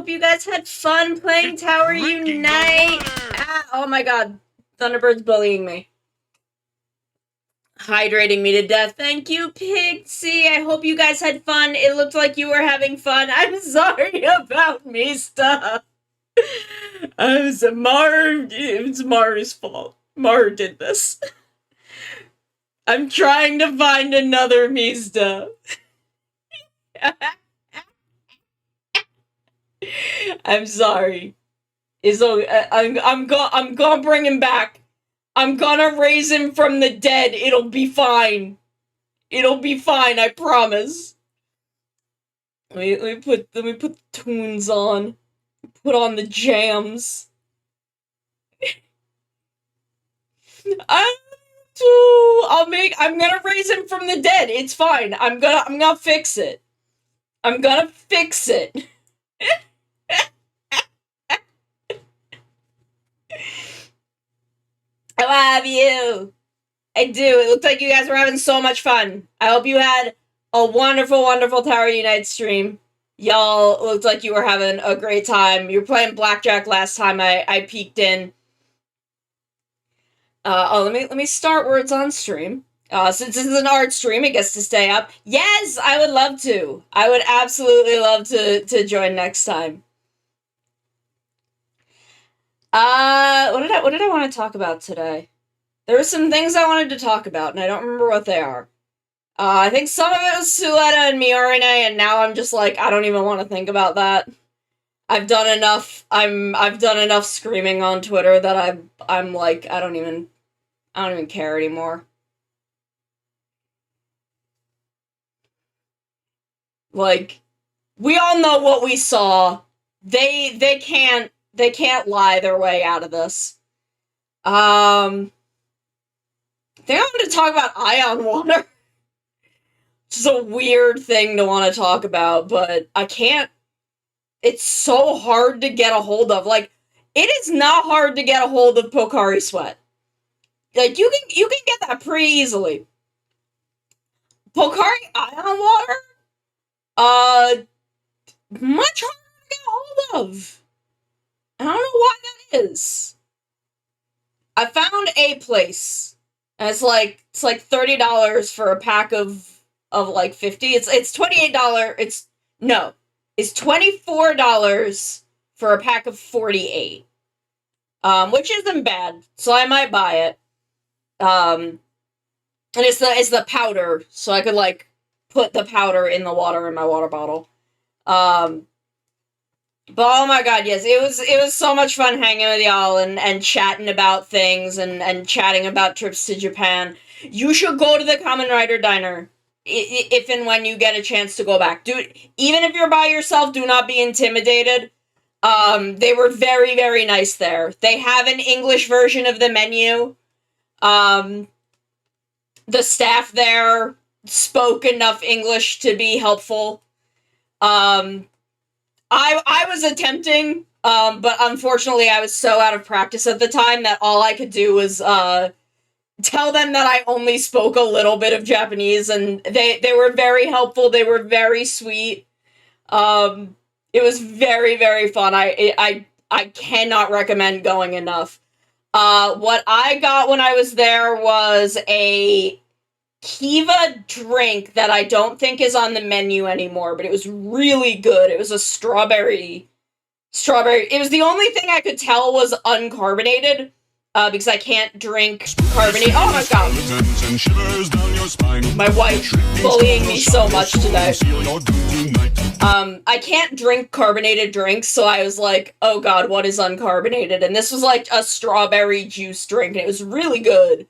hope you guys had fun playing Tower Unite. Ah, oh my god. Thunderbird's bullying me. Hydrating me to death. Thank you, Pixie. I hope you guys had fun. It looked like you were having fun. I'm sorry about Mista. It's Mar's fault. Mar did this. I'm trying to find another Mista. I'm sorry. I'm gonna bring him back. I'm gonna raise him from the dead. It'll be fine. It'll be fine, I promise. Let me put the tunes on. Put on the jams. I'm gonna raise him from the dead. It's fine. I'm gonna fix it. I'm gonna fix it. I love you. I do. It looked like you guys were having so much fun. I hope you had a wonderful, wonderful Tower Unite stream. Y'all looked like you were having a great time. You were playing blackjack last time I peeked in. Let me start where it's on stream. Since this is an art stream, it gets to stay up. Yes, I would love to. I would absolutely love to join next time. What did I want to talk about today? There were some things I wanted to talk about, and I don't remember what they are. I think some of it was Suletta and Miorine, and now I'm just like, I don't even want to think about that. I've done enough. I've done enough screaming on Twitter that I'm like, I don't even care anymore. Like, we all know what we saw. They can't lie their way out of this. I think I'm going to talk about Ion Water. Which is a weird thing to want to talk about, but I can't. It's so hard to get a hold of. Like, it is not hard to get a hold of Pocari Sweat. Like, you can get that pretty easily. Pocari Ion Water? Much harder to get a hold of. I don't know why that is. I found a place. And it's like $30 for a pack of like 50. It's $28. It's $24 for a pack of 48. Which isn't bad. So I might buy it. And it's the powder, so I could like put the powder in the water in my water bottle. But oh my god, yes, it was so much fun hanging with y'all and chatting about things and chatting about trips to Japan. You should go to the Kamen Rider Diner if and when you get a chance to go back. Even if you're by yourself, do not be intimidated. They were very, very nice there. They have an English version of the menu. The staff there spoke enough English to be helpful. I was attempting, but unfortunately I was so out of practice at the time that all I could do was, tell them that I only spoke a little bit of Japanese, and they were very helpful, they were very sweet. It was very, very fun. I cannot recommend going enough. What I got when I was there was a Kiva drink that I don't think is on the menu anymore, but it was really good. It was a strawberry. It was the only thing I could tell was uncarbonated, because I can't drink carbonated. Oh my god. My wife bullying me so much today. I can't drink carbonated drinks, so I was like, oh god, what is uncarbonated? And this was like a strawberry juice drink, and it was really good.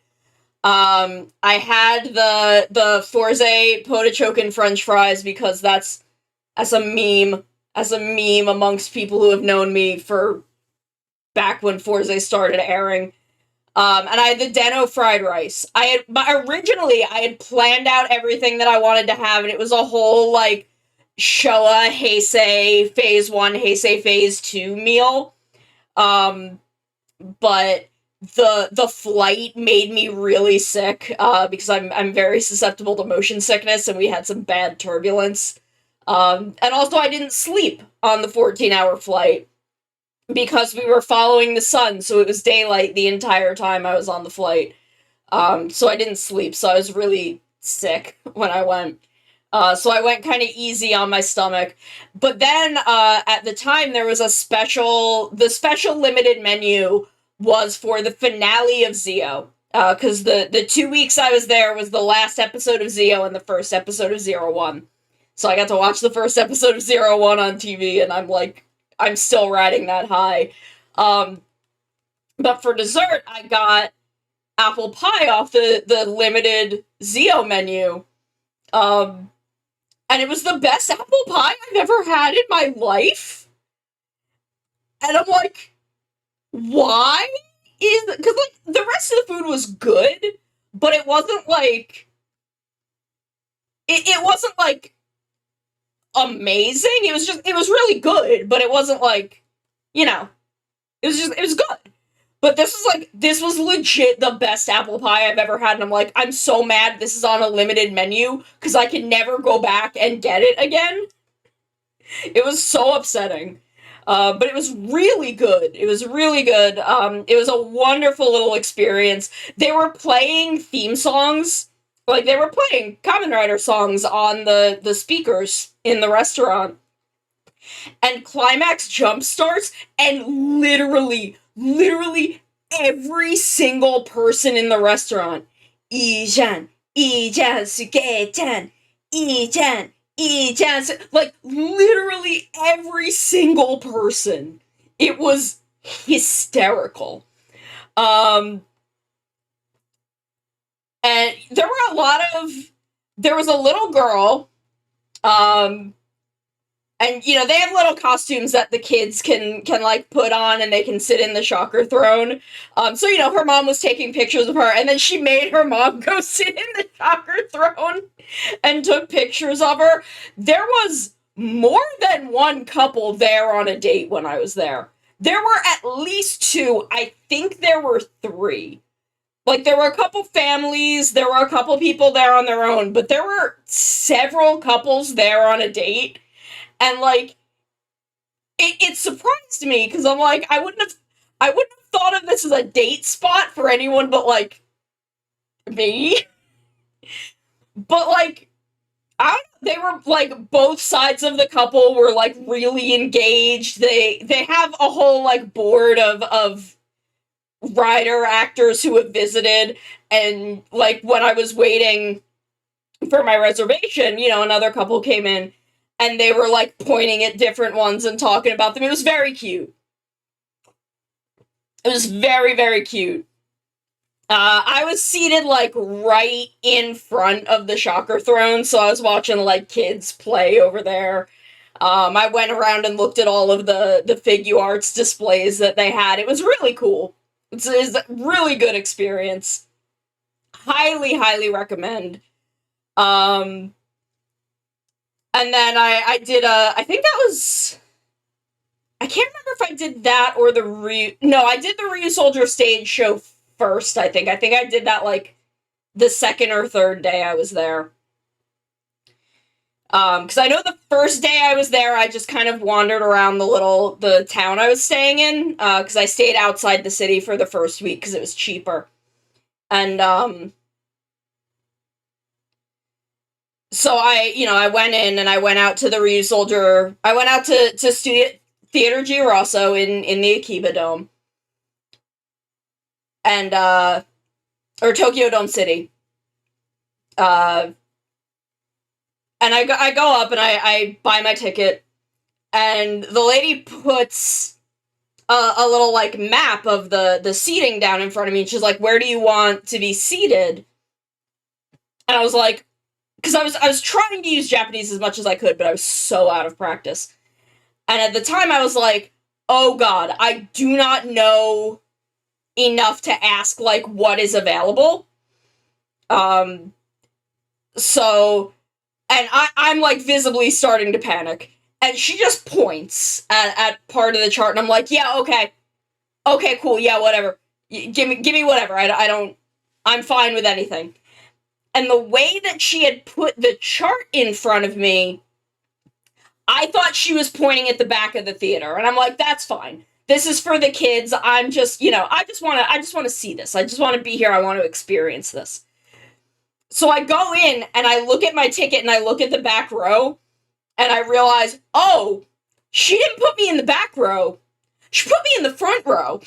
I had the Forze Potachokin French fries because that's a meme amongst people who have known me for back when Forze started airing. And I had the Deno fried rice. Originally I had planned out everything that I wanted to have, and it was a whole, like, Showa Heisei Phase 1, Heisei Phase 2 meal. But the flight made me really sick, because I'm very susceptible to motion sickness, and we had some bad turbulence. And also I didn't sleep on the 14-hour flight because we were following the sun, so it was daylight the entire time I was on the flight. So I didn't sleep, so I was really sick when I went. So I went kind of easy on my stomach. But then, at the time, there was the special limited menu was for the finale of Zio. Because the 2 weeks I was there was the last episode of Zio and the first episode of Zero One. So I got to watch the first episode of Zero One on TV, and I'm still riding that high. Um, but for dessert, I got apple pie off the limited Zio menu. Um, and it was the best apple pie I've ever had in my life. And I'm like, why because like the rest of the food was good, but it wasn't like it wasn't like amazing. It was really good, but it wasn't like, you know, it was good. But this was legit the best apple pie I've ever had, and I'm like, I'm so mad this is on a limited menu, because I can never go back and get it again. It was so upsetting. But it was really good. It was really good. It was a wonderful little experience. They were playing theme songs, like they were playing Kamen Rider songs on the speakers in the restaurant. And Climax jump starts, and literally every single person in the restaurant, Ijan, Ijan, Suge-chan, Ijan, Ijan, like literally every single person. It was hysterical. Um, and there was a little girl, um, and they have little costumes that the kids can like put on, and they can sit in the shocker throne. So her mom was taking pictures of her, and then she made her mom go sit in the shocker throne and took pictures of her. There was more than one couple there on a date when I was there. There were at least two. I think there were three. Like, there were a couple families, there were a couple people there on their own, but there were several couples there on a date. And like, it surprised me, because I'm like, I wouldn't have thought of this as a date spot for anyone but like me. But like, they were like, both sides of the couple were like really engaged. They have a whole like board of rider actors who have visited, and like when I was waiting for my reservation, another couple came in, and they were like pointing at different ones and talking about them. It was very cute. It was very, very cute. I was seated like right in front of the shocker throne, so I was watching like kids play over there. I went around and looked at all of the Figuarts displays that they had. It was really cool. It's a really good experience. Highly, highly recommend. And then I did I think that was, I can't remember if I did that or no, I did the Ryusoulger stage show first, I think. I think I did that, like, the second or third day I was there. Because I know the first day I was there, I just kind of wandered around the town I was staying in, because I stayed outside the city for the first week, because it was cheaper. And, so I went in, and I went out to the Ryusoulger, I went out to Studio Theater Girasso in the Akiba Dome. And, or Tokyo Dome City. And I go up, and I buy my ticket, and the lady puts a little, like, map of the seating down in front of me, and she's like, where do you want to be seated? And I was like, because I was trying to use Japanese as much as I could, but I was so out of practice. And at the time, I was like, oh god, I do not know enough to ask, like, what is available. So, and I'm, like, visibly starting to panic. And she just points at part of the chart, and I'm like, yeah, okay. Okay, cool, yeah, whatever. Give me whatever. I'm fine with anything. And the way that she had put the chart in front of me, I thought she was pointing at the back of the theater, and I'm like, that's fine. This is for the kids. I'm just, I just want to see this. I just want to be here. I want to experience this. So I go in and I look at my ticket and I look at the back row and I realize, oh, she didn't put me in the back row. She put me in the front row.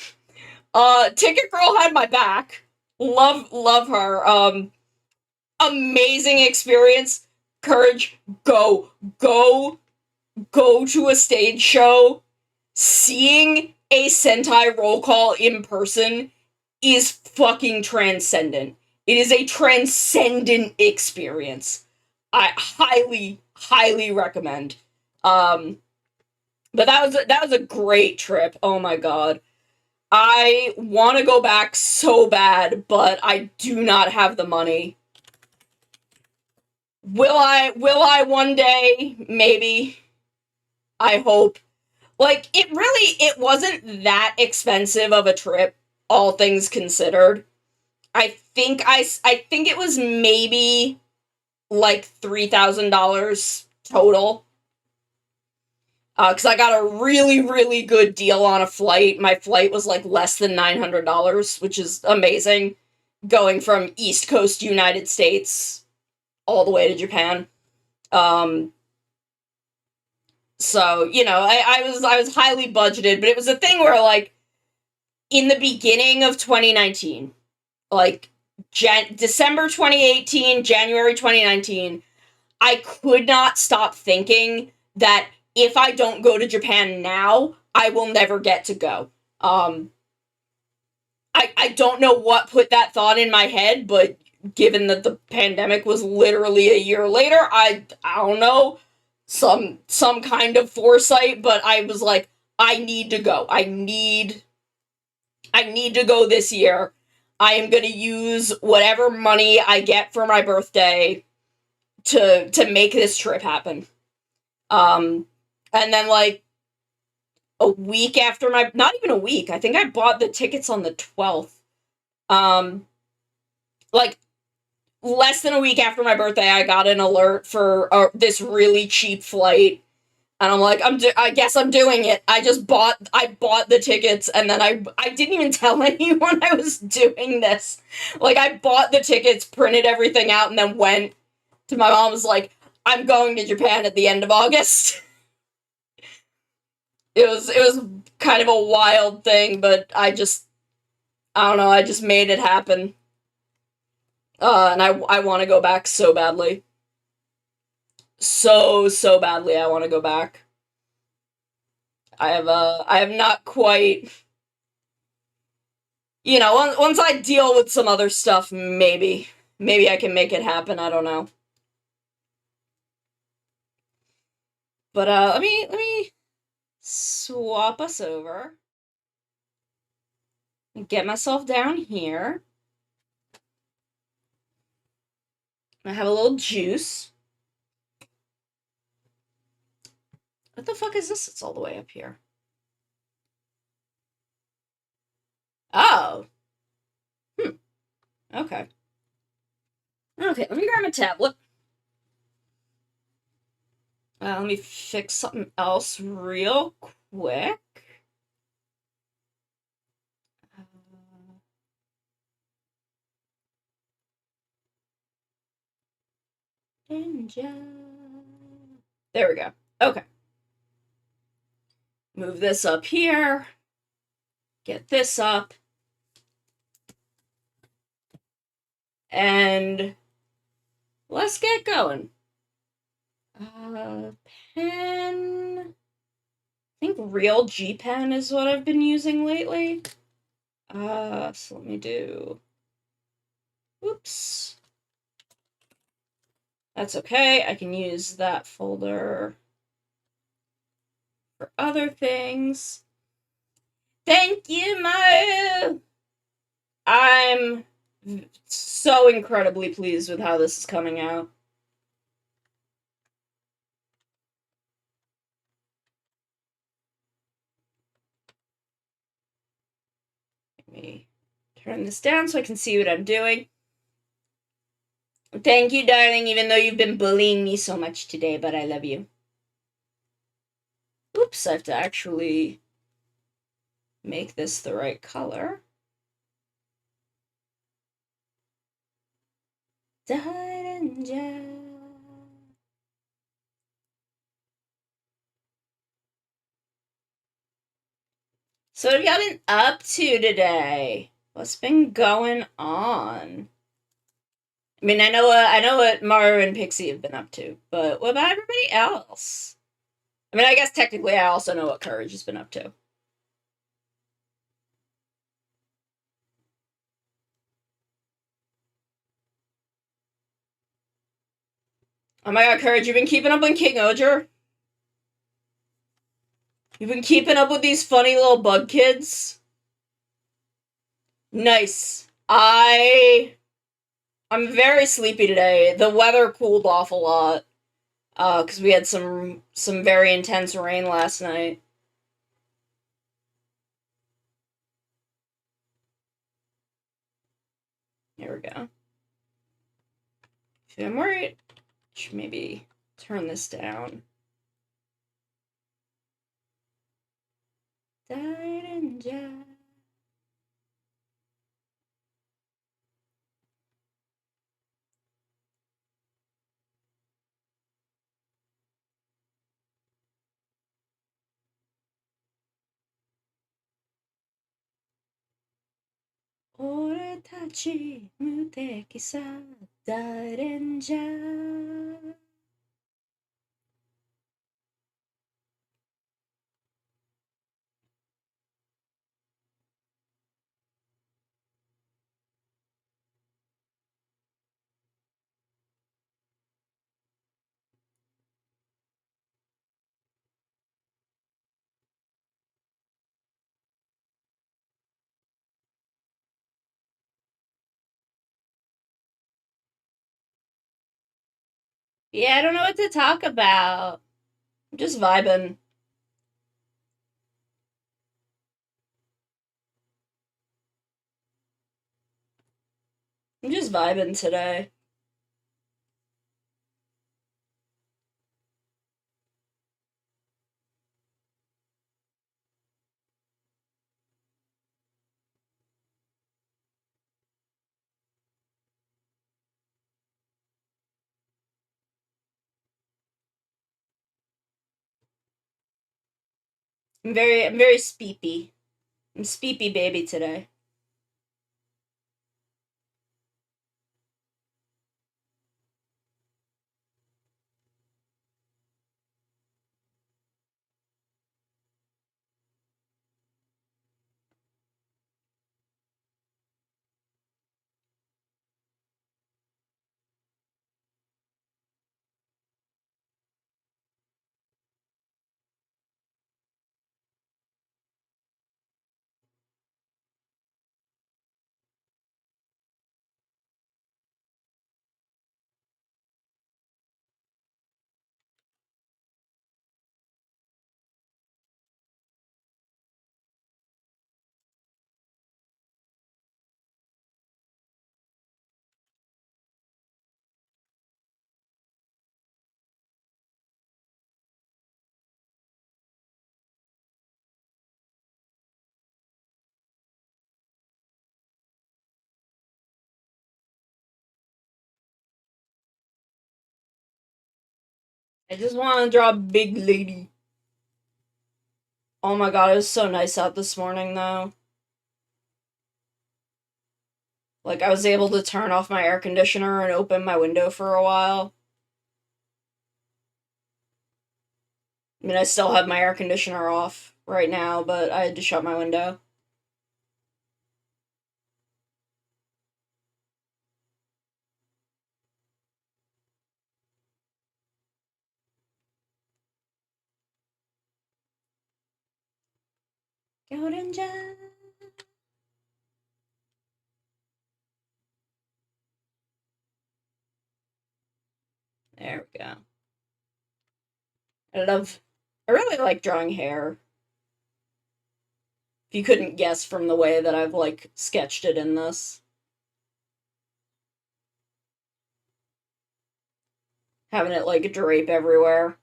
Ticket girl had my back. Love her. Amazing experience. Courage. Go to a stage show. Seeing a Sentai roll call in person is fucking transcendent. It is a transcendent experience. I highly recommend. But that was a great trip. Oh my god. I want to go back so bad, but I do not have the money. Will I one day? Maybe. I hope. Like, it wasn't that expensive of a trip, all things considered. I think it was maybe like $3,000 total. Because I got a really good deal on a flight. My flight was like less than $900, which is amazing. Going from East Coast United States all the way to Japan. So, I was highly budgeted, but it was a thing where, like, in the beginning of 2019, like, December 2018, January 2019, I could not stop thinking that if I don't go to Japan now, I will never get to go. I don't know what put that thought in my head, but given that the pandemic was literally a year later, I don't know, some kind of foresight, but I was like, I need to go. I need to go this year. I am going to use whatever money I get for my birthday to make this trip happen. And then, like, a week after not even a week, I think I bought the tickets on the 12th. Like, less than a week after my birthday, I got an alert for this really cheap flight. And I'm like, I guess I'm doing it. I bought the tickets, and then I didn't even tell anyone I was doing this. Like, I bought the tickets, printed everything out, and then went to my mom, was like, I'm going to Japan at the end of August. It was kind of a wild thing, but I don't know, I just made it happen. And I want to go back so badly. So badly I want to go back. I have not quite, once I deal with some other stuff, maybe I can make it happen, I don't know. But let me swap us over and get myself down here. I have a little juice. What the fuck is this? It's all the way up here. Oh. Okay. Okay, let me grab my tablet. Let me fix something else real quick. There we go. Okay. Move this up here. Get this up. And let's get going. Pen. I think Real G Pen is what I've been using lately. So let me do. Oops. That's okay. I can use that folder for other things. Thank you, Mo! I'm so incredibly pleased with how this is coming out. Let me turn this down so I can see what I'm doing. Thank you, darling, even though you've been bullying me so much today, but I love you. Oops, I have to actually make this the right color. So what have y'all been up to today? What's been going on? I mean, I know what Maru and Pixie have been up to, but what about everybody else? I mean, I guess technically I also know what Courage has been up to. Oh my god, Courage, you've been keeping up on King Oger? You've been keeping up with these funny little bug kids? Nice. I'm very sleepy today. The weather cooled off a lot. Because we had some very intense rain last night. Here we go. I'm worried. Should maybe turn this down. Ore tachi muteki sa darenja. Yeah, I don't know what to talk about. I'm just vibing. I'm just vibing today. I'm very speepy. I'm speepy baby today. I just want to draw a big lady. Oh my god, it was so nice out this morning, though. Like, I was able to turn off my air conditioner and open my window for a while. I mean, I still have my air conditioner off right now, but I had to shut my window. Golden Jam. There we go. I really like drawing hair. If you couldn't guess from the way that I've, like, sketched it in this. Having it, like, drape everywhere.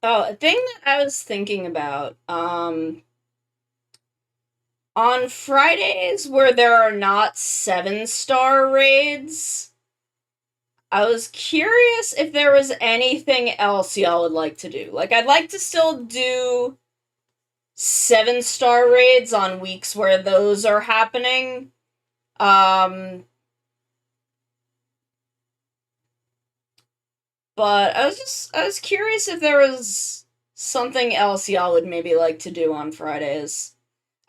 Oh, a thing that I was thinking about, on Fridays where there are not 7-star raids, I was curious if there was anything else y'all would like to do. Like, I'd like to still do 7-star raids on weeks where those are happening. But I was curious if there was something else y'all would maybe like to do on Fridays.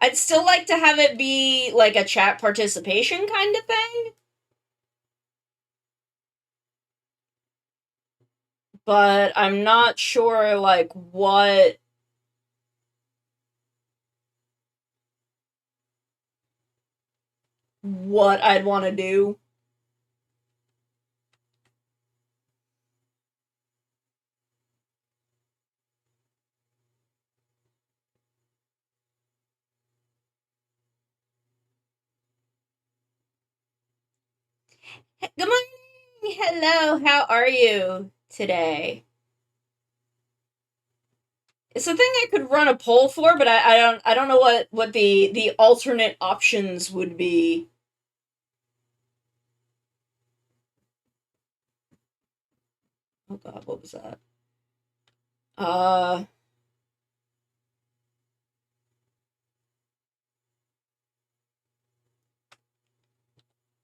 I'd still like to have it be like a chat participation kind of thing, but I'm not sure like what I'd want to do. Good morning. Hello. How are you today? It's a thing I could run a poll for, but I don't know what the alternate options would be. Oh god, what was that? Uh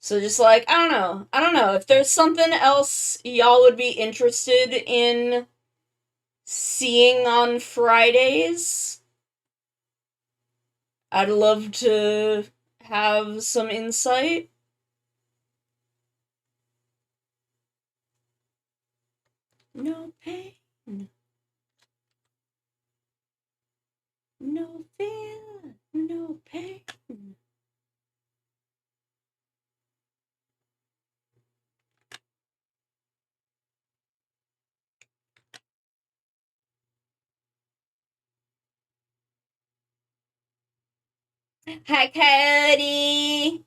so just like I don't know if there's something else y'all would be interested in seeing on Fridays. I'd love to have some insight. No pain, no fear, no pain. Hi, Cody.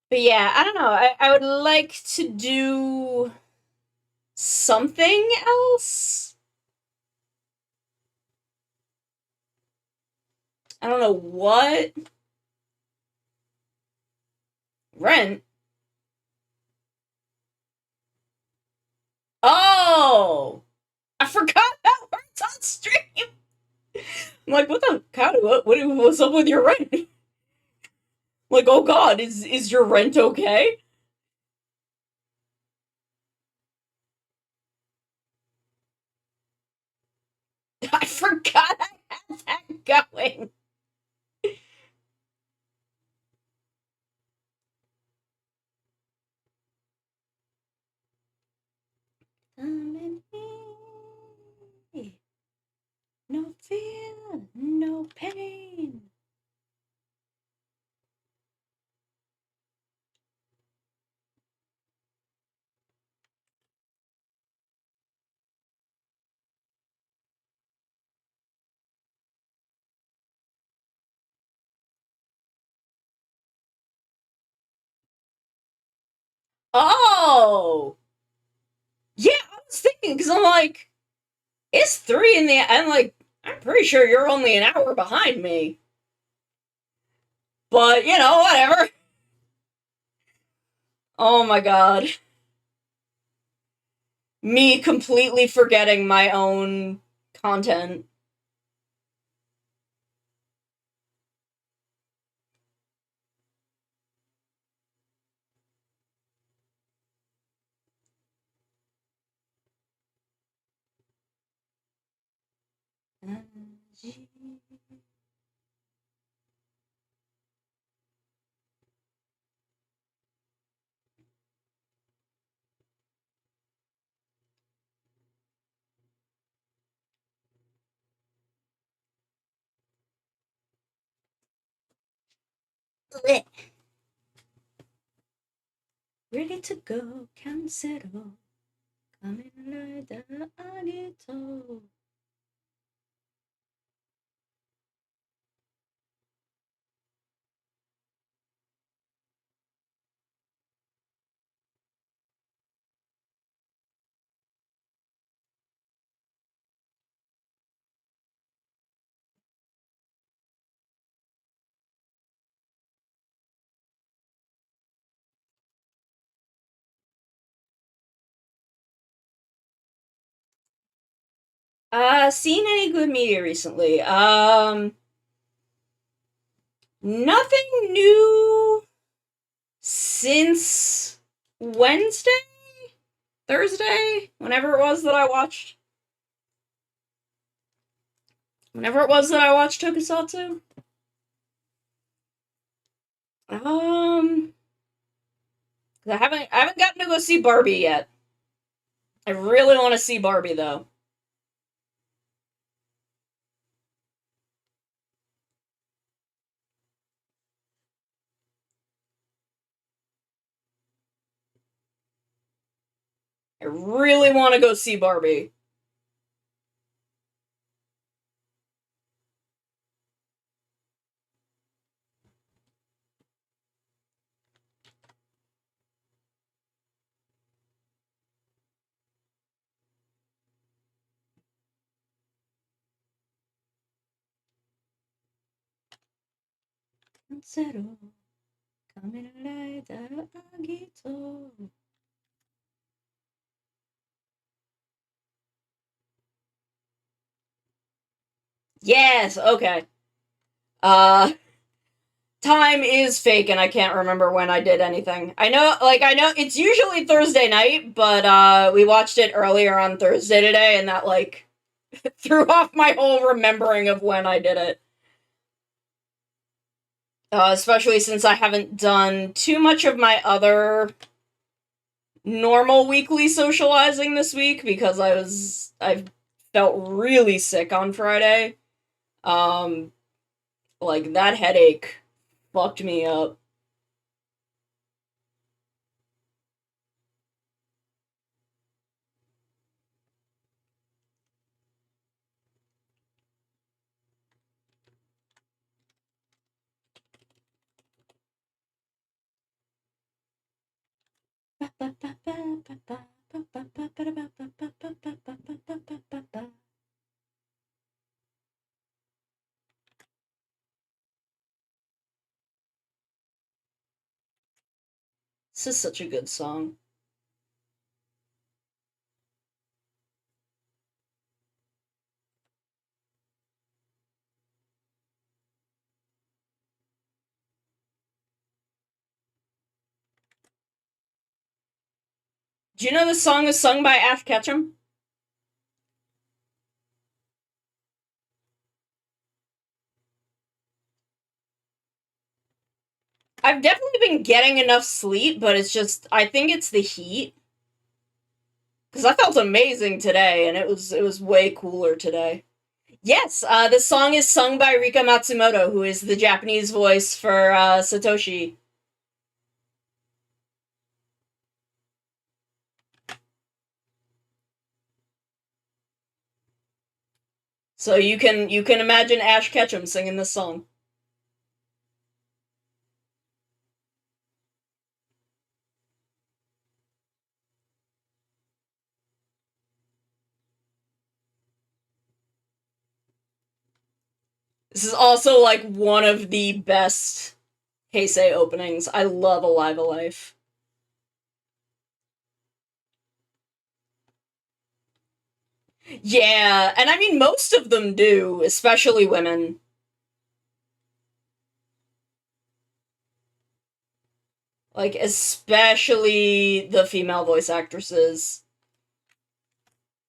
But yeah, I don't know. I would like to do something else. I don't know what. Rent. Oh, I forgot that works on stream. I'm like, what the Cody? What's up with your rent? Like, oh god, is your rent okay? I forgot I had that going. No fear, no pain. Oh, yeah, I was thinking because I'm like, it's 3 in the. I'm like, I'm pretty sure you're only an hour behind me. But you know, whatever. Oh my god, me completely forgetting my own content. Ready to go, cancel. Coming later, Anito. Seen any good media recently? Nothing new since Wednesday? Thursday? Whenever it was that I watched. Whenever it was that I watched Tokusatsu. I haven't gotten to go see Barbie yet. I really want to see Barbie though. I really want to go see Barbie. Yes, okay. Time is fake and I can't remember when I did anything. I know it's usually Thursday night, but we watched it earlier on Thursday today and that threw off my whole remembering of when I did it. Especially since I haven't done too much of my other normal weekly socializing this week because I felt really sick on Friday. That headache fucked me up. This is such a good song. Do you know this song is sung by Ash Ketchum? I've definitely been getting enough sleep, but I think it's the heat. Because I felt amazing today, and it was way cooler today. Yes, this song is sung by Rika Matsumoto, who is the Japanese voice for Satoshi. So you can imagine Ash Ketchum singing this song. This is also one of the best Heisei openings. I love Alive Alive. Yeah, and I mean most of them do, especially women. Especially the female voice actresses.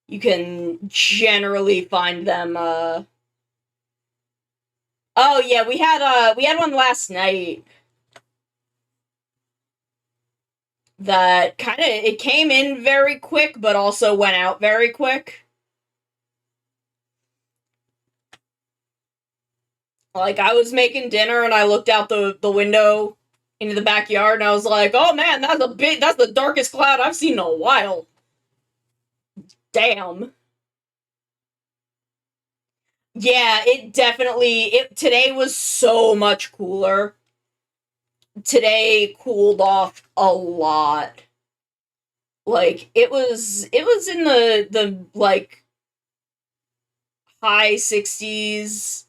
You can generally find them Oh yeah, we had one last night that kind of it came in very quick but also went out very quick. I was making dinner and I looked out the window into the backyard and I was like, "Oh man, that's the darkest cloud I've seen in a while." Damn. Yeah, today was so much cooler. Today cooled off a lot. It was in the high 60s,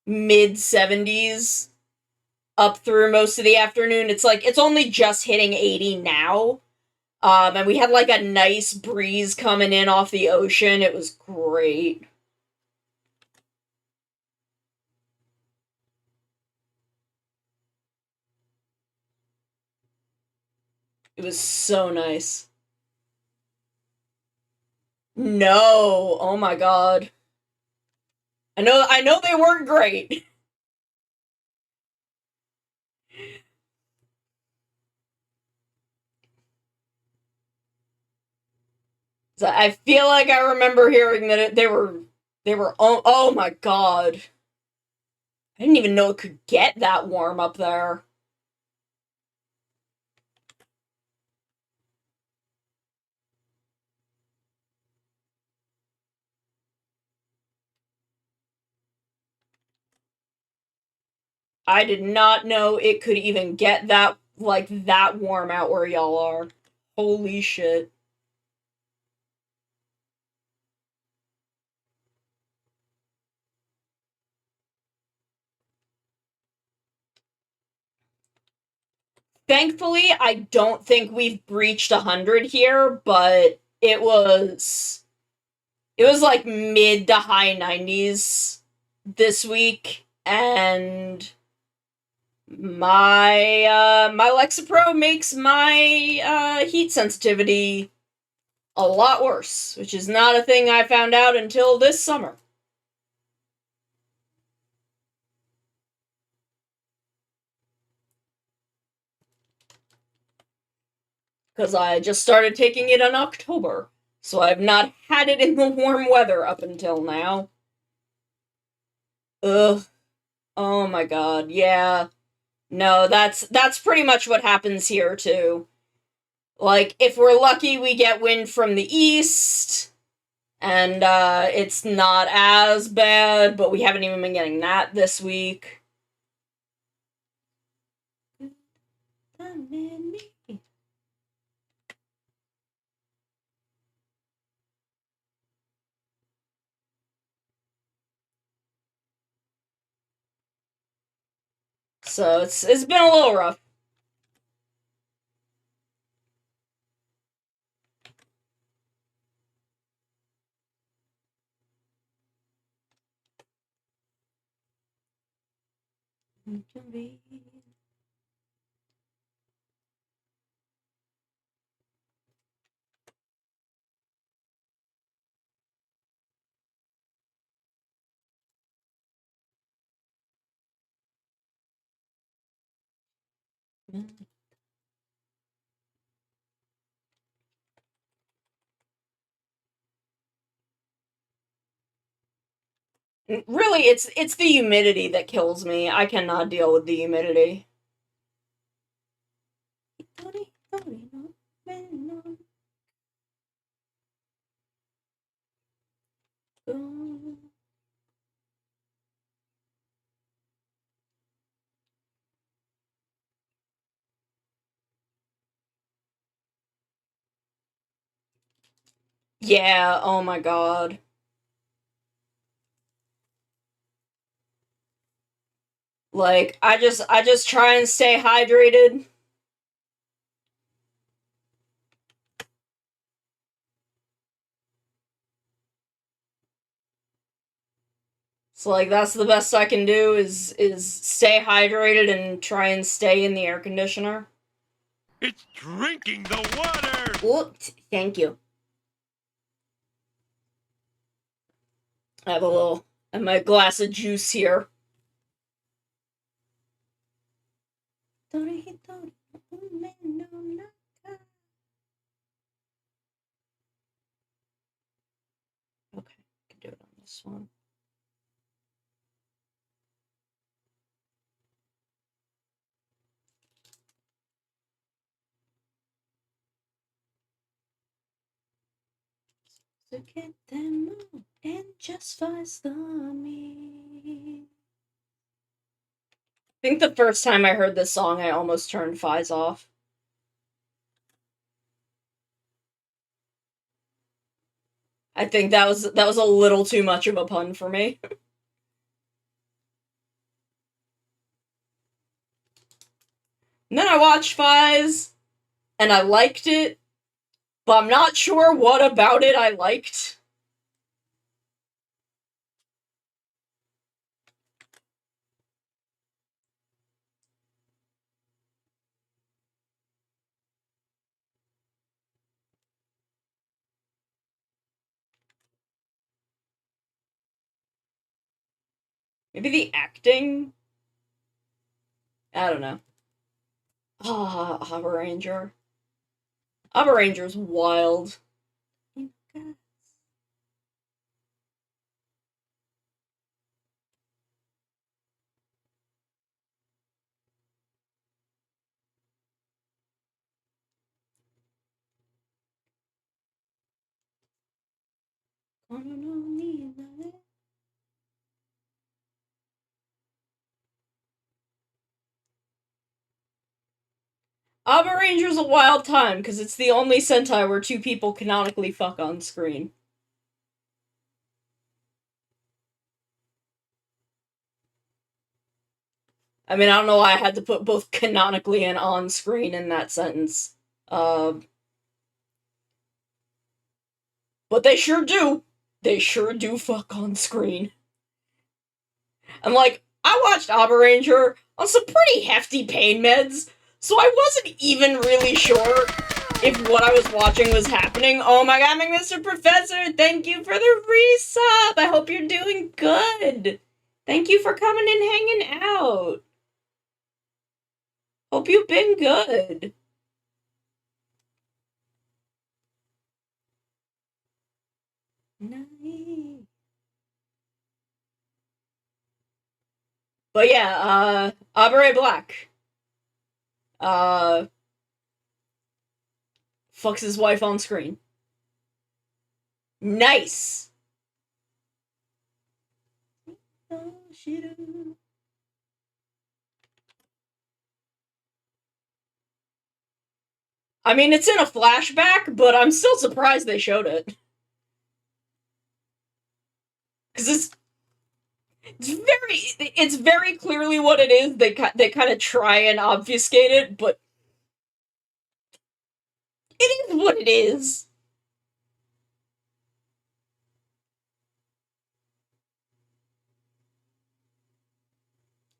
mid 70s up through most of the afternoon. It's only just hitting 80 now. And we had like a nice breeze coming in off the ocean. It was great. It was so nice. No, oh my god. I know they weren't great. So I feel like I remember hearing that they were oh my god. I didn't even know it could get that warm up there. I did not know it could even get that warm out where y'all are. Holy shit. Thankfully, I don't think we've breached 100 here, but it was like mid to high 90s this week, and my Lexapro makes my heat sensitivity a lot worse, which is not a thing I found out until this summer. Because I just started taking it in October, so I've not had it in the warm weather up until now. Ugh. Oh my god, yeah. No, that's pretty much what happens here too. Like, if we're lucky, we get wind from the east, and it's not as bad, but we haven't even been getting that this week. So it's been a little rough. Really, it's the humidity that kills me. I cannot deal with the humidity. Yeah, oh my god. Like, I just try and stay hydrated. So like that's the best I can do is stay hydrated and try and stay in the air conditioner. It's drinking the water! Oh, thank you. I have my glass of juice here. Okay, can do it on this one. So get them all and just fuzz the me. I think the first time I heard this song, I almost turned Fies off. I think that was a little too much of a pun for me. And then I watched Fies, and I liked it, but I'm not sure what about it I liked. Maybe the acting? I don't know. Ah, Abaranger. Abaranger's wild. Abaranger's a wild time, because it's the only Sentai where two people canonically fuck on screen. I mean, I don't know why I had to put both canonically and on screen in that sentence. But they sure do. They sure do fuck on screen. And like, I watched Abaranger on some pretty hefty pain meds, so I wasn't even really sure if what I was watching was happening. Oh my god, Mr. Professor, thank you for the resub! I hope you're doing good! Thank you for coming and hanging out! Hope you've been good. Nice. But yeah, Abare Black. Fucks his wife on screen. Nice! I mean, it's in a flashback, but I'm still surprised they showed it. Because it's very clearly what it is. They kind of try and obfuscate it, but it is what it is.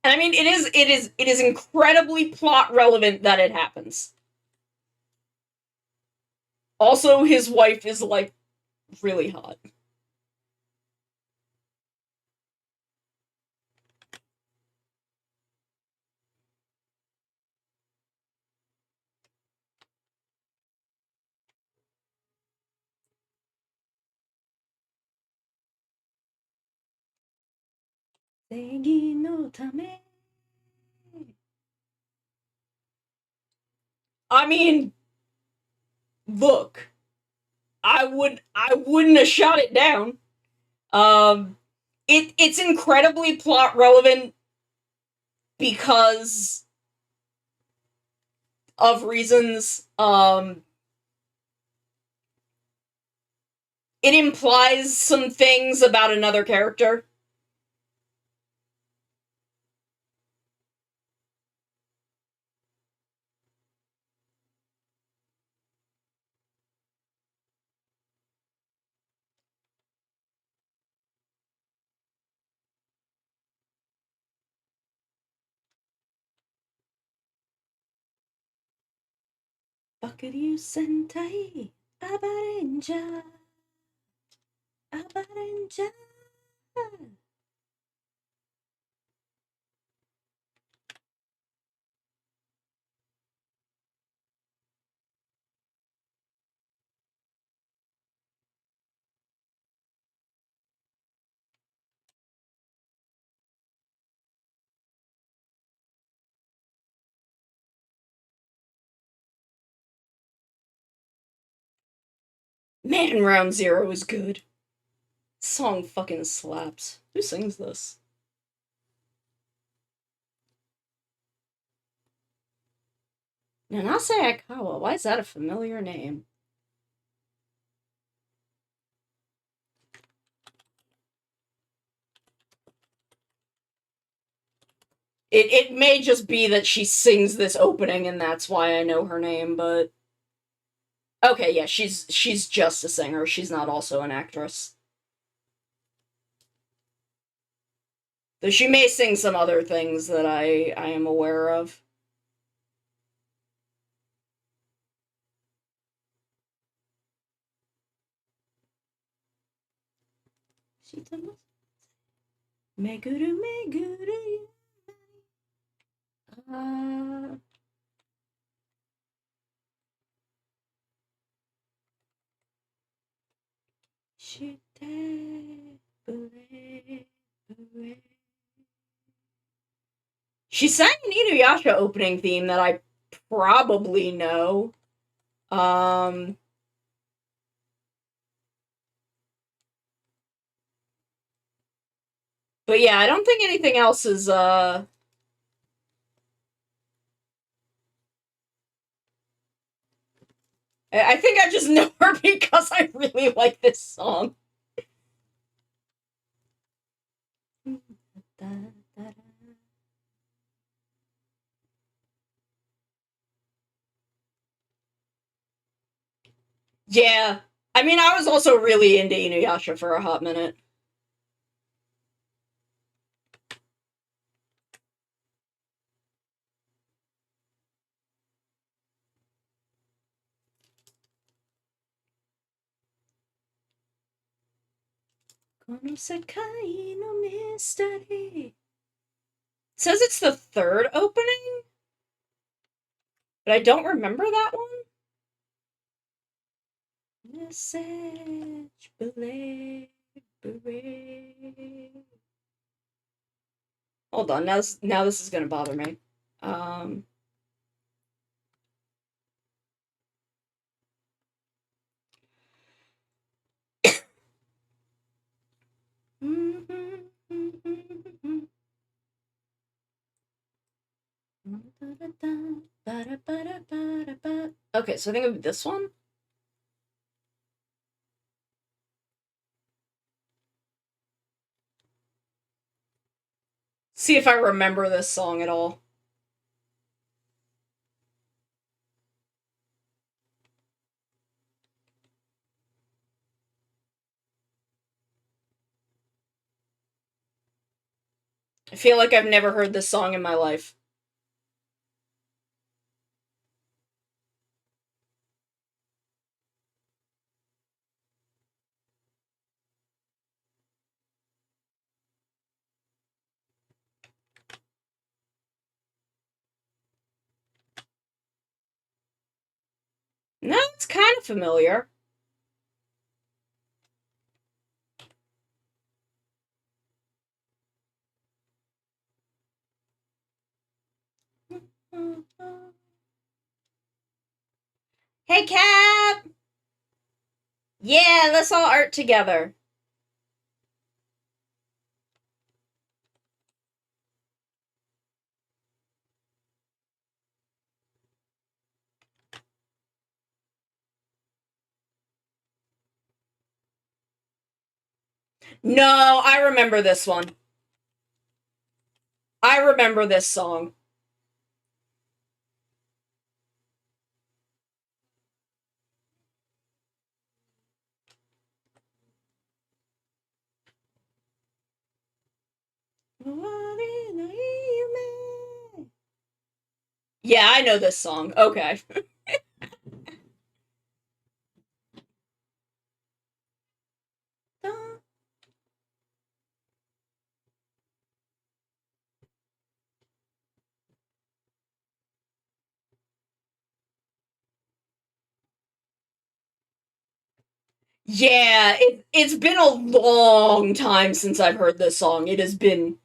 And I mean, it is incredibly plot relevant that it happens. Also, his wife is like really hot. I mean, look, I wouldn't have shot it down. It's incredibly plot relevant because of reasons. It implies some things about another character. Bakuryu Sentai Abarenja Abarenja. Man, Round Zero is good. This song fucking slaps. Who sings this? Nanase Aikawa. Why is that a familiar name? It may just be that she sings this opening and that's why I know her name, but Okay, yeah, she's just a singer. She's not also an actress. Though she may sing some other things that I am aware of. Meguru meguru. Uh, she sang an Inuyasha opening theme that I probably know. Um, but yeah, I don't think anything else is I think I just know her because I really like this song. Yeah. I mean, I was also really into Inuyasha for a hot minute. Kono Sekai no Mystery. It says it's the third opening, but I don't remember that one. Message, belay, beret. Hold on, now this is gonna bother me. Um. Okay, so I think of this one. See if I remember this song at all. I feel like I've never heard this song in my life. No, it's kind of familiar. Hey, Cap! Yeah, let's all art together. No, I remember this one. I remember this song. Yeah, I know this song. Okay. Yeah, it's been a long time since I've heard this song. It has been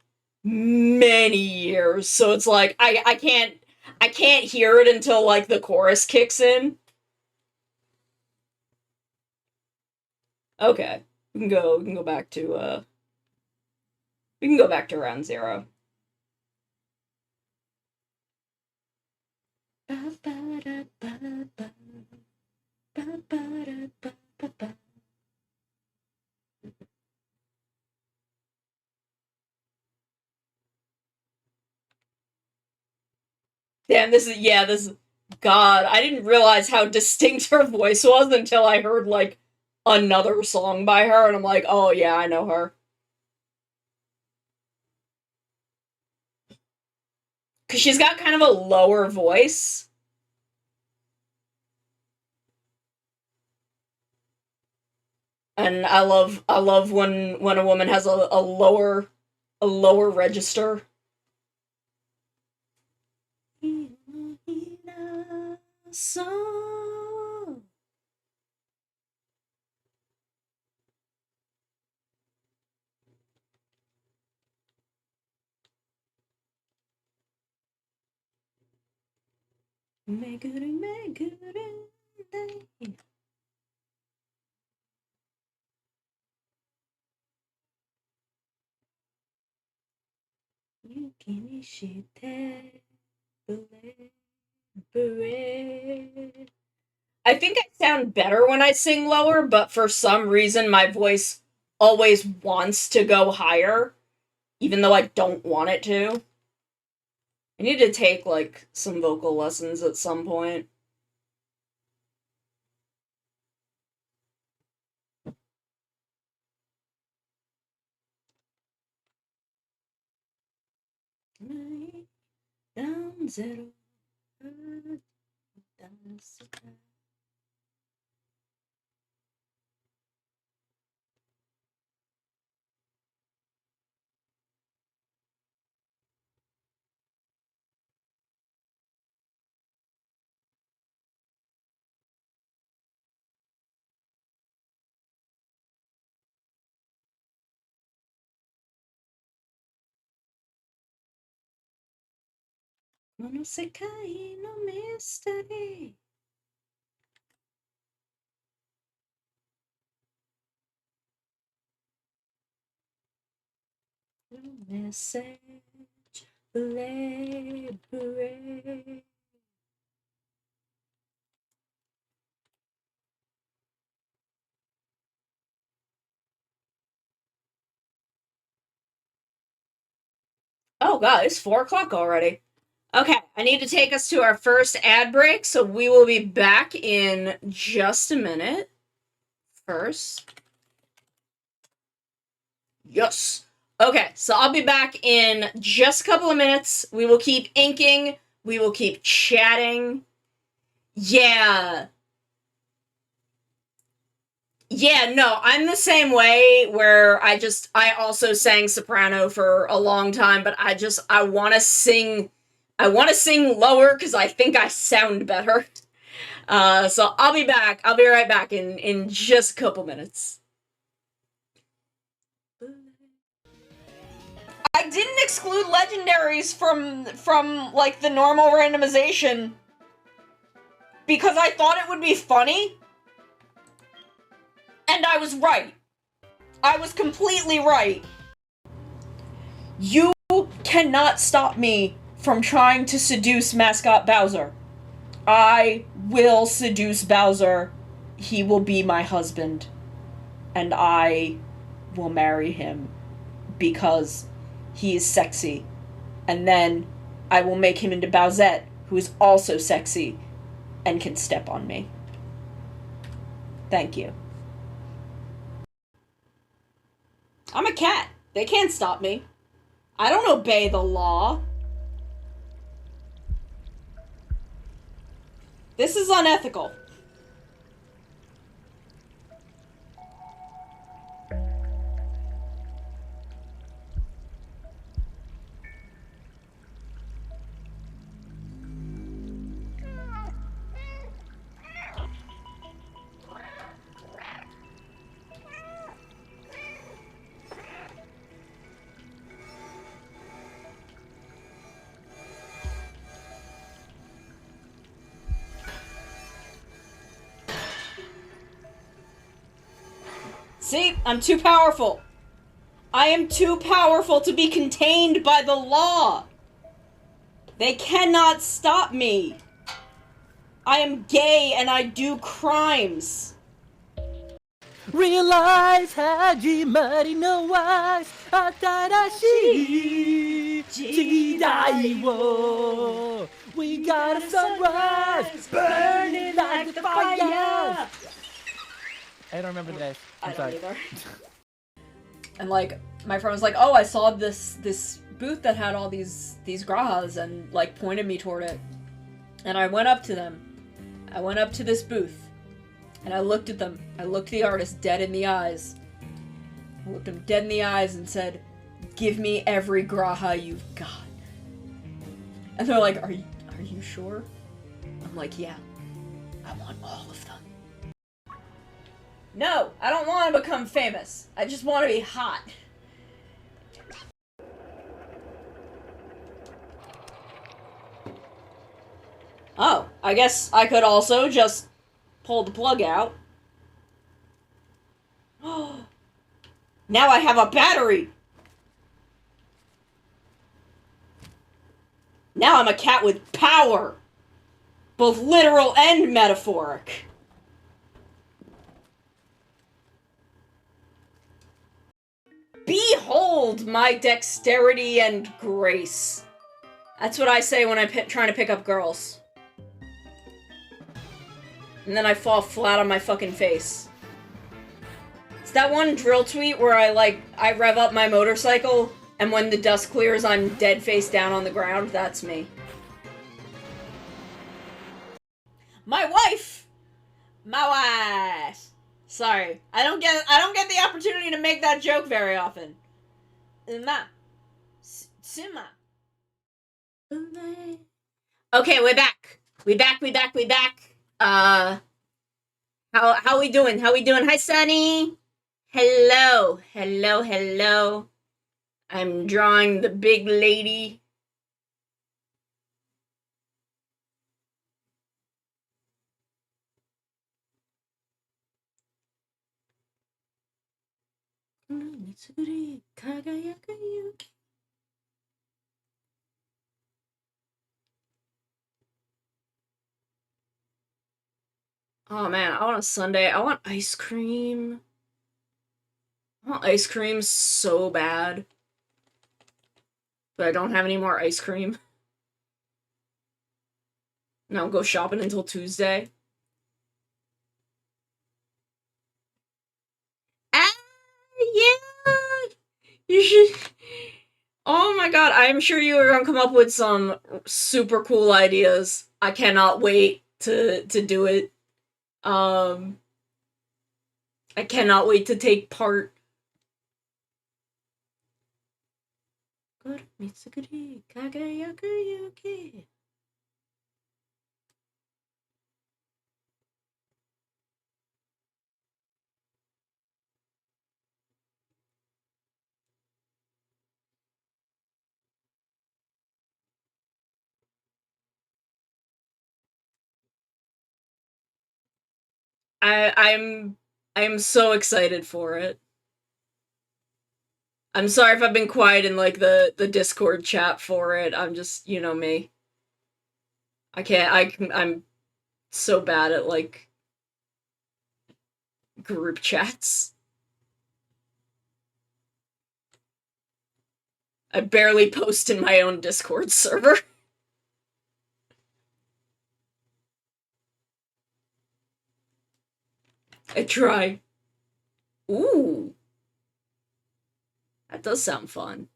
many years. So it's like I can't hear it until like the chorus kicks in. Okay. We can go back to we can go back to round 0. Damn, this is yeah, this God, I didn't realize how distinct her voice was until I heard, like, another song by her, and I'm like, oh yeah, I know her. Because she's got kind of a lower voice. And I love when a woman has a lower register. I think I sound better when I sing lower, but for some reason my voice always wants to go higher, even though I don't want it to. I need to take, like, some vocal lessons at some point. Down zero. Monosekai no mystery. Message library. Oh god, it's 4 o'clock already. Okay, I need to take us to our first ad break, so we will be back in just a minute. First. Yes. Okay, so I'll be back in just a couple of minutes. We will keep inking. We will keep chatting. Yeah. Yeah, no, I'm the same way where I also sang soprano for a long time, but I want to sing lower because I think I sound better. So I'll be back. I'll be right back in just a couple minutes. I didn't exclude legendaries from like the normal randomization because I thought it would be funny. And I was right. I was completely right. You cannot stop me from trying to seduce Mascot Bowser. I will seduce Bowser. He will be my husband. And I will marry him because he is sexy. And then I will make him into Bowsette, who is also sexy and can step on me. Thank you. I'm a cat. They can't stop me. I don't obey the law. This is unethical. See, I'm too powerful. I am too powerful to be contained by the law. They cannot stop me. I am gay and I do crimes. Realize 始まりのは新しい時代を We got a sunrise I don't remember the days. I I'm don't sorry. either. And like, my friend was like, "Oh, I saw this booth that had all these grahas," and like pointed me toward it. And I went up to them. I went up to this booth, and I looked at them. I looked the artist dead in the eyes. I looked him dead in the eyes and said, "Give me every graha you've got." And they're like, "Are you sure?" I'm like, "Yeah. I want all of them." No, I don't want to become famous. I just want to be hot. Oh, I guess I could also just pull the plug out. Now I have a battery! Now I'm a cat with power! Both literal and metaphoric. Behold my dexterity and grace. That's what I say when I'm trying to pick up girls. And then I fall flat on my fucking face. It's that one drill tweet where I rev up my motorcycle, and when the dust clears, I'm dead face down on the ground. That's me. My wife! My wife! Sorry. I don't get the opportunity to make that joke very often. Ma. Sima. Okay, we're back. We back. How we doing? Hi, Sunny. Hello. I'm drawing the big lady. Oh man, I want a sundae. I want ice cream. I want ice cream so bad. But I don't have any more ice cream. Now go shopping until Tuesday. Ah, yeah! You should... Oh my god, I'm sure you are gonna come up with some super cool ideas. I cannot wait to do it. I cannot wait to take part. I'm so excited for it. I'm sorry if I've been quiet in like the Discord chat for it. I'm just, you know me. I'm so bad at like group chats. I barely post in my own Discord server. I try. Ooh. That does sound fun.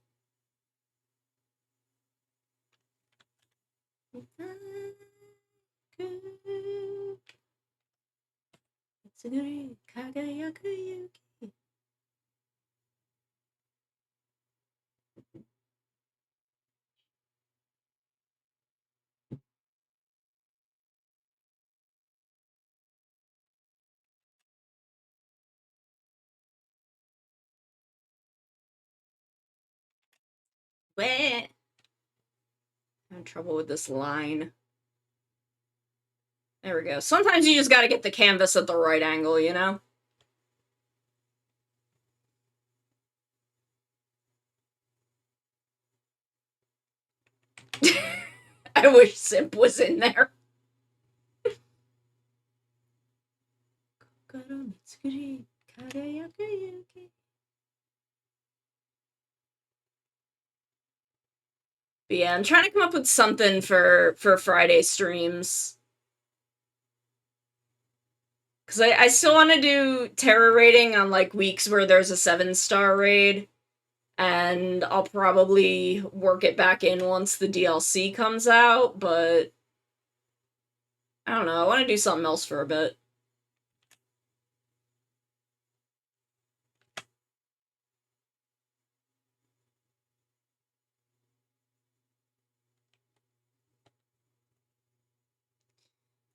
Wah. I'm having trouble with this line. There we go. Sometimes you just gotta get the canvas at the right angle, you know? I wish Simp was in there. But yeah, I'm trying to come up with something for Friday streams. Because I still want to do terror rating on, like, weeks where there's a 7-star raid. And I'll probably work it back in once the DLC comes out, but I don't know, I want to do something else for a bit.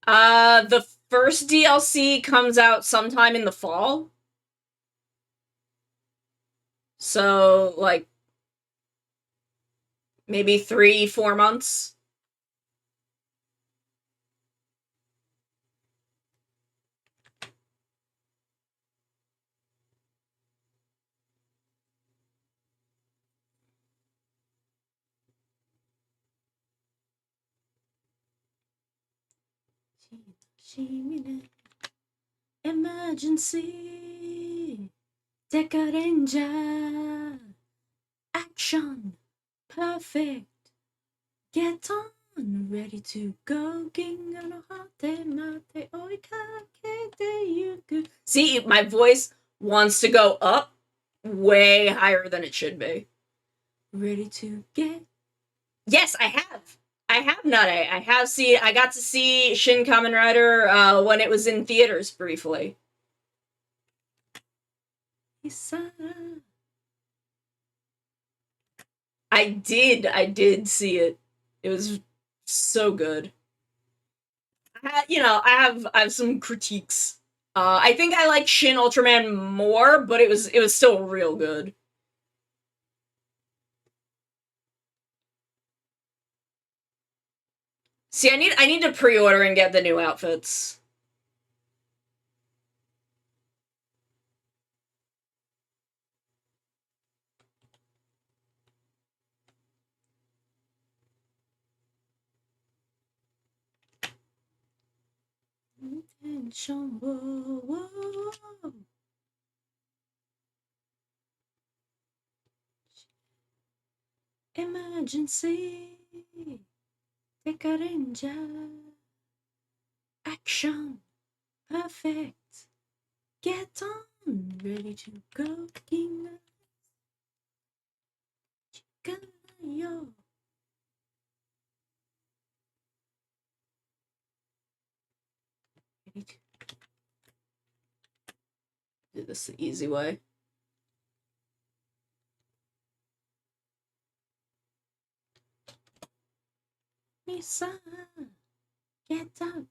The first DLC comes out sometime in the fall. So, like, maybe 3-4 months. Emergency. Deca Ranger. Action. Perfect. Get on. Ready to go. Ginga no hate mate oikake yuku. See, my voice wants to go up way higher than it should be. Ready to get. Yes, I have. I have Nade. I got to see Shin Kamen Rider when it was in theaters briefly. I did see it. It was so good. I have some critiques. I think I like Shin Ultraman more, but it was still real good. See, I need to pre-order and get the new outfits. Attention, whoa, whoa. Emergency. Deca Ranger. Action. Perfect. Get on. Ready to go. King. Yo. Ready to do this the easy way. Misa, get up.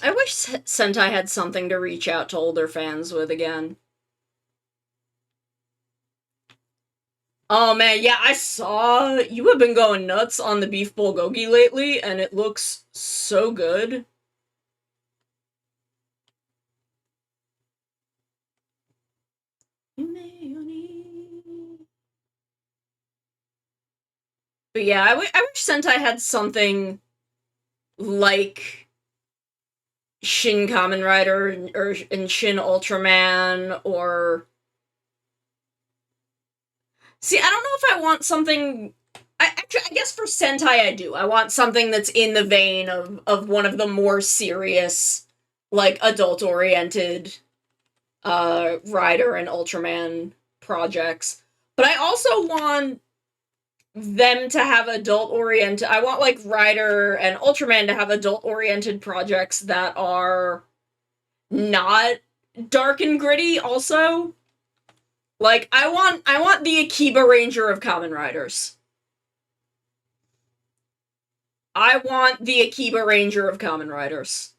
I wish Sentai had something to reach out to older fans with again. Oh man, yeah, I saw you have been going nuts on the beef bulgogi lately, and it looks so good. But yeah, I wish Sentai had something like Shin Kamen Rider and Shin Ultraman, or... See, I don't know if I want something... I guess for Sentai I do. I want something that's in the vein of one of the more serious, like, adult-oriented Rider and Ultraman projects. But I also want them to have adult-oriented... I want, like, Rider and Ultraman to have adult-oriented projects that are not dark and gritty, also. Like, I want the Akiba Ranger of Kamen Riders. I want the Akiba Ranger of Kamen Riders.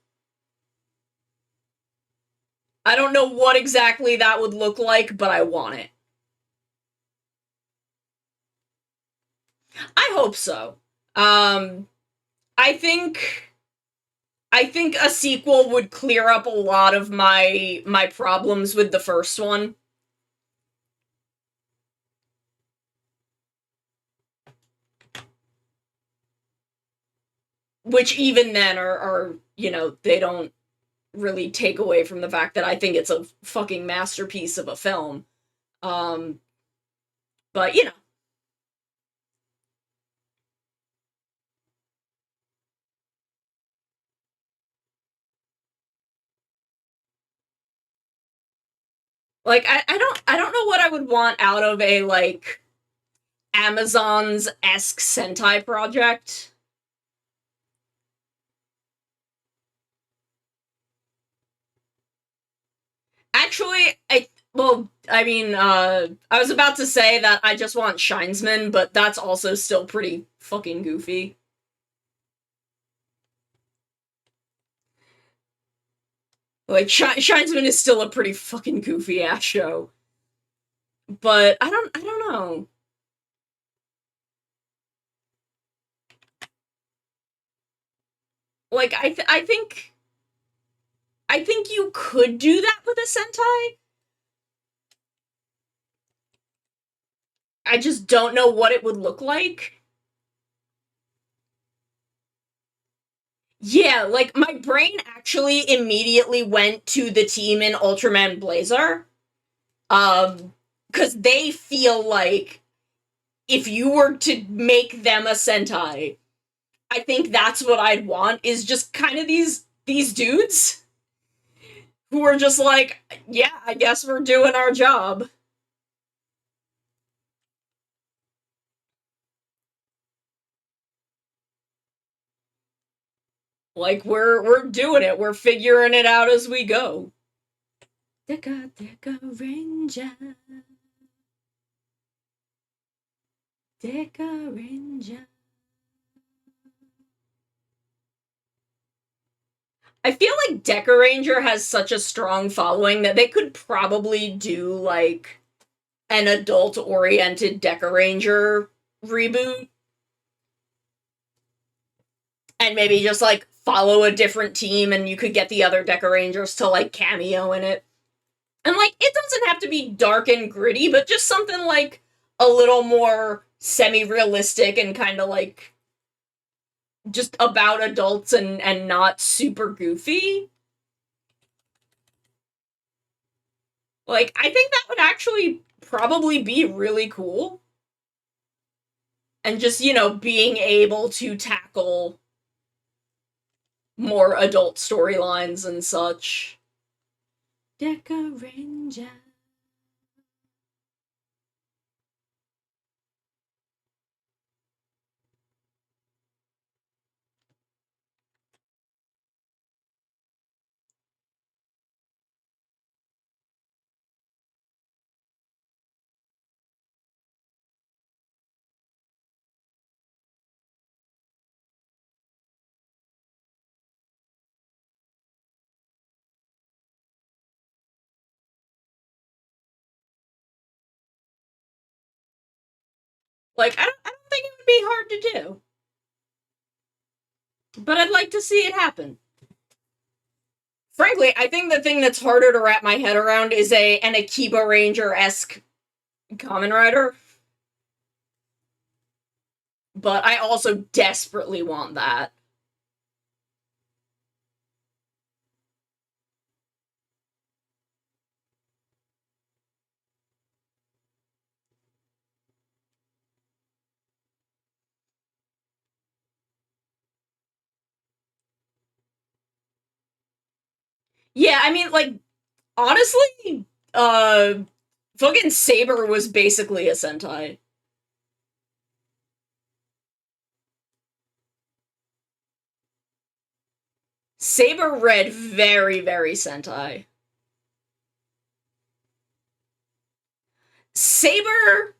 I don't know what exactly that would look like, but I want it. I hope so. I think a sequel would clear up a lot of my problems with the first one. Which even then are, you know, they don't really take away from the fact that I think it's a fucking masterpiece of a film. But you know. Like I don't know what I would want out of a like Amazon's-esque Sentai project. Actually, I was about to say that I just want Shinesman, but that's also still pretty fucking goofy. Like, Shinesman is still a pretty fucking goofy-ass show. But I don't know. Like, I think you could do that with a Sentai. I just don't know what it would look like. Yeah, like, my brain actually immediately went to the team in Ultraman Blazar. Because they feel like if you were to make them a Sentai, I think that's what I'd want, is just kind of these dudes who are just like, yeah, I guess we're doing our job. Like, we're doing it. We're figuring it out as we go. Deca Ranger. Deca Ranger. I feel like Deca Ranger has such a strong following that they could probably do, like, an adult-oriented Deca Ranger reboot. And maybe just, like, follow a different team and you could get the other Deca Rangers to, like, cameo in it. And, like, it doesn't have to be dark and gritty, but just something, like, a little more semi-realistic and kind of, like, just about adults and not super goofy. Like, I think that would actually probably be really cool. And just, you know, being able to tackle more adult storylines and such. Deca Ranger. Like, I don't think it would be hard to do. But I'd like to see it happen. Frankly, I think the thing that's harder to wrap my head around is an Akiba Ranger-esque Kamen Rider. But I also desperately want that. Yeah, I mean, like, honestly, fucking Saber was basically a Sentai. Saber read very, very Sentai. Saber,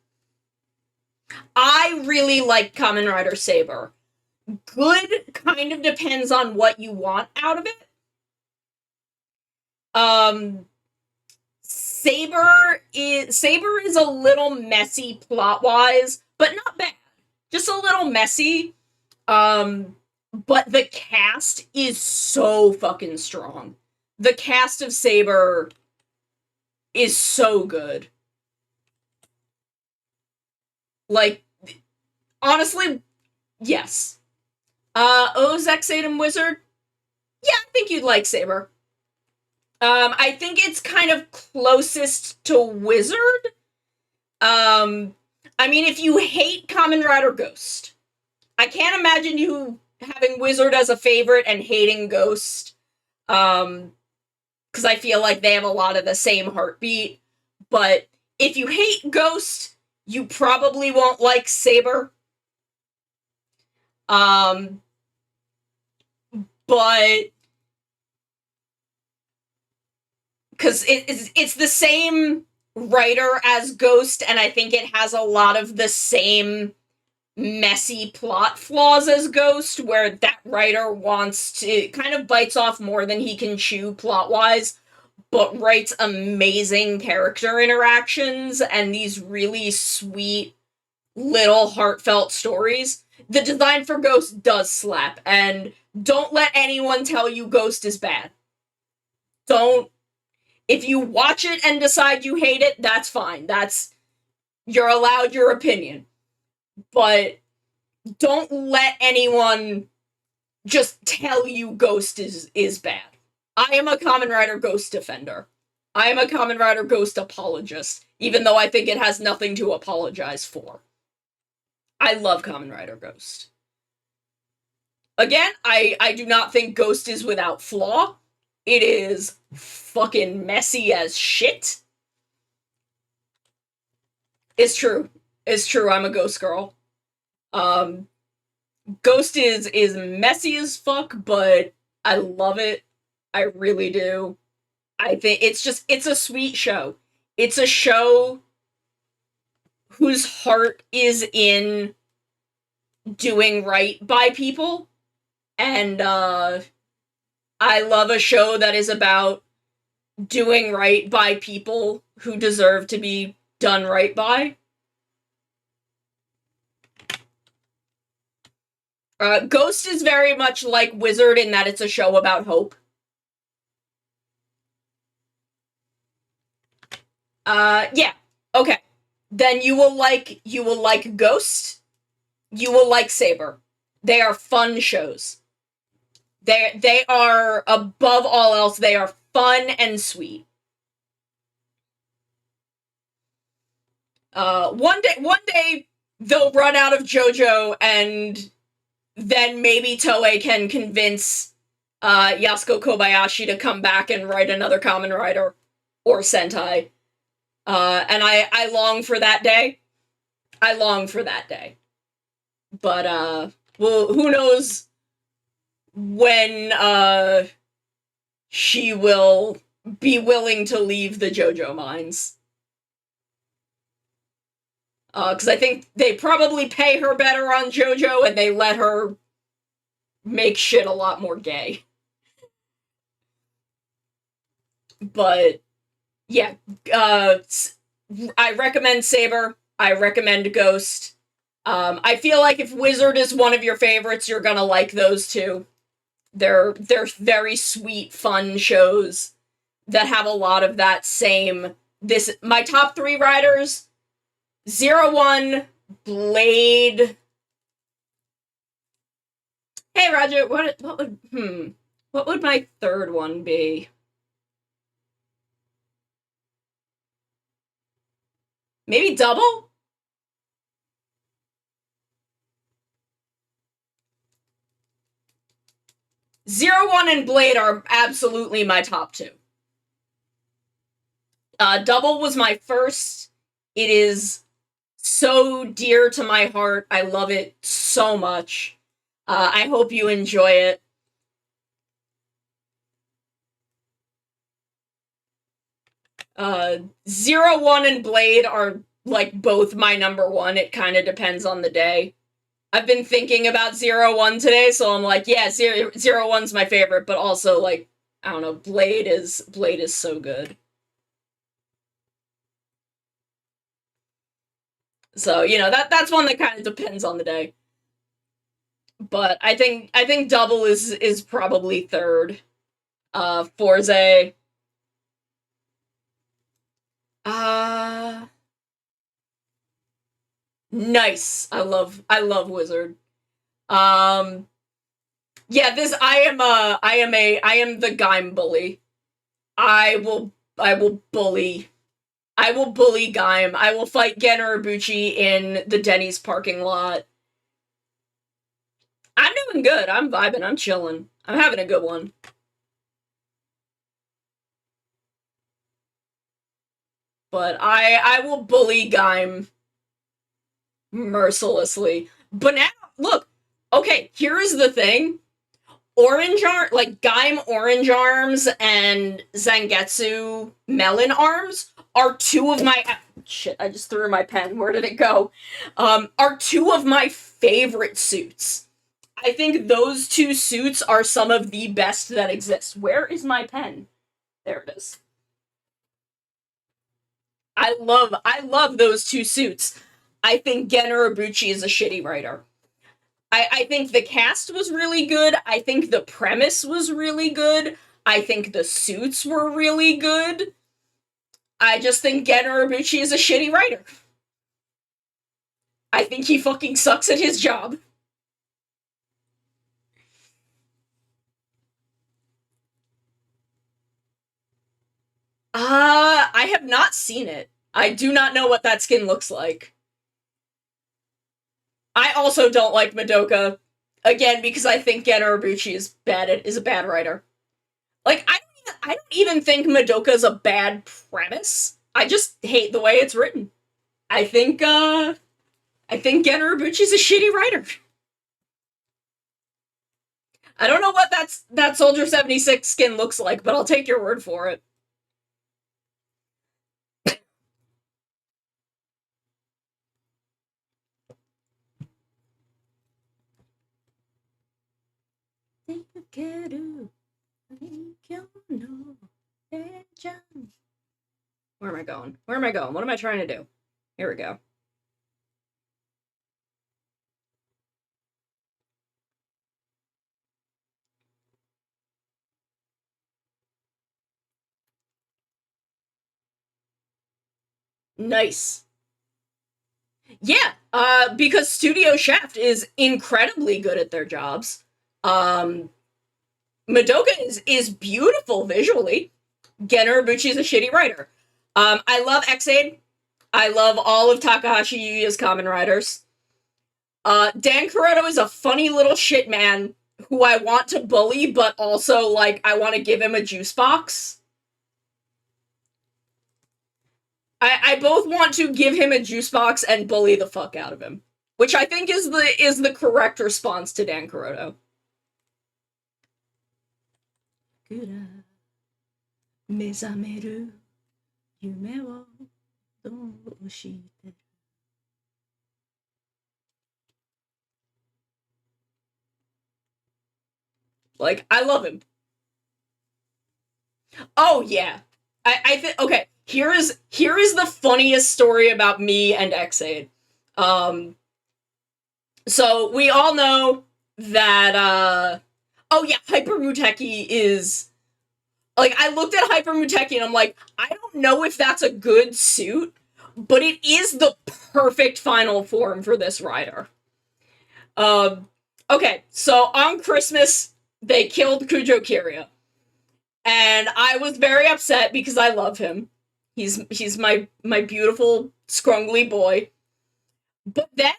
I really like Kamen Rider Saber. Good kind of depends on what you want out of it. Saber is a little messy plot-wise, but not bad. Just a little messy. But the cast is so fucking strong. The cast of Saber is so good. Like, honestly, yes. Ozexatum Wizard? Yeah, I think you'd like Saber. I think it's kind of closest to Wizard. I mean, if you hate Kamen Rider Ghost, I can't imagine you having Wizard as a favorite and hating Ghost. Because I feel like they have a lot of the same heartbeat. But if you hate Ghost, you probably won't like Saber. But because it's the same writer as Ghost, and I think it has a lot of the same messy plot flaws as Ghost, where that writer wants to kind of bites off more than he can chew plot-wise, but writes amazing character interactions and these really sweet little heartfelt stories. The design for Ghost does slap, and don't let anyone tell you Ghost is bad. Don't. If you watch it and decide you hate it, that's fine. You're allowed your opinion. But don't let anyone just tell you Ghost is bad. I am a Kamen Rider Ghost defender. I am a Kamen Rider Ghost apologist, even though I think it has nothing to apologize for. I love Kamen Rider Ghost. Again, I do not think Ghost is without flaw. It is fucking messy as shit. It's true. It's true, I'm a Ghost girl. Ghost is messy as fuck, but I love it. I really do. I think it's a sweet show. It's a show whose heart is in doing right by people. And, I love a show that is about doing right by people who deserve to be done right by. Ghost is very much like Wizard in that it's a show about hope. Yeah. Okay. Then you will like Ghost. You will like Saber. They are fun shows. They are, above all else, they are fun and sweet. One day they'll run out of JoJo, and then maybe Toei can convince Yasuko Kobayashi to come back and write another Kamen Rider or Sentai. And I long for that day. I long for that day. But, well, who knows when she will be willing to leave the JoJo mines. Because I think they probably pay her better on JoJo, and they let her make shit a lot more gay. But, yeah, I recommend Saber. I recommend Ghost. I feel like if Wizard is one of your favorites, you're gonna like those two. They're very sweet, fun shows that have a lot of that same... My top 3 riders... 01, Blade... Hey, Roger, what would my third one be? Maybe Double? Zero, 1, and Blade are absolutely my top 2. Double was my first. It is so dear to my heart. I love it so much. I hope you enjoy it. Zero, 1, and Blade are, like, both my number 1. It kind of depends on the day. I've been thinking about 01 today, so I'm like, yeah, 01's my favorite, but also, like, I don't know, Blade is so good. So, you know, that's one that kind of depends on the day. But I think Double is probably third. Forze. Nice. I love Wizard. Yeah, I am the Gaim bully. I will bully. I will bully Gaim. I will fight Gen Urobuchi in the Denny's parking lot. I'm doing good. I'm vibing. I'm chilling. I'm having a good one. But I will bully Gaim mercilessly. But now, look, okay, here's the thing. Gaim Orange Arms and Zangetsu Melon Arms are two of my shit, I just threw my pen. Where did it go? Are two of my favorite suits. I think those two suits are some of the best that exist. Where is my pen? There it is. I love those two suits. I think Gen Urobuchi is a shitty writer. I think the cast was really good. I think the premise was really good. I think the suits were really good. I just think Gen Urobuchi is a shitty writer. I think he fucking sucks at his job. I have not seen it. I do not know what that skin looks like. I also don't like Madoka, again, because I think Gen Urobuchi is a bad writer. Like, I don't even think Madoka is a bad premise. I just hate the way it's written. I think Gen Urobuchi's a shitty writer. I don't know what that Soldier 76 skin looks like, but I'll take your word for it. Where am I going? Where am I going? What am I trying to do? Here we go. Nice. Yeah, because Studio Shaft is incredibly good at their jobs. Madoka is beautiful visually. Gen Urobuchi is a shitty writer. I love Ex-Aid. I love all of Takahashi Yuya's Kamen Riders. Dan Kuroto is a funny little shit man who I want to bully, but also, like, I want to give him a juice box. I both want to give him a juice box and bully the fuck out of him, which I think is the correct response to Dan Kuroto. Like, I love him. Oh yeah. I think okay. Here is the funniest story about me and Ex-Aid. So we all know that oh yeah, Hyper Muteki is like, I looked at Hyper Muteki and I'm like, I don't know if that's a good suit, but it is the perfect final form for this rider. Okay, so on Christmas they killed Kujo Kiryu. And I was very upset because I love him. He's my beautiful, scrungly boy. But then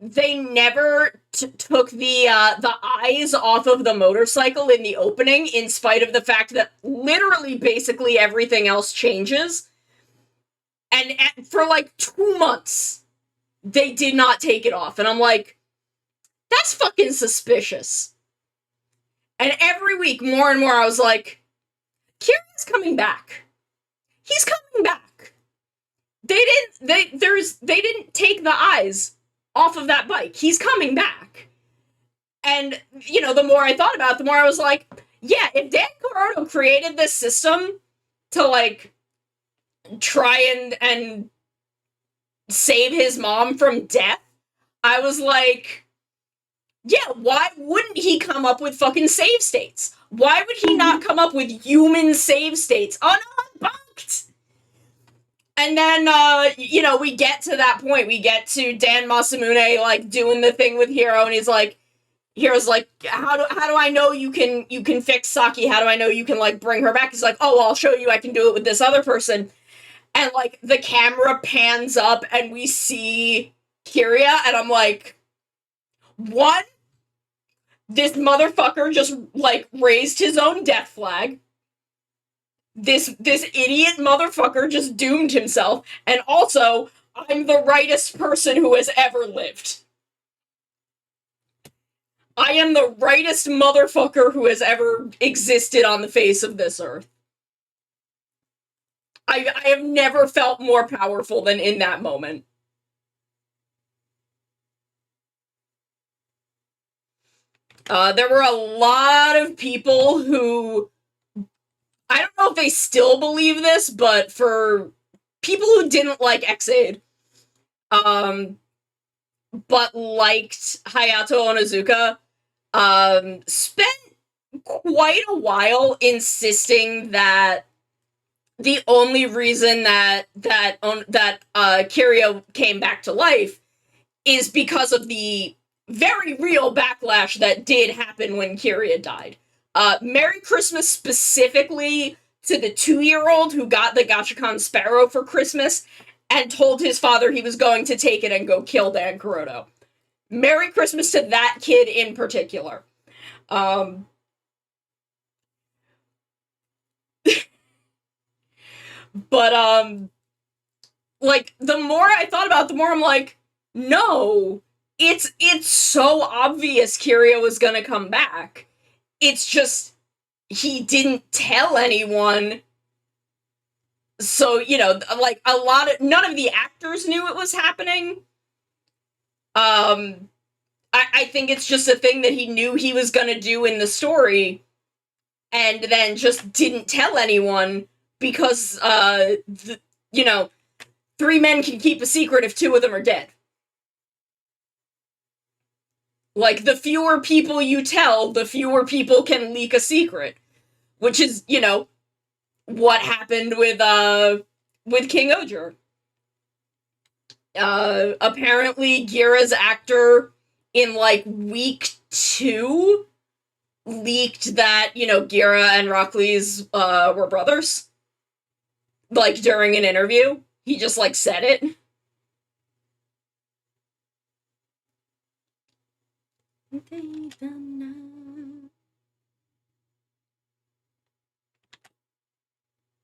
they never took the eyes off of the motorcycle in the opening, in spite of the fact that literally basically everything else changes. And for like 2 months, they did not take it off. And I'm like, that's fucking suspicious. And every week, more and more, I was like, Kiryu's coming back. He's coming back. They didn't take the eyes off of that bike. He's coming back. And, you know, the more I thought about it, the more I was like, yeah, if Dan Kuroto created this system to, like, try and save his mom from death, I was like, yeah, why wouldn't he come up with fucking save states? Why would he not come up with human save states unbunked? And then, you know, we get to that point. We get to Dan Masamune, like, doing the thing with Hiro, and he's like, Hira's like, how do I know you can fix Saki? How do I know you can like bring her back? He's like, oh, I'll show you. I can do it with this other person. And like the camera pans up and we see Kiria, and I'm like, one, this motherfucker just like raised his own death flag. This idiot motherfucker just doomed himself, and also, I'm the rightest person who has ever lived. I am the rightest motherfucker who has ever existed on the face of this earth. I have never felt more powerful than in that moment. There were a lot of people who, I don't know if they still believe this, but for people who didn't like Ex-Aid, but liked Hayato Onizuka, spent quite a while insisting that the only reason that Kiria came back to life is because of the very real backlash that did happen when Kiria died. Merry Christmas specifically to the 2-year-old who got the Gachikon Sparrow for Christmas and told his father he was going to take it and go kill Dan Kuroto. Merry Christmas to that kid in particular. But, like, the more I thought about it, the more I'm like, no, it's so obvious Kiria was gonna come back. It's just, he didn't tell anyone. So, you know, like, none of the actors knew it was happening. I think it's just a thing that he knew he was gonna do in the story, and then just didn't tell anyone, because, you know, 3 men can keep a secret if 2 of them are dead. Like, the fewer people you tell, the fewer people can leak a secret. Which is, you know, what happened with King Oger. Apparently, Gira's actor in, like, week 2 leaked that, you know, Gira and Rockley's, were brothers. Like, during an interview. He just, like, said it.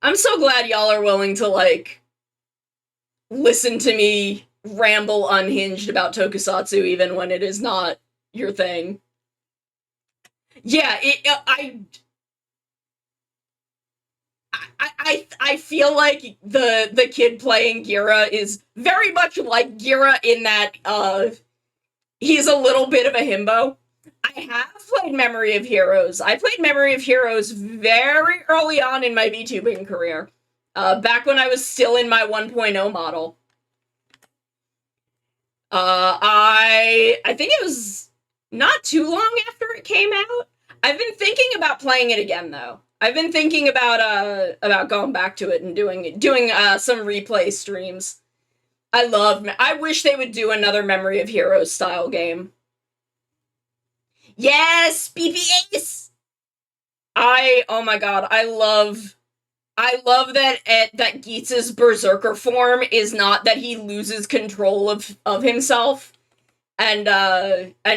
I'm so glad y'all are willing to, like, listen to me ramble unhinged about tokusatsu even when it is not your thing. Yeah, I feel like the kid playing Gira is very much like Gira in that, he's a little bit of a himbo. I have played Memory of Heroes. I played Memory of Heroes very early on in my VTubing career. Back when I was still in my 1.0 model. I think it was not too long after it came out. I've been thinking about playing it again, though. I've been thinking about going back to it and doing some replay streams. I wish they would do another Memory of Heroes style game. Yes, BB-Ace! Oh my god, I love that that Geetz's berserker form is not that he loses control of himself and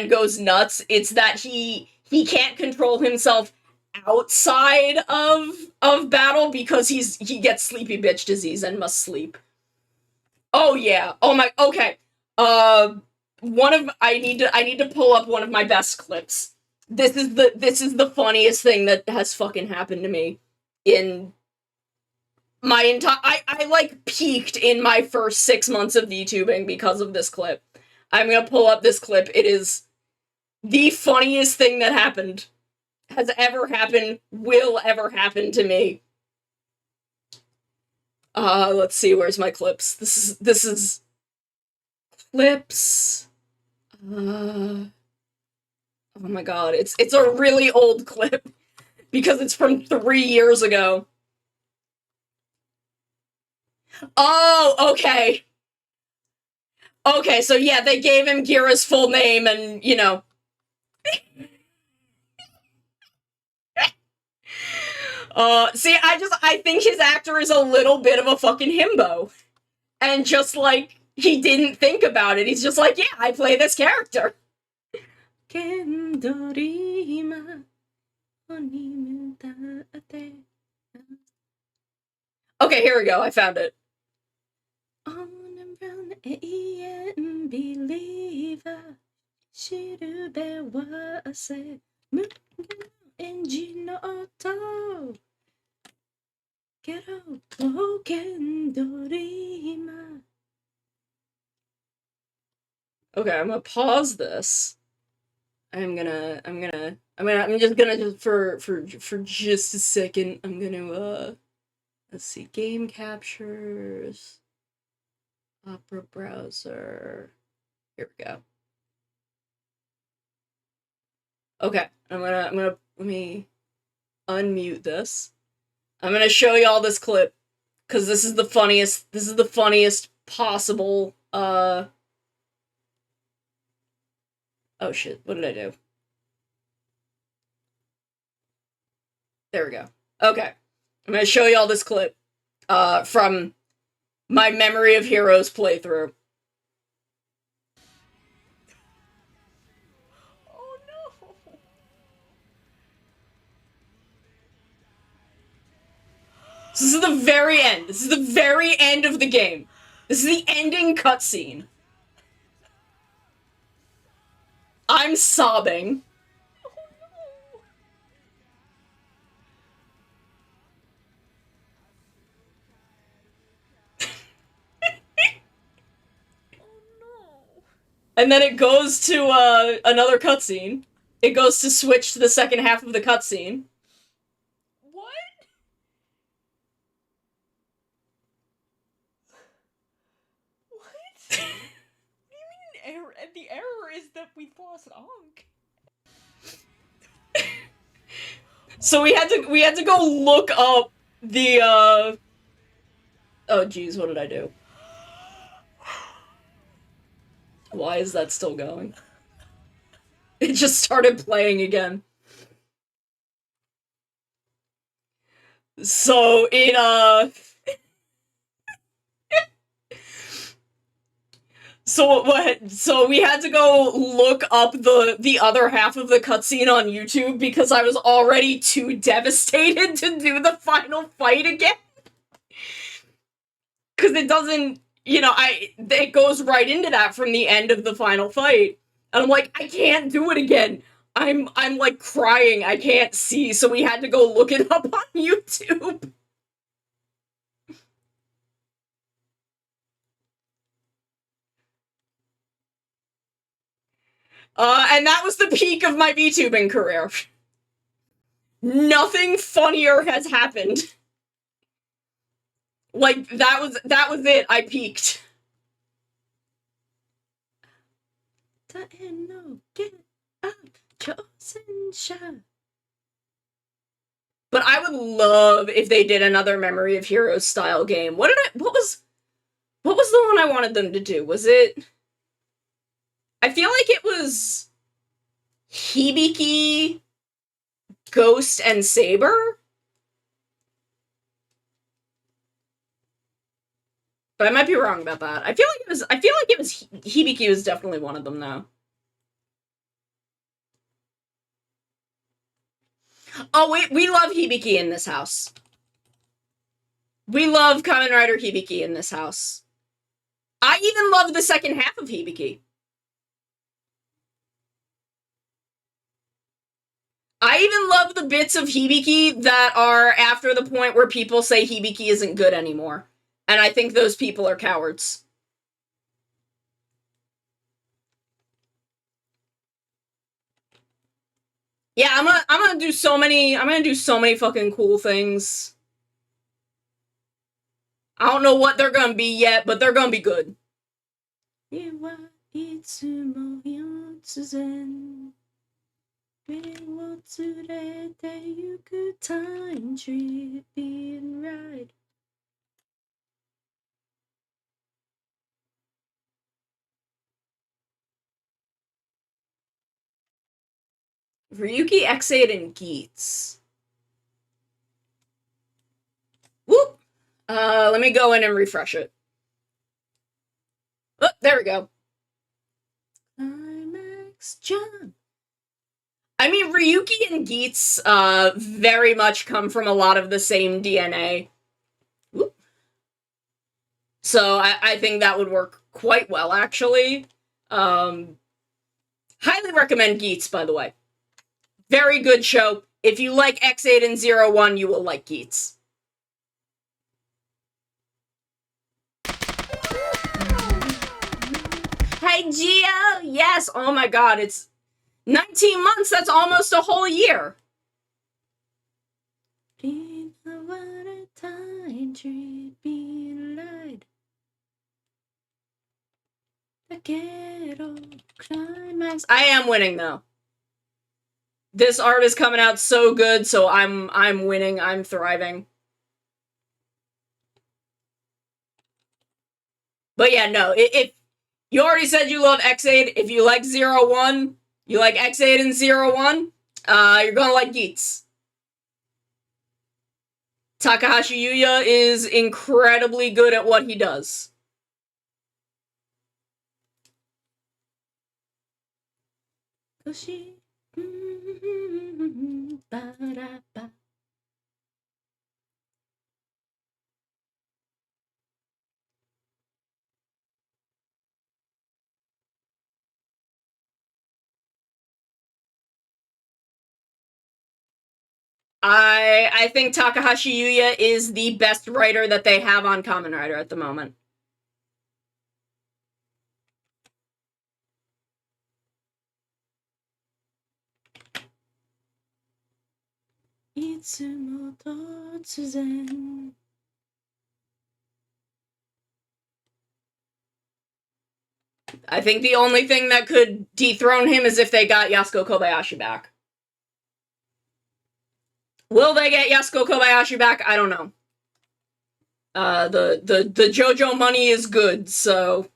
goes nuts. It's that he can't control himself outside of battle because he gets sleepy bitch disease and must sleep. Oh yeah. Oh my. Okay. I need to pull up one of my best clips. This is the funniest thing that has fucking happened to me in my entire. I like peaked in my first 6 months of VTubing because of this clip. I'm gonna pull up this clip. It is the funniest thing that happened, has ever happened, will ever happen to me. Let's see, where's my clips? This is clips. Oh my god, it's a really old clip because it's from 3 years ago. Oh, okay. Okay, so yeah, they gave him Gira's full name and, you know, See, I think his actor is a little bit of a fucking himbo. And just like, he didn't think about it. He's just like, yeah, I play this character. Okay, here we go. I found it. Okay, I'm gonna pause this. I'm just gonna for just a second, I'm gonna let's see, game captures, Opera browser. Here we go. Okay, let me unmute this. I'm gonna show y'all this clip because this is the funniest possible. Oh shit! What did I do? There we go. Okay, I'm gonna show y'all this clip from my Memory of Heroes playthrough. Oh no! This is the very end. This is the very end of the game. This is the ending cutscene. I'm sobbing. Oh no! Oh no! And then it goes to another cutscene. It goes to switch to the second half of the cutscene. What? What? What do you mean an error? The error is that we lost Ankh. So we had to go look up the oh geez, what did I do? Why is that still going? It just started playing again. So it so we had to go look up the other half of the cutscene on YouTube because I was already too devastated to do the final fight again. Cause it doesn't, it goes right into that from the end of the final fight. And I'm like, I can't do it again. I'm like crying. I can't see. So we had to go look it up on YouTube. And that was the peak of my VTubing career. Nothing funnier has happened. Like, that was it. I peaked. But I would love if they did another Memory of Heroes style game. What was the one I wanted them to do? Was it? I feel like it was Hibiki, Ghost, and Saber? But I might be wrong about that. I feel like it was Hibiki was definitely one of them though. Oh, we love Hibiki in this house. We love Kamen Rider Hibiki in this house. I even love the second half of Hibiki. I even love the bits of Hibiki that are after the point where people say Hibiki isn't good anymore. And I think those people are cowards. Yeah, I'm gonna do so many fucking cool things. I don't know what they're gonna be yet, but they're gonna be good. Time trip being right. Ryuki, Ex-Aid, and Geats. Whoop! Let me go in and refresh it. Oh, there we go. Climax John. I mean, Ryuki and Geats very much come from a lot of the same DNA. Whoop. So I think that would work quite well, actually. Highly recommend Geats, by the way. Very good show. If you like Ex-Aid and 01, you will like Geats. Hey, Gio! Yes! Oh my god, it's 19 months! That's almost a whole year! Climax. I am winning, though. This art is coming out so good, so I'm winning. I'm thriving. But yeah, no, if you already said you love Ex-Aid, if you like 01, you like Ex-Aid and 01, you're gonna like Geats. Takahashi Yuya is incredibly good at what he does. I think Takahashi Yuya is the best writer that they have on Kamen Rider at the moment. I think the only thing that could dethrone him is if they got Yasuko Kobayashi back. Will they get Yasuko Kobayashi back? I don't know. The JoJo money is good, so...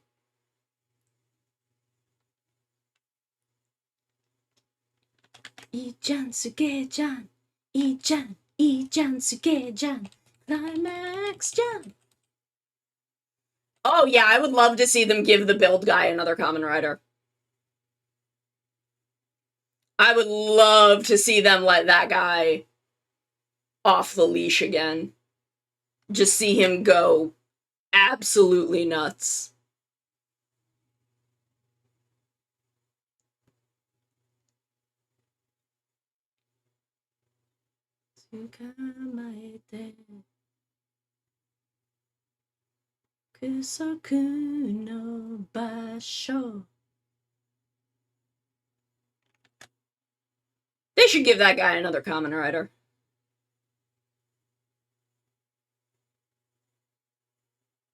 Ichan Suge-chan, Ichan Suge-chan, Climax-chan. Oh yeah, I would love to see them give the build guy another Kamen Rider. I would love to see them let that guy off the leash again. Just see him go absolutely nuts. They should give that guy another Kamen Rider.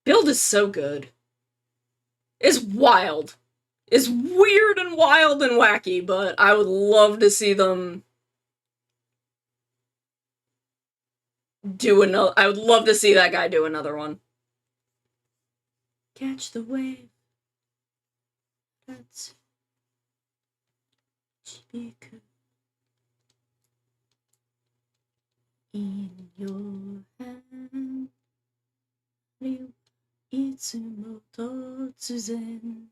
Build is so good. It's wild. It's weird and wild and wacky, but I would love to see them do another. I would love to see that guy do another one. Catch the wave. That's Chibiku. In your hand. いつも突然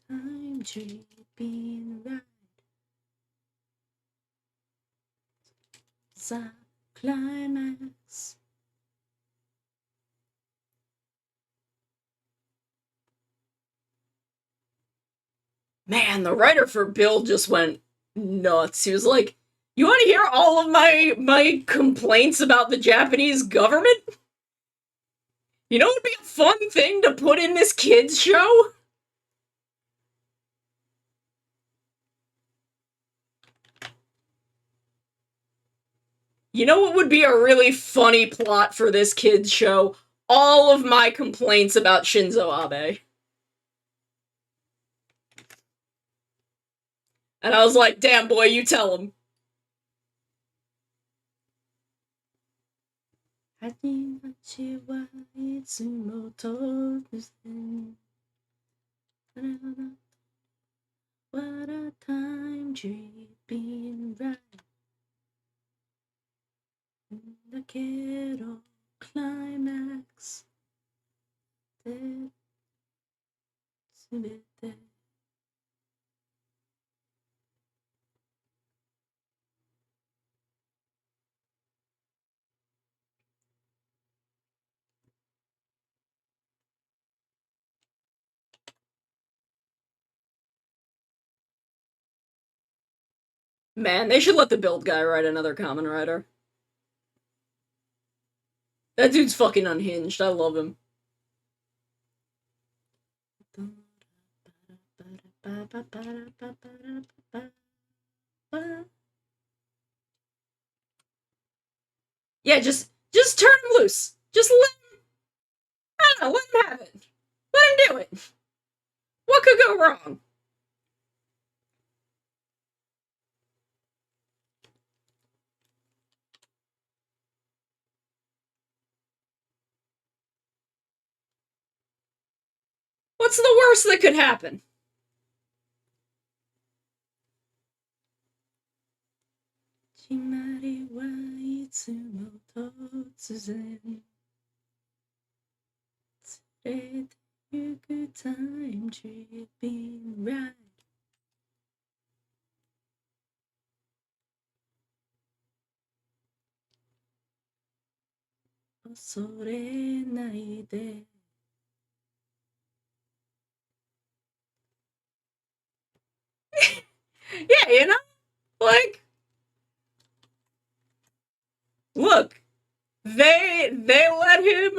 Time tripping ride The climax Man, the writer for Bill just went nuts. He was like, you want to hear all of my complaints about the Japanese government? You know what would be a fun thing to put in this kids show? You know what would be a really funny plot for this kids show? All of my complaints about Shinzo Abe. And I was like, damn boy, you tell him. What a time being right. The kettle climax. Man, they should let the build guy write another Kamen Rider. That dude's fucking unhinged. I love him. Yeah, just turn him loose. Just let him, I don't know, let him have it. Let him do it. What could go wrong? What's the worst that could happen? Time tripping right. 恐れないで Yeah, you know? Like, look, they let him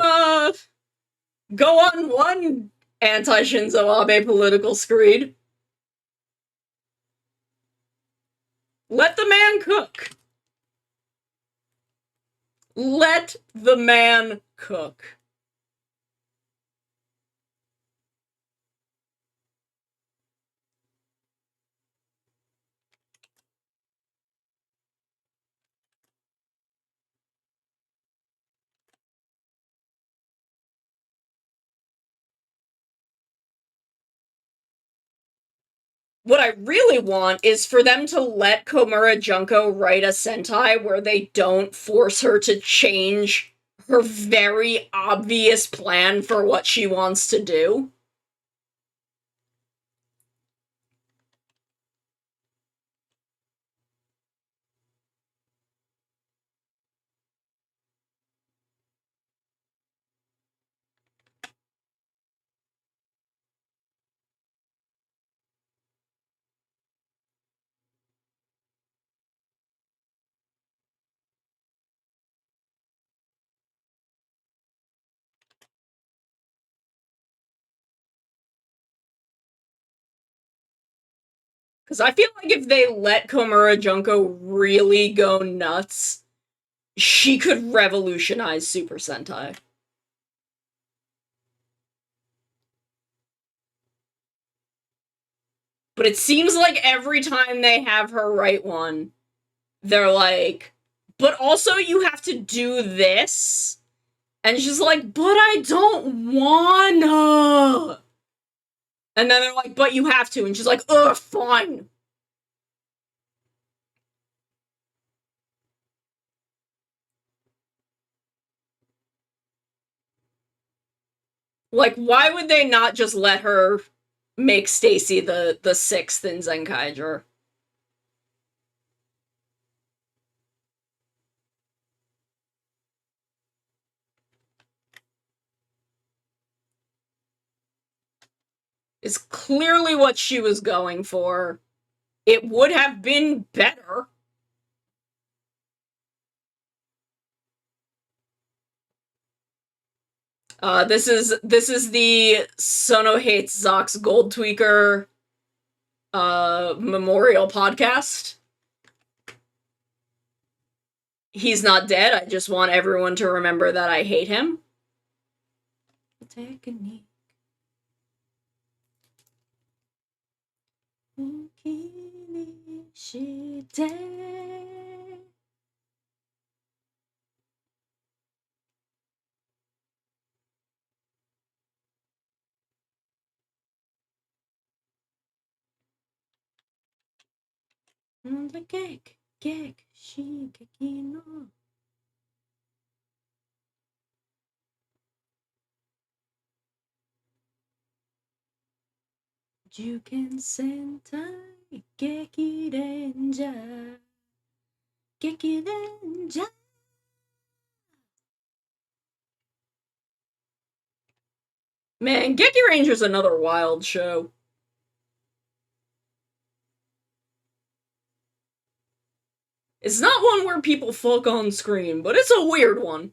go on one anti-Shinzo Abe political screed. Let the man cook. Let the man cook. What I really want is for them to let Komura Junko write a Sentai where they don't force her to change her very obvious plan for what she wants to do. Because I feel like if they let Komura Junko really go nuts, she could revolutionize Super Sentai. But it seems like every time they have her write one, they're like, but also you have to do this. And she's like, but I don't wanna. And then they're like, but you have to. And she's like, ugh, fine. Like, why would they not just let her make Stacy the sixth in Zenkaiger? Is clearly what she was going for. It would have been better. This is the Sono Hates Zox Gold Tweaker memorial podcast. He's not dead. I just want everyone to remember that I hate him. Technique. Juken Sentai Geki Renja. Geki Renja. Man, Geki Ranger's another wild show. It's not one where people fuck on screen, but it's a weird one.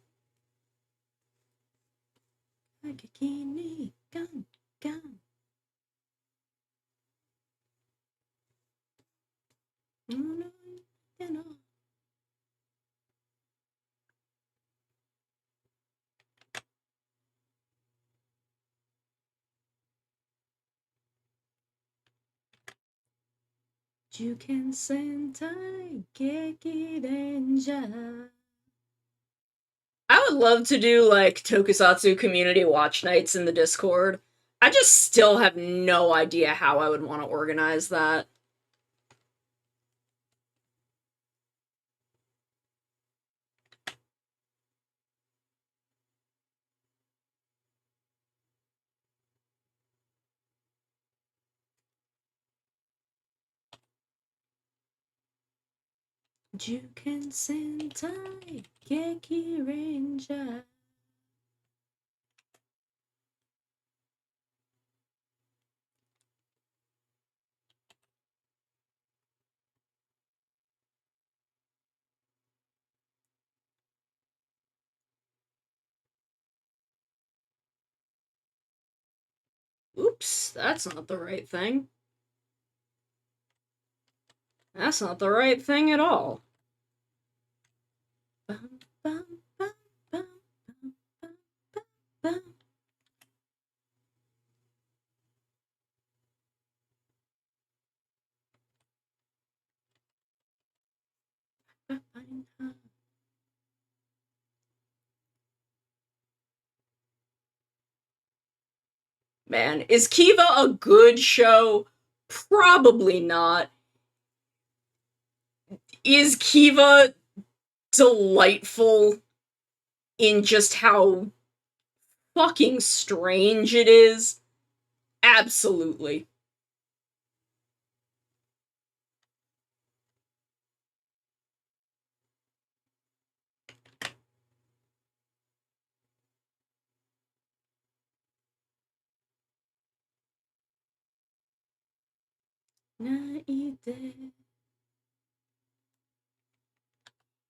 Juken Sentai Geki Renja. I would love to do, like, Tokusatsu community watch nights in the Discord. I just still have no idea how I would want to organize that. Juken Sentai Geki Ranger. Oops, that's not the right thing. That's not the right thing at all. Bum, bum, bum, bum, bum, bum, bum, bum. Man, is Kiva a good show? Probably not. Is Kiva delightful in just how fucking strange it is? Absolutely.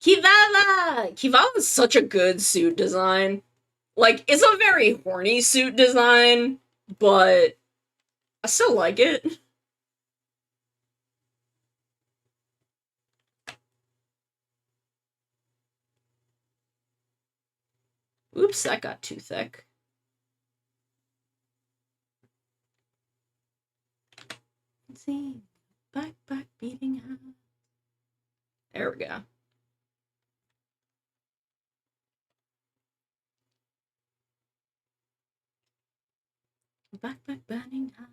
Kivala! Kivala is such a good suit design. Like, it's a very horny suit design, but I still like it. Oops, that got too thick. See, back beating her. There we go. Back burning her.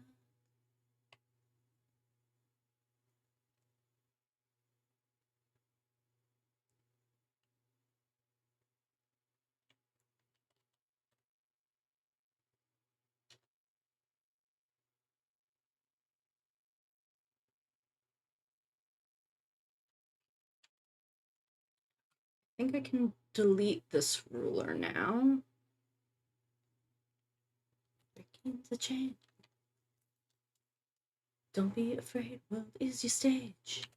I think I can delete this ruler now. Begins a change. Don't be afraid, world is your stage.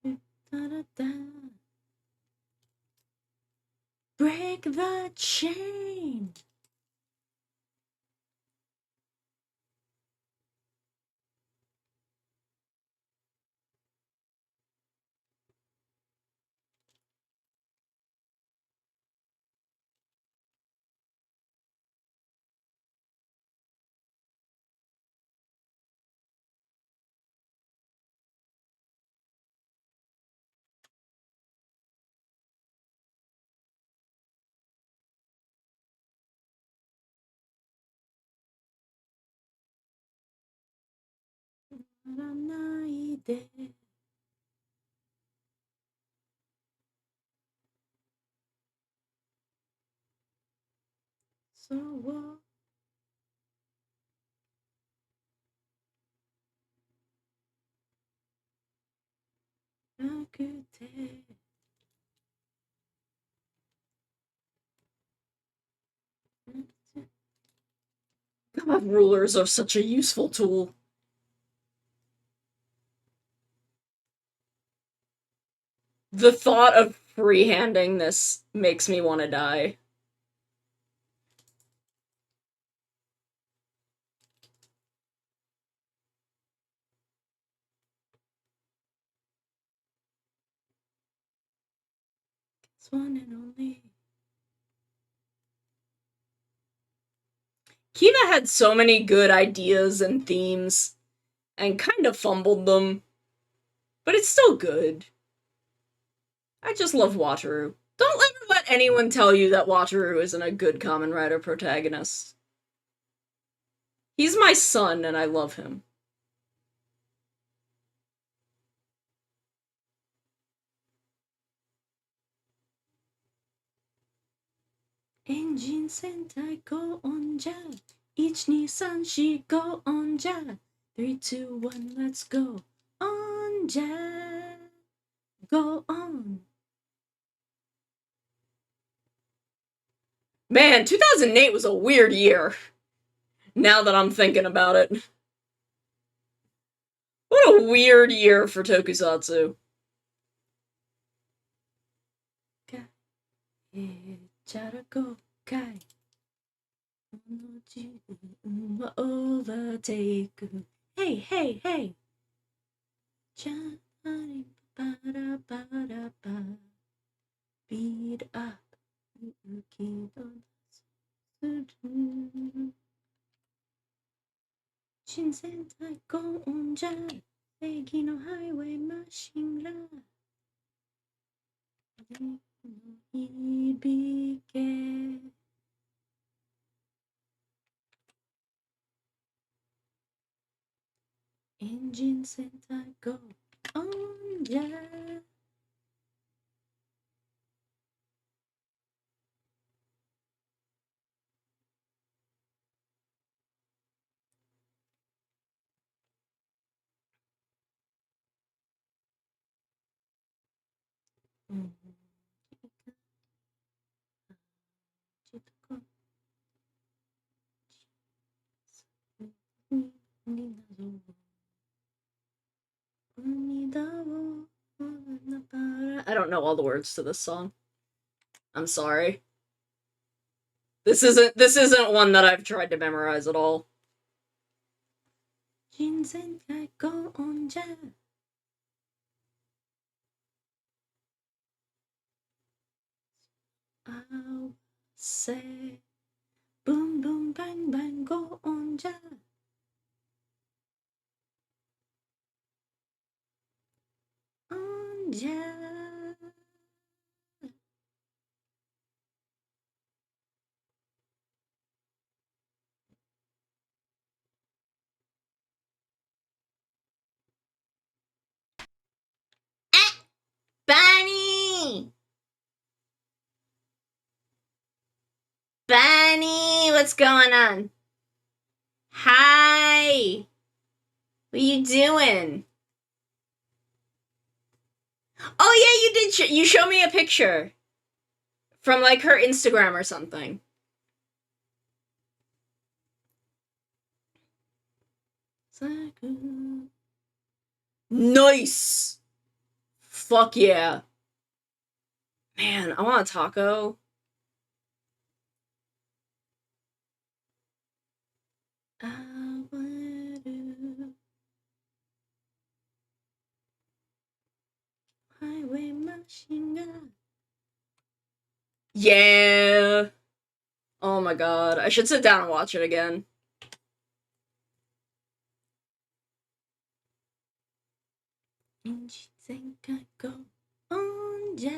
Da-da-da. Break the chain. らないでそうなくてGod, rulers are such a useful tool. The thought of freehanding this makes me want to die. It's one and only. Kiva had so many good ideas and themes, and kind of fumbled them, but it's still good. I just love Wataru. Don't ever let anyone tell you that Wataru isn't a good Kamen Rider protagonist. He's my son, and I love him. Engine Sentai go on ja. 1, 2, 3, 4 go on ja. 3, 2, 1, let's go on ja. Go on. Man, 2008 was a weird year. Now that I'm thinking about it. What a weird year for Tokusatsu. Overtake. Hey, hey, hey. Beat up. Shinsentai go on ja. Seigi no highway machine ra. Hibike. Engine Sentai go on ja. I don't know all the words to this song. I'm sorry. This isn't one that I've tried to memorize at all. Shinsenkai go on ja. I'll say boom boom bang bang go on ja. On ja. Bunny! Bunny, what's going on? Hi! What you doing? Oh yeah, you did. You show me a picture from like her Instagram or something. Nice. Fuck yeah. Man, I want a taco. I want to highway machine gun. Yeah. Oh my god. I should sit down and watch it again. And she think I go on ja.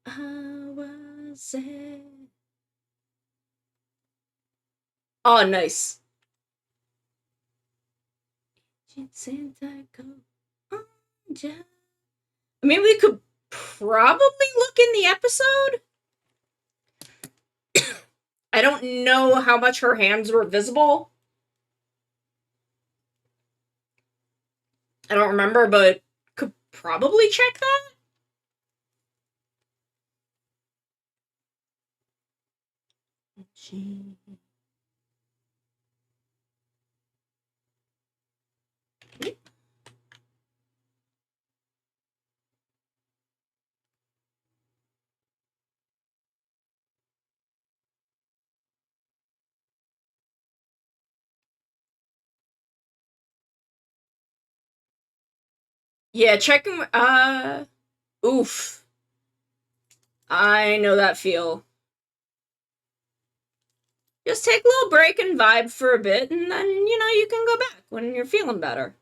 How was it? Oh, nice. I mean, we could probably look in the episode. I don't know how much her hands were visible. I don't remember, but could probably check that. Yeah, checking. Oof. I know that feel. Just take a little break and vibe for a bit, and then, you can go back when you're feeling better.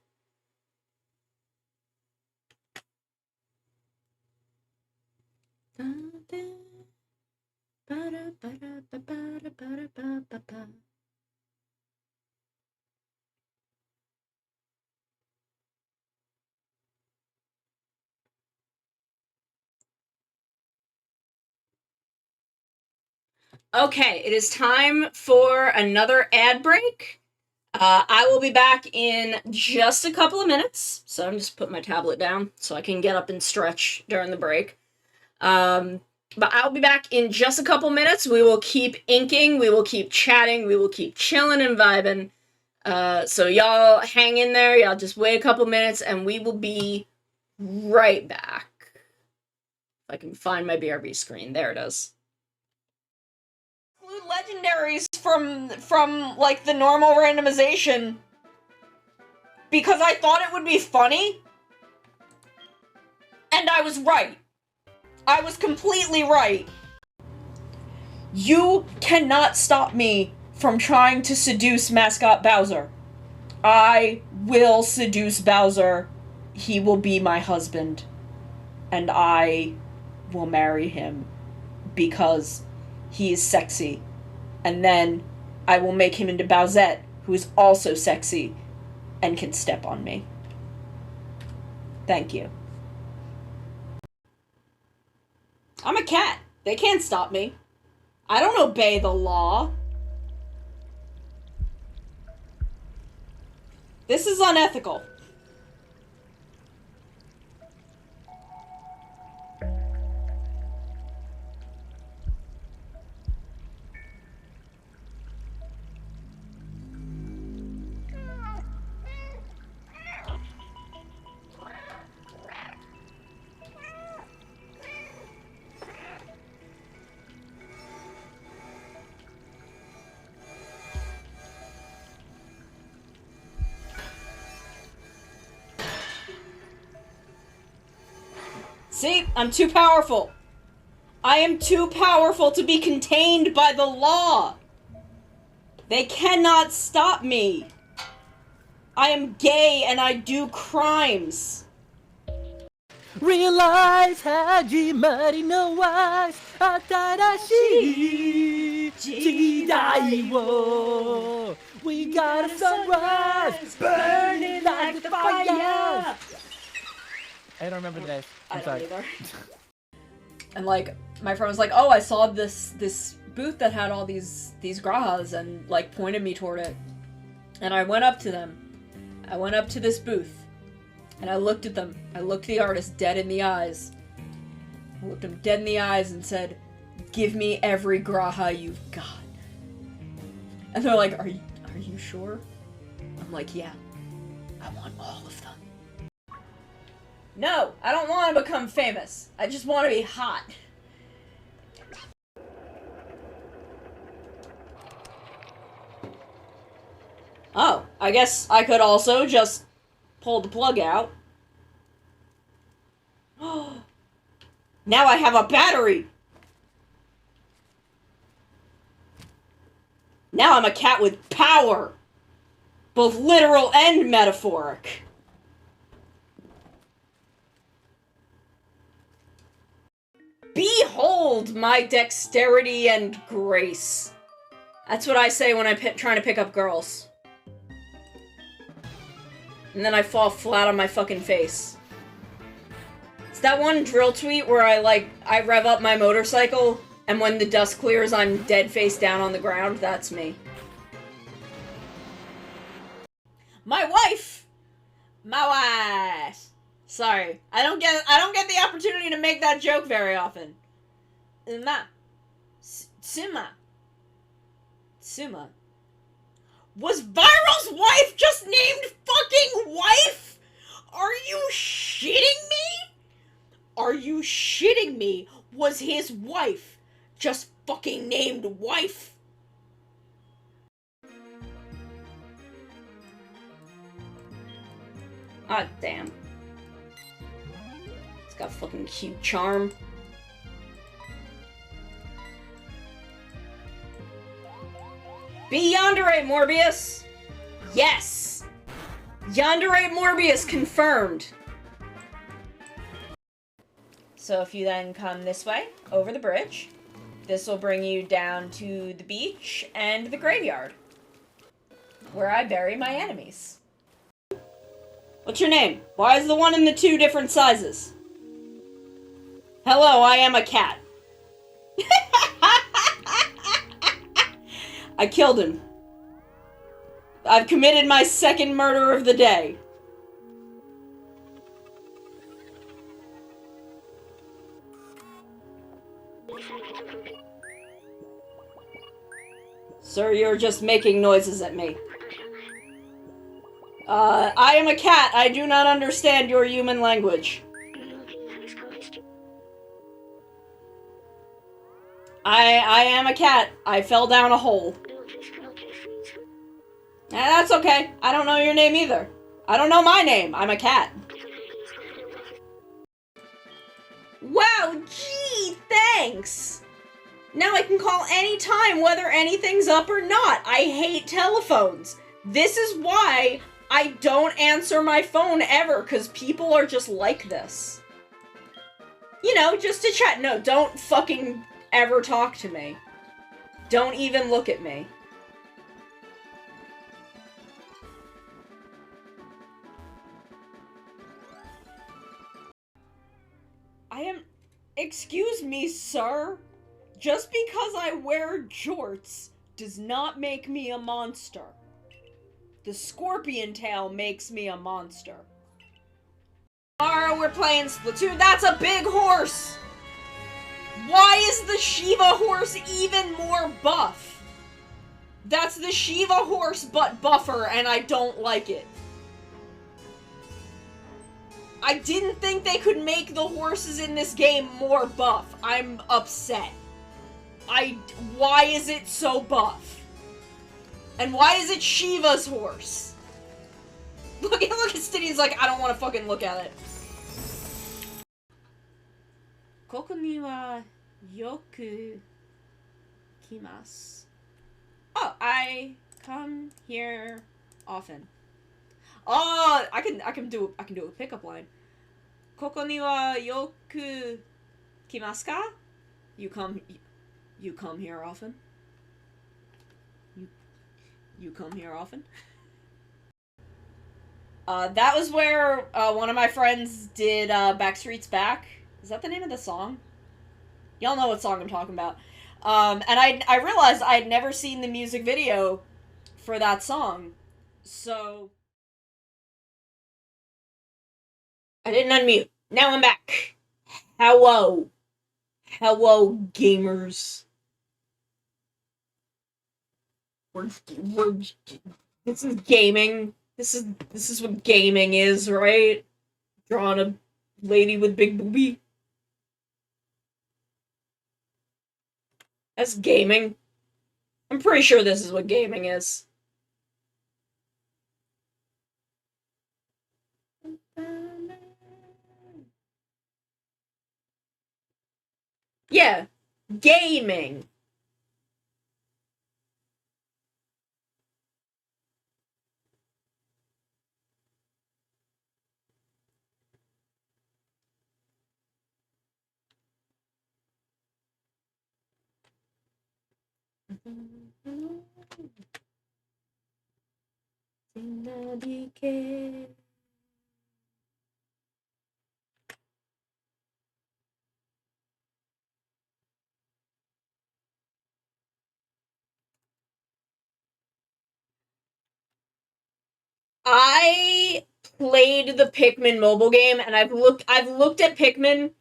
Okay, it is time for another ad break. I will be back in just a couple of minutes, so I'm just putting my tablet down so I can get up and stretch during the break. But I'll be back in just a couple minutes. We will keep inking, we will keep chatting, we will keep chilling and vibing. So y'all hang in there, y'all just wait a couple minutes, and we will be right back. If I can find my BRB screen. There it is. Include legendaries from like the normal randomization because I thought it would be funny, and I was right. I was completely right. You cannot stop me from trying to seduce Mascot Bowser. I will seduce Bowser. He will be my husband, and I will marry him because he is sexy. And then I will make him into Bowsette, who is also sexy and can step on me. Thank you. I'm a cat. They can't stop me. I don't obey the law. This is unethical. See, I'm too powerful. I am too powerful to be contained by the law. They cannot stop me. I am gay and I do crimes. Realize 始まりのは新しい時代を We got a sunrise burning like the fire. I don't remember the name. I'm sorry. Either. And like, my friend was like, "Oh, I saw this booth that had all these grahas," and like pointed me toward it. And I went up to them. I went up to this booth, and I looked at them. I looked the artist dead in the eyes. I looked him dead in the eyes and said, "Give me every graha you've got." And they're like, "Are you sure?" I'm like, "Yeah, I want all of them." No, I don't want to become famous. I just want to be hot. Oh, I guess I could also just pull the plug out. Now I have a battery! Now I'm a cat with power! Both literal and metaphoric. Behold my dexterity and grace. That's what I say when I'm trying to pick up girls. And then I fall flat on my fucking face. It's that one drill tweet where I rev up my motorcycle, and when the dust clears, I'm dead face down on the ground. That's me. My wife! My wife! Sorry. I don't get the opportunity to make that joke very often. Suma. Was Viral's wife just named fucking wife? Are you shitting me? Are you shitting me? Was his wife just fucking named wife? Ah, damn. It's got fucking cute charm. Be Yandere, Morbius! Yes! Yandere Morbius confirmed! So if you then come this way, over the bridge, this will bring you down to the beach and the graveyard, where I bury my enemies. What's your name? Why is the one and the two different sizes? Hello, I am a cat. I killed him. I've committed my second murder of the day. Sir, you're just making noises at me. I am a cat. I do not understand your human language. I am a cat. I fell down a hole. That's okay. I don't know your name either. I don't know my name. I'm a cat. Wow, gee, thanks! Now I can call any time whether anything's up or not. I hate telephones. This is why I don't answer my phone ever, because people are just like this. You know, just to chat. No, don't fucking ever talk to me. Don't even look at me. Excuse me, sir. Just because I wear jorts does not make me a monster. The scorpion tail makes me a monster. Tomorrow we're playing Splatoon. That's a big horse! Why is the Shiva horse even more buff? That's the Shiva horse but buffer, and I don't like it. I didn't think they could make the horses in this game more buff. I'm upset. Why is it so buff? And why is it Shiva's horse? Look at Stiddy's like, I don't want to fucking look at it. Koko ni wa yoku kimasu. Oh, I come here often. Oh, I can do a pickup line. Koko ni wa yoku kimasu ka? You come here often? You come here often? That was where one of my friends did Backstreet's Back. Is that the name of the song? Y'all know what song I'm talking about. And I realized I had never seen the music video for that song. So I didn't unmute. Now I'm back. Hello. Hello, gamers. This is gaming. This is what gaming is, right? Drawing a lady with big boobie. That's gaming. I'm pretty sure this is what gaming is. Yeah, gaming. I played the Pikmin mobile game, and I've looked at Pikmin,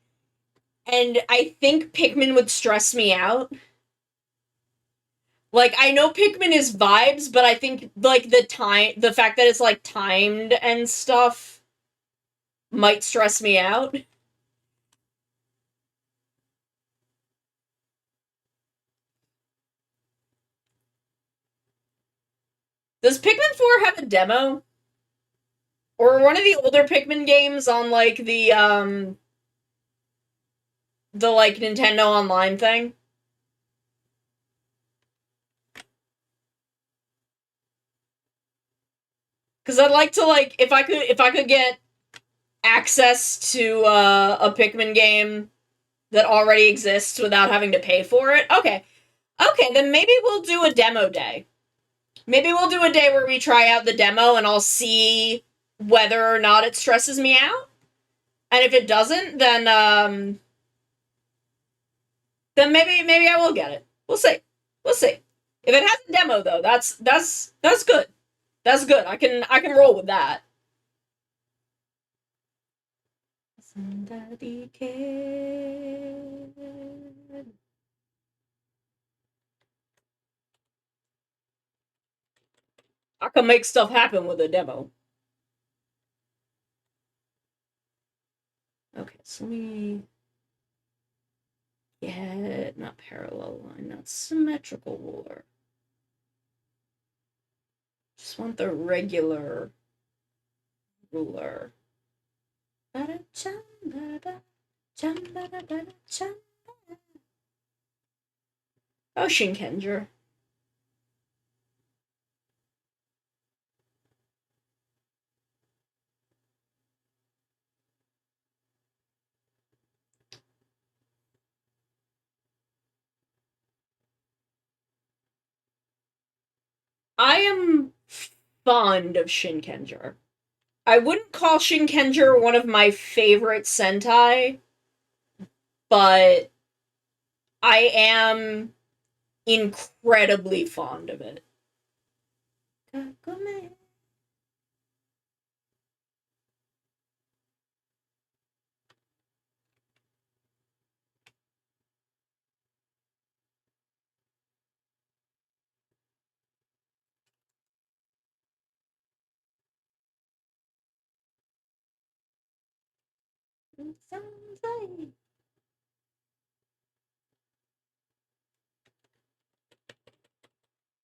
and I think Pikmin would stress me out. Like, I know Pikmin is vibes, but I think, like, the fact that it's, like, timed and stuff might stress me out. Does Pikmin 4 have a demo? Or one of the older Pikmin games on, like, the, like, Nintendo Online thing? Because I'd like to, like, if I could get access to, a Pikmin game that already exists without having to pay for it. Okay. Okay, then maybe we'll do a demo day. Maybe we'll do a day where we try out the demo and I'll see whether or not it stresses me out. And if it doesn't, then maybe I will get it. We'll see. We'll see. If it has a demo though, that's good. That's good. I can roll with that. I can make stuff happen with a demo. Okay, so let me get not parallel line, not symmetrical ruler. Just want the regular ruler. Oh, Shinkenger. I am fond of Shinkenger. I wouldn't call Shinkenger one of my favorite Sentai, but I am incredibly fond of it.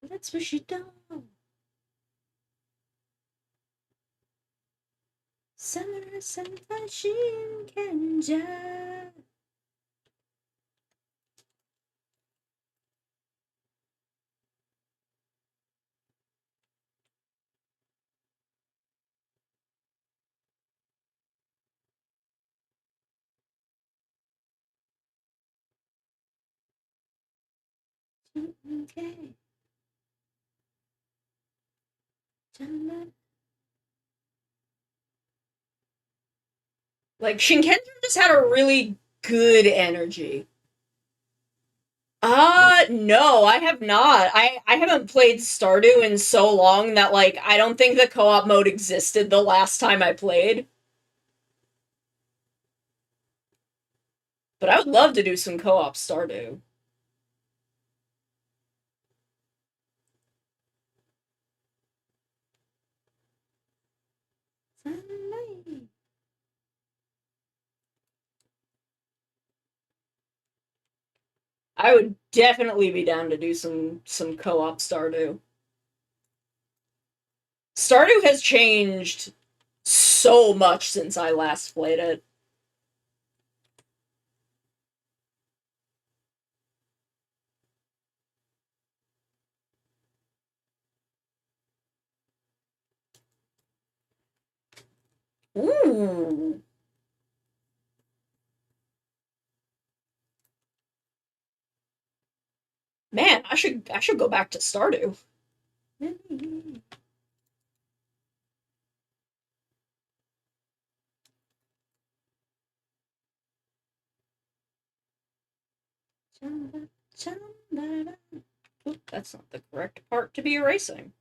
That's what she done. Summer Sentai Shinkenger. Okay. Like, Shinkenger just had a really good energy. No, I have not. I haven't played Stardew in so long that, like, I don't think the co-op mode existed the last time I played. But I would love to do some co-op Stardew. I would definitely be down to do some co-op Stardew. Stardew has changed so much since I last played it. Ooh. Man, I should go back to Stardew. Oop, that's not the correct part to be erasing.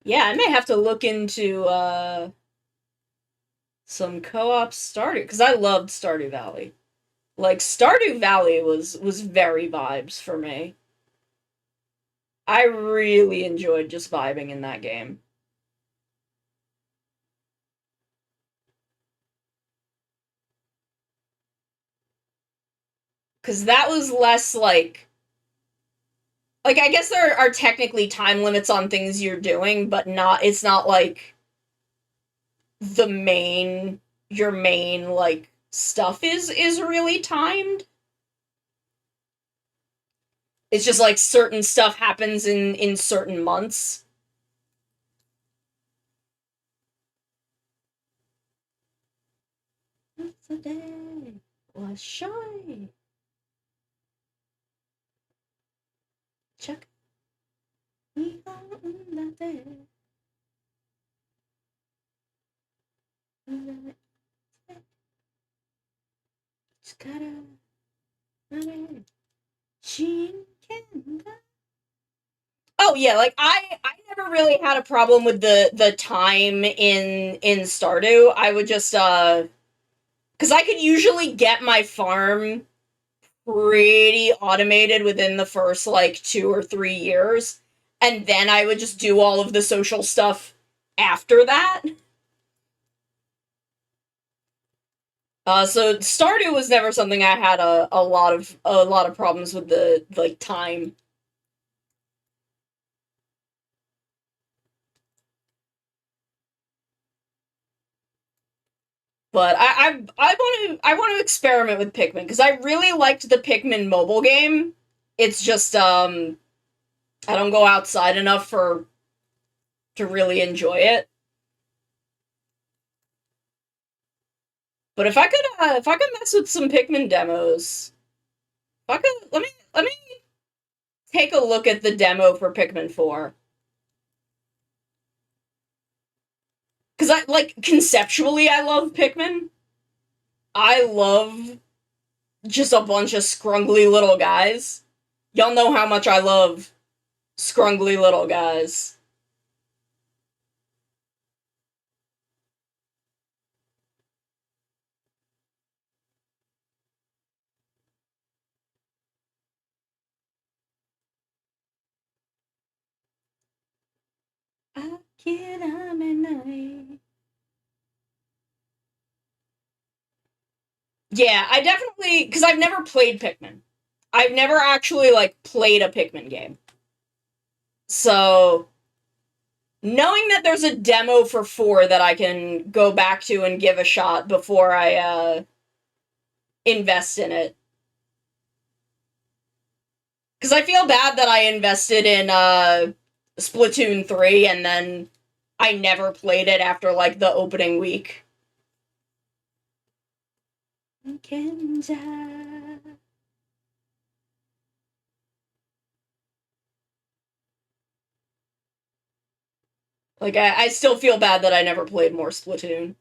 Yeah, I may have to look into some co-op Stardew, because I loved Stardew Valley. Like, Stardew Valley was very vibes for me. I really enjoyed just vibing in that game. Because that was less like, I guess there are technically time limits on things you're doing, but it's not like your main, like, stuff is really timed. It's just like certain stuff happens in certain months. The day was shy. Check me on that day. Oh yeah, like I never really had a problem with the time in Stardew. I would just because I could usually get my farm pretty automated within the first like 2 or 3 years, and then I would just do all of the social stuff after that. So Stardew was never something I had a lot of problems with the like time. But I want to experiment with Pikmin because I really liked the Pikmin mobile game. It's just I don't go outside enough to really enjoy it. But if I could mess with some Pikmin demos, if I could let me take a look at the demo for Pikmin 4. Cause I like conceptually I love Pikmin. I love just a bunch of scrungly little guys. Y'all know how much I love scrungly little guys. Yeah, I definitely, because I've never played Pikmin. I've never actually, like, played a Pikmin game. So, knowing that there's a demo for 4 that I can go back to and give a shot before I, invest in it. Because I feel bad that I invested in, Splatoon 3 and then I never played it after, like, the opening week. Like, I still feel bad that I never played more Splatoon.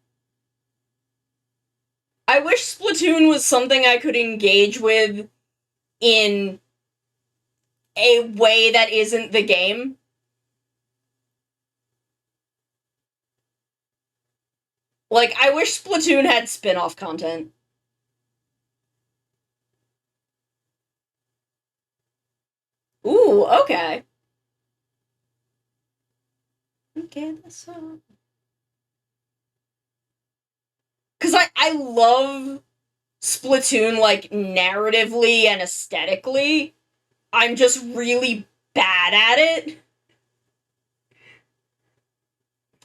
I wish Splatoon was something I could engage with in a way that isn't the game. Like, I wish Splatoon had spin-off content. Ooh, okay. Okay, that's because I love Splatoon, like, narratively and aesthetically. I'm just really bad at it.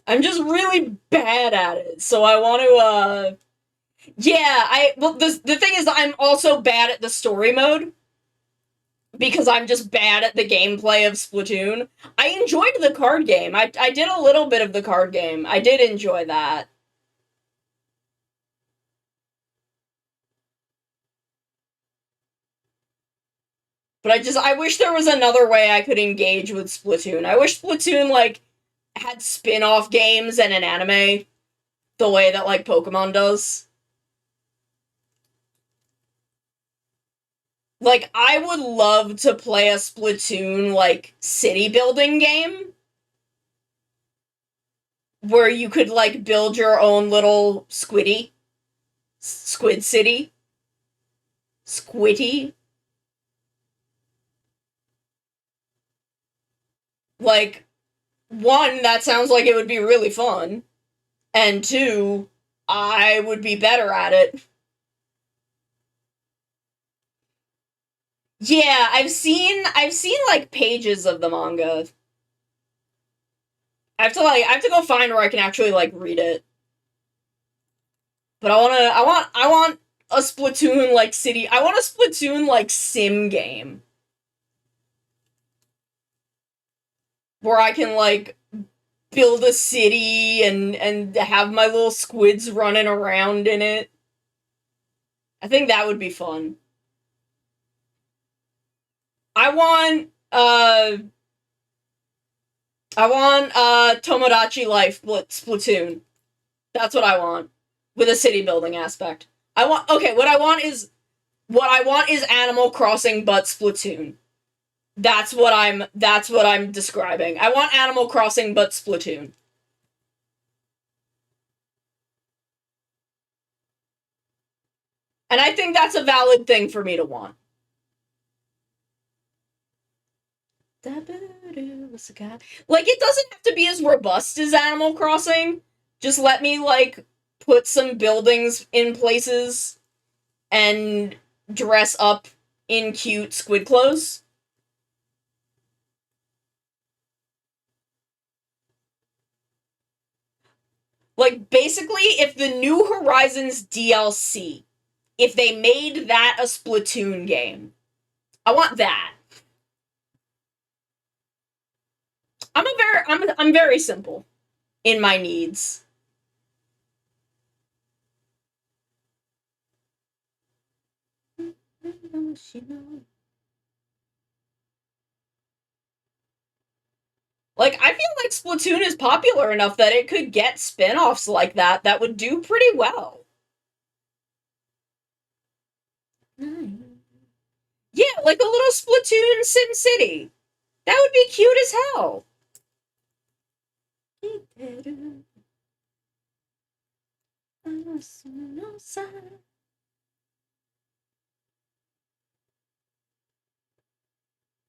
I'm just really bad at it, so I want to, yeah, well, the thing is, I'm also bad at the story mode, because I'm just bad at the gameplay of Splatoon. I enjoyed the card game. I did a little bit of the card game. I did enjoy that. But I wish there was another way I could engage with Splatoon. I wish Splatoon, like, had spin-off games and an anime, the way that, like, Pokemon does. Like, I would love to play a Splatoon, like, city building game, where you could, like, build your own little Squid City. Squiddy. Like, one, that sounds like it would be really fun. And two, I would be better at it. Yeah, I've seen like pages of the manga. I have to go find where I can actually like read it. But I want a Splatoon like city. I want a Splatoon like sim game where I can like build a city and have my little squids running around in it. I think that would be fun. I want Tomodachi Life Splatoon. That's what I want. With a city building aspect. What I want is Animal Crossing but Splatoon. That's what I'm describing. I want Animal Crossing but Splatoon. And I think that's a valid thing for me to want. Like, it doesn't have to be as robust as Animal Crossing. Just let me, like, put some buildings in places and dress up in cute squid clothes. Like, basically, if the New Horizons DLC, if they made that a Splatoon game, I want that. I'm very simple in my needs. Like, I feel like Splatoon is popular enough that it could get spin-offs like that would do pretty well. Yeah, like a little Splatoon Sim City. That would be cute as hell.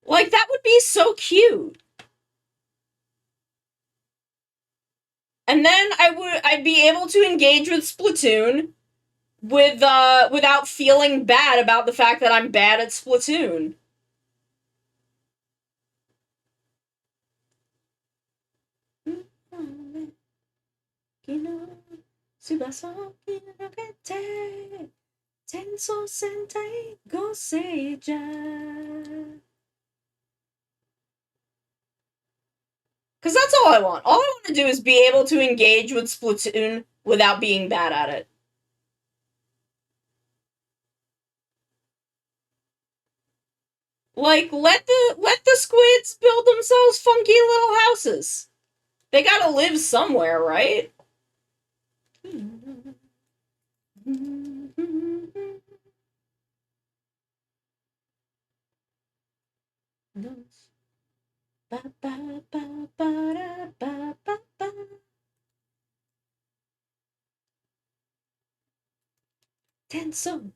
Like, that would be so cute. And then I'd be able to engage with Splatoon without feeling bad about the fact that I'm bad at Splatoon. Because that's all I want. All I want to do is be able to engage with Splatoon without being bad at it. Like, let the squids build themselves funky little houses. They gotta live somewhere, right? Tenso.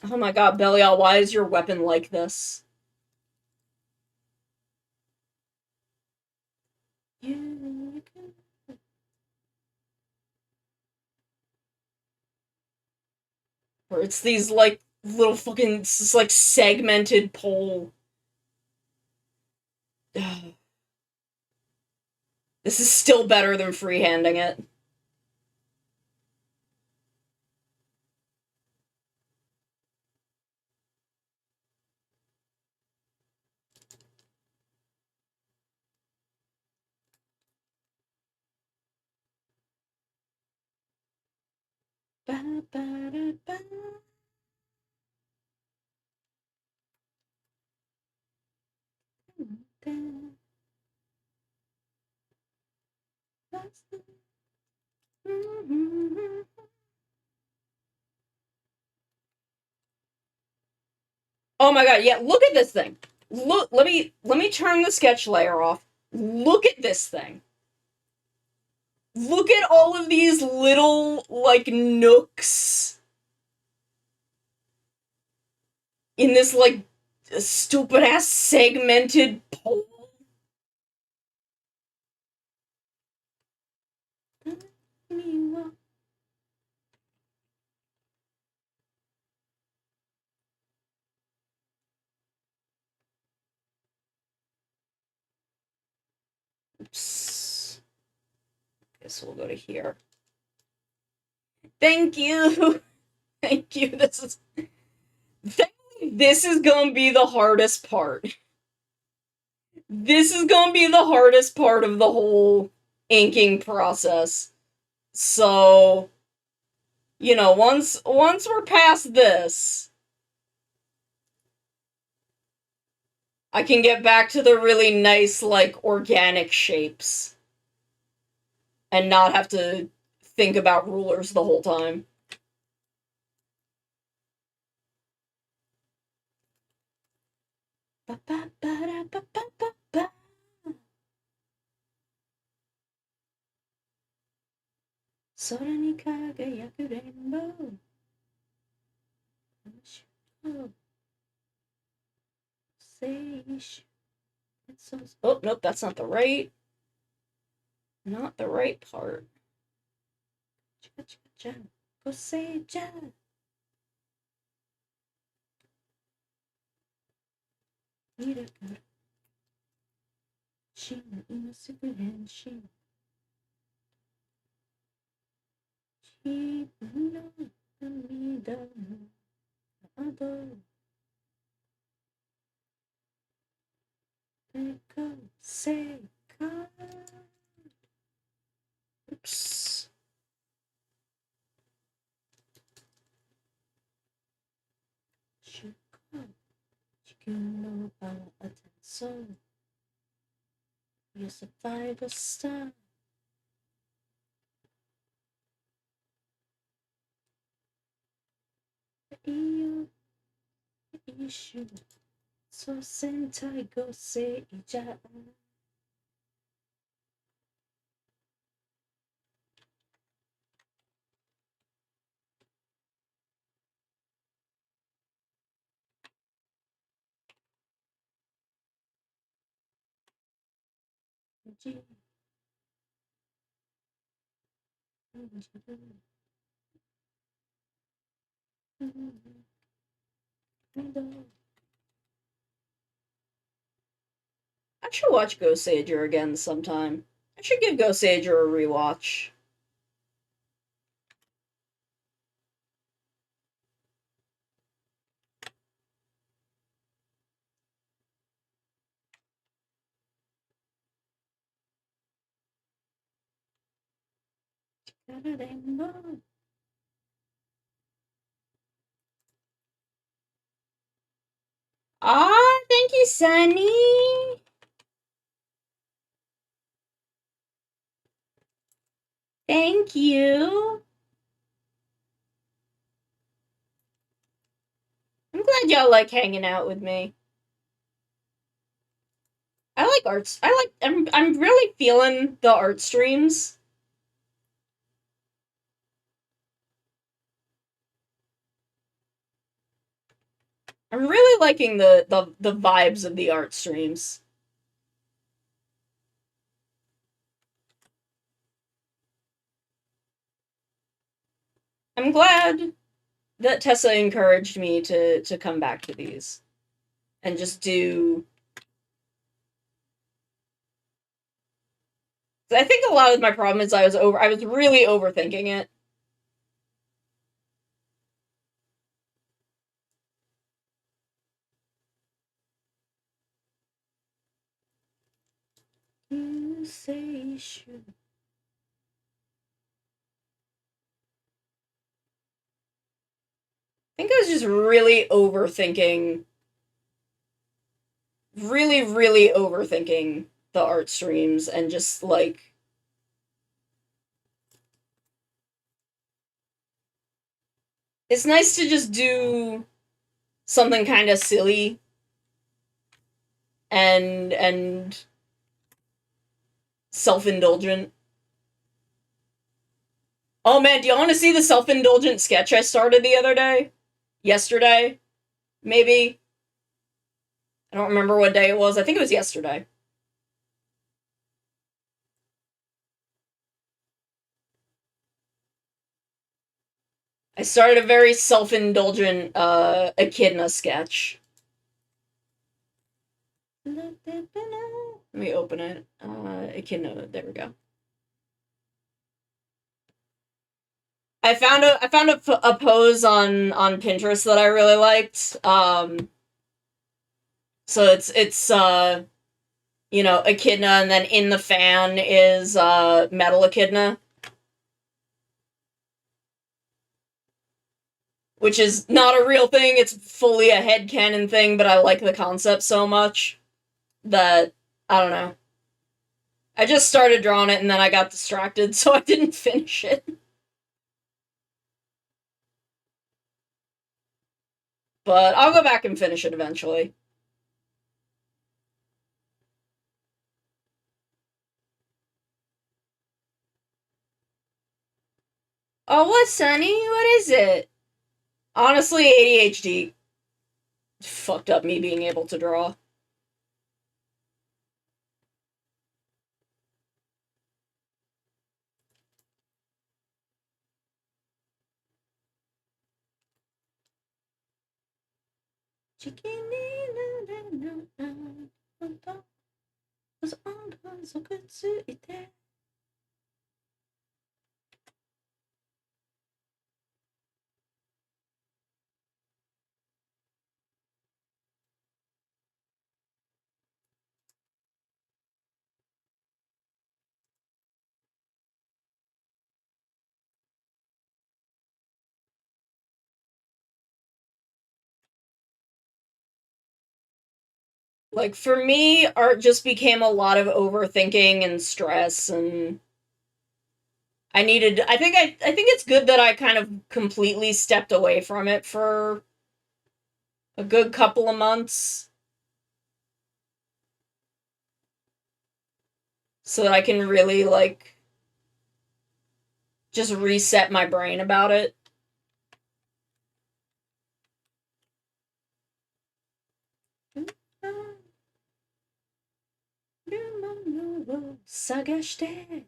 Oh my god, Belial, why is your weapon like this? Where it's these, like, little fucking, it's this, like, segmented pole. This is still better than freehanding it. Ba-ba-da-ba. Oh my god, yeah, look at this thing. Look, let me turn the sketch layer off. Look at this thing. Look at all of these little, like, nooks in this, like, stupid ass segmented pole. Oops. Guess we'll go to here. Thank you. Thank you. This is gonna be the hardest part. This is gonna be the hardest part of the whole inking process. So, you know, once we're past this, I can get back to the really nice, like, organic shapes. And not have to think about rulers the whole time. Oh, nope, that's not the right part. Oops. You're a 5-star. Issue. So sentai go say ja. I should watch Ghost Sager again sometime. I should give Ghost Sager a rewatch. Ah, thank you, Sunny. Thank you. I'm glad y'all like hanging out with me. I like arts. I'm really feeling the art streams. I'm really liking the vibes of the art streams. I'm glad that Tessa encouraged me to come back to these and just do. I think a lot of my problem is I was really overthinking it. You say you should. I think I was just really overthinking. Really overthinking the art streams and just like. It's nice to just do something kind of silly and self-indulgent. Oh man, do you want to see the self-indulgent sketch I started the other day? Yesterday? Maybe? I don't remember what day it was. I think it was yesterday. I started a very self-indulgent Echidna sketch. Let me open it. Echidna, there we go. I found a pose on Pinterest that I really liked. So it's you know, Echidna, and then in the fan is Metal Echidna, which is not a real thing. It's fully a headcanon thing, but I like the concept so much that I don't know. I just started drawing it and then I got distracted, so I didn't finish it. But I'll go back and finish it eventually. Oh, what, Sunny? What is it? Honestly, ADHD fucked up me being able to draw. Like, for me, art just became a lot of overthinking and stress, and I think it's good that I kind of completely stepped away from it for a good couple of months. So that I can really, like, just reset my brain about it. Sagashite.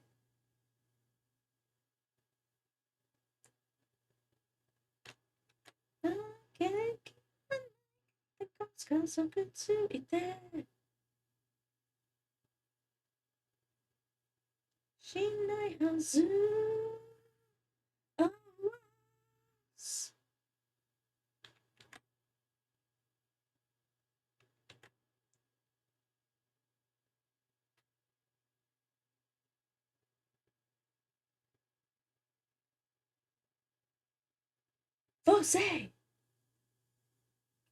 Você!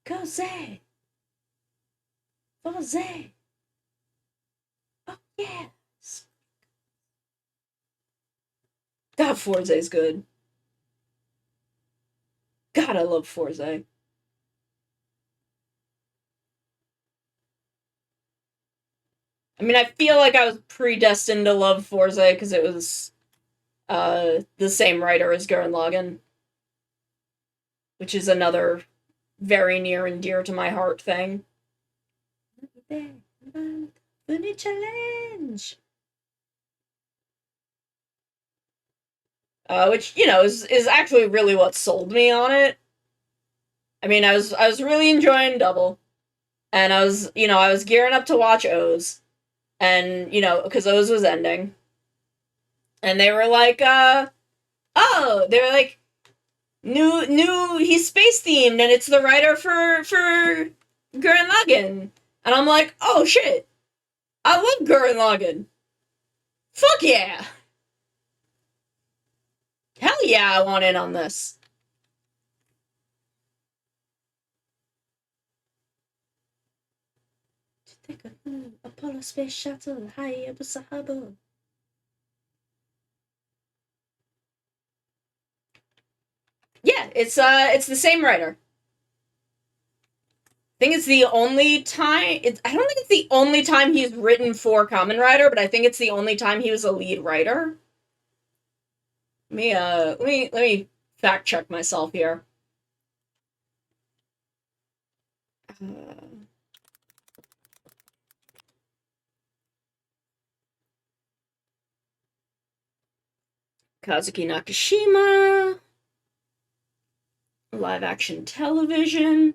Cosé! Você! Oh, yes! God, Forza is good. God, I love Forza. I mean, I feel like I was predestined to love Forza because it was the same writer as Gurren Lagann, which is another very near and dear to my heart thing. Funny challenge! Which, you know, is actually really what sold me on it. I mean, I was really enjoying Double, and I was, I was gearing up to watch O's, and because O's was ending, and they were like, they were like, new, he's space themed, and it's the writer for Gurren Lagann, and I'm like, oh shit, I love Gurren Lagann. Fuck yeah. Hell yeah, I want in on this. To take a Apollo space shuttle, Hayabusa Hubble. Yeah, it's the same writer. I think it's the only time. I don't think it's the only time he's written for Kamen Rider, but I think it's the only time he was a lead writer. Let me fact check myself here. Kazuki Nakashima. Live action television.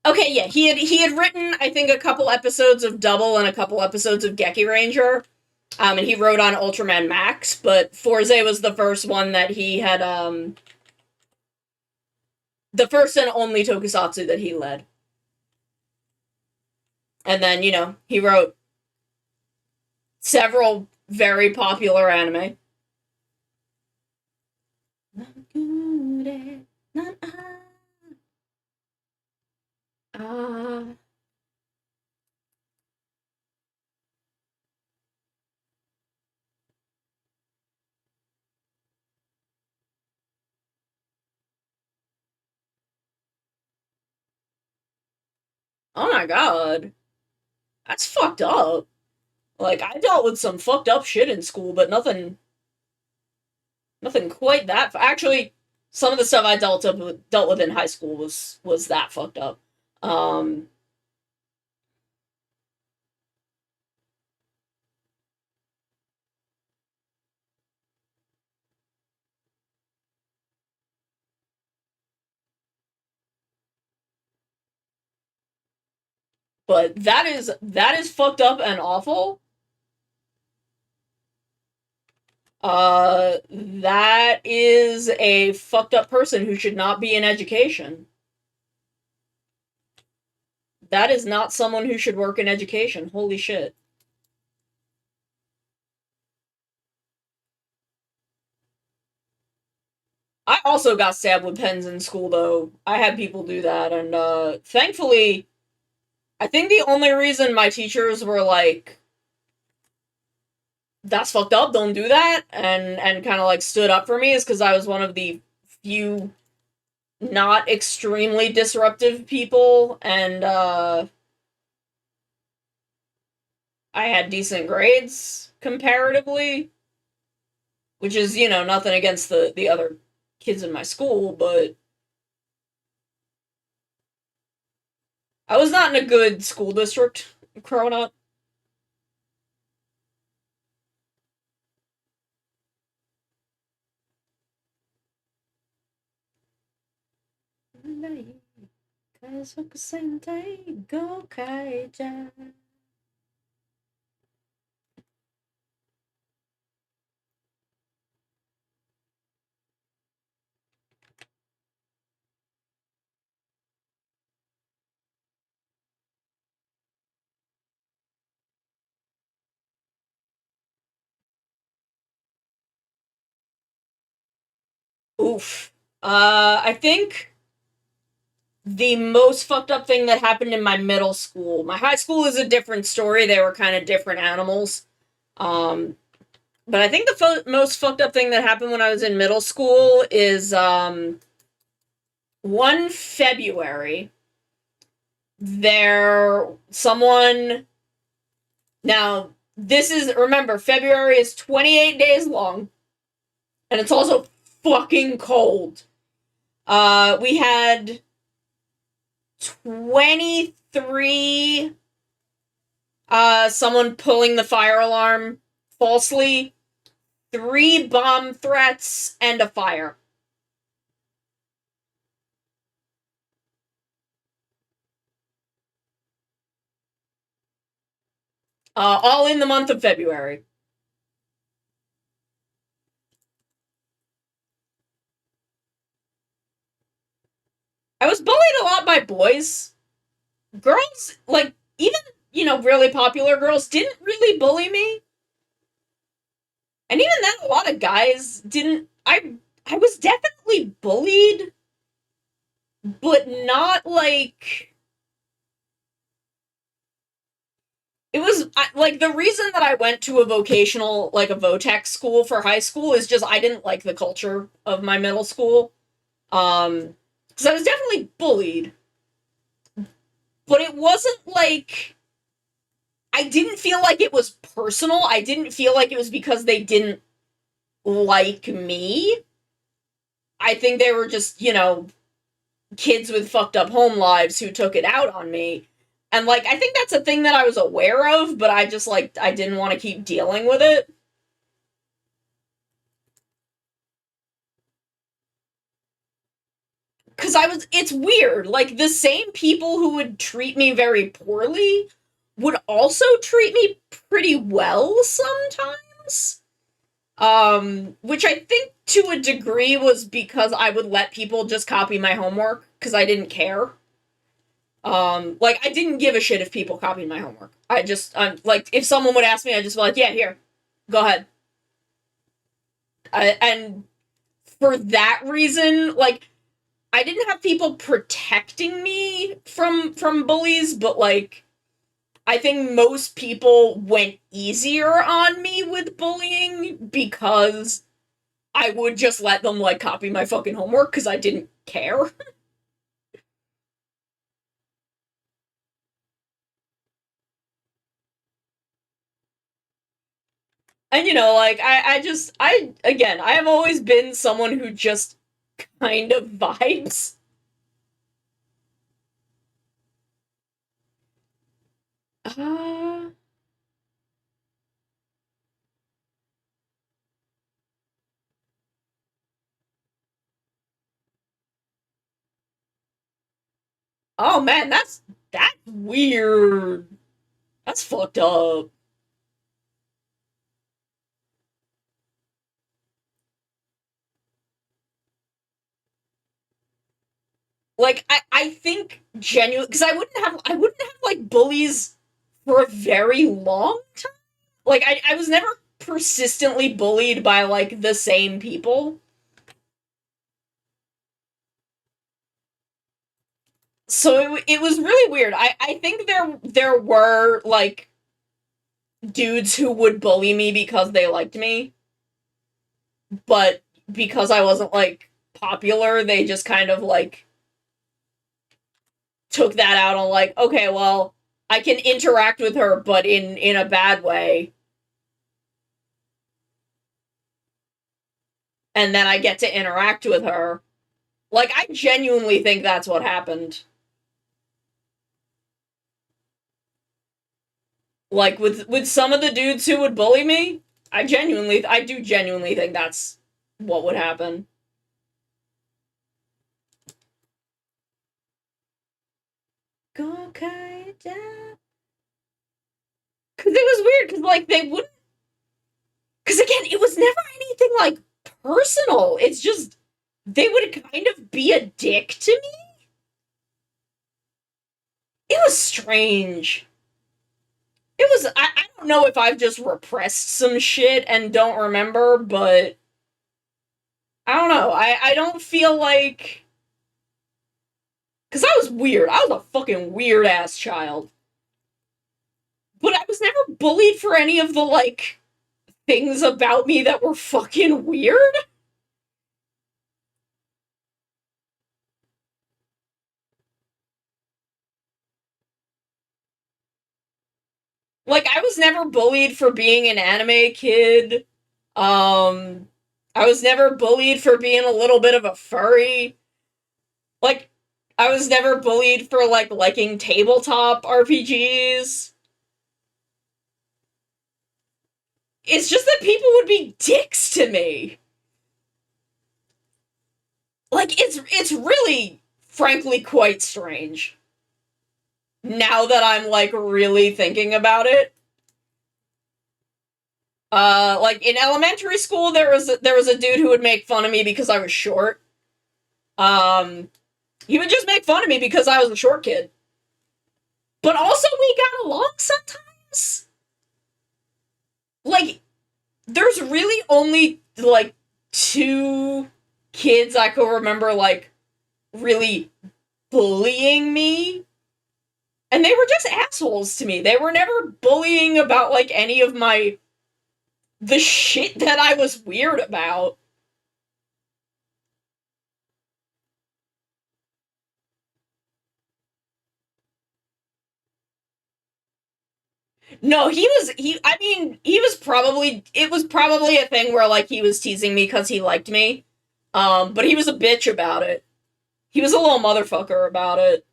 Okay, yeah, he had written, I think, a couple episodes of Double and a couple episodes of Geki Ranger. And he wrote on Ultraman Max, but Fourze was the first one that he had, the first and only tokusatsu that he led. And then, he wrote several very popular anime. Oh my god. That's fucked up. Like, I dealt with some fucked up shit in school, but nothing quite that. Actually, some of the stuff I dealt with in high school was that fucked up. But that is fucked up and awful. That is a fucked up person who should not be in education. That is not someone who should work in education. Holy shit. I also got stabbed with pens in school, though. I had people do that, and, thankfully, I think the only reason my teachers were like, that's fucked up, don't do that, and kind of like stood up for me is because I was one of the few not extremely disruptive people, and I had decent grades comparatively, which is, nothing against the other kids in my school, but I was not in a good school district growing up. Oof. I think the most fucked up thing that happened in my middle school. My high school is a different story. They were kind of different animals. But I think the most fucked up thing that happened when I was in middle school is one February. Someone. Now, remember, February is 28 days long, and it's also fucking cold. We had 23 someone pulling the fire alarm falsely, 3 bomb threats, and a fire. All in the month of February. I was bullied a lot by boys. Girls, like, even, really popular girls didn't really bully me. And even then, a lot of guys didn't. I was definitely bullied, but not like. It was like the reason that I went to a vocational, like a VOTEC school for high school is just I didn't like the culture of my middle school. Because I was definitely bullied, but it wasn't like. I didn't feel like it was personal. I didn't feel like it was because they didn't like me. I think they were just, kids with fucked up home lives who took it out on me. And, like, I think that's a thing that I was aware of, but I just, like, I didn't want to keep dealing with it. Because it's weird. Like, the same people who would treat me very poorly would also treat me pretty well sometimes. Which I think to a degree was because I would let people just copy my homework because I didn't care. Like, I didn't give a shit if people copied my homework. Like, if someone would ask me, I'd just be like, yeah, here, go ahead. And for that reason, like, I didn't have people protecting me from bullies, but, like, I think most people went easier on me with bullying because I would just let them, like, copy my fucking homework because I didn't care. And, like, again, I have always been someone who just kind of vibes. Uh... Oh man, that's weird. That's fucked up. Like I think genuine because I wouldn't have like bullies for a very long time. Like I was never persistently bullied by like the same people. So it was really weird. I think there were like dudes who would bully me because they liked me, but because I wasn't like popular, they just kind of like took that out on like, okay, well, I can interact with her, but in a bad way. And then I get to interact with her. Like, I genuinely think that's what happened. Like, with some of the dudes who would bully me, I do genuinely think that's what would happen. Go kind down. Because it was weird, because, like, they wouldn't... Because, again, it was never anything, like, personal. It's just, they would kind of be a dick to me. It was strange. It was, I don't know if I've just repressed some shit and don't remember, but I don't know. I don't feel like... Because I was weird. I was a fucking weird-ass child. But I was never bullied for any of the, like, things about me that were fucking weird. Like, I was never bullied for being an anime kid. I was never bullied for being a little bit of a furry. Like, I was never bullied for, like, liking tabletop RPGs. It's just that people would be dicks to me. Like, it's really, frankly, quite strange. Now that I'm, like, really thinking about it. Like in elementary school, there was a dude who would make fun of me because I was short. He would just make fun of me because I was a short kid. But also, we got along sometimes. Like, there's really only, like, 2 kids I could remember, like, really bullying me. And they were just assholes to me. They were never bullying about, like, any of the shit that I was weird about. No, it was probably a thing where, like, he was teasing me because he liked me. But he was a bitch about it. He was a little motherfucker about it.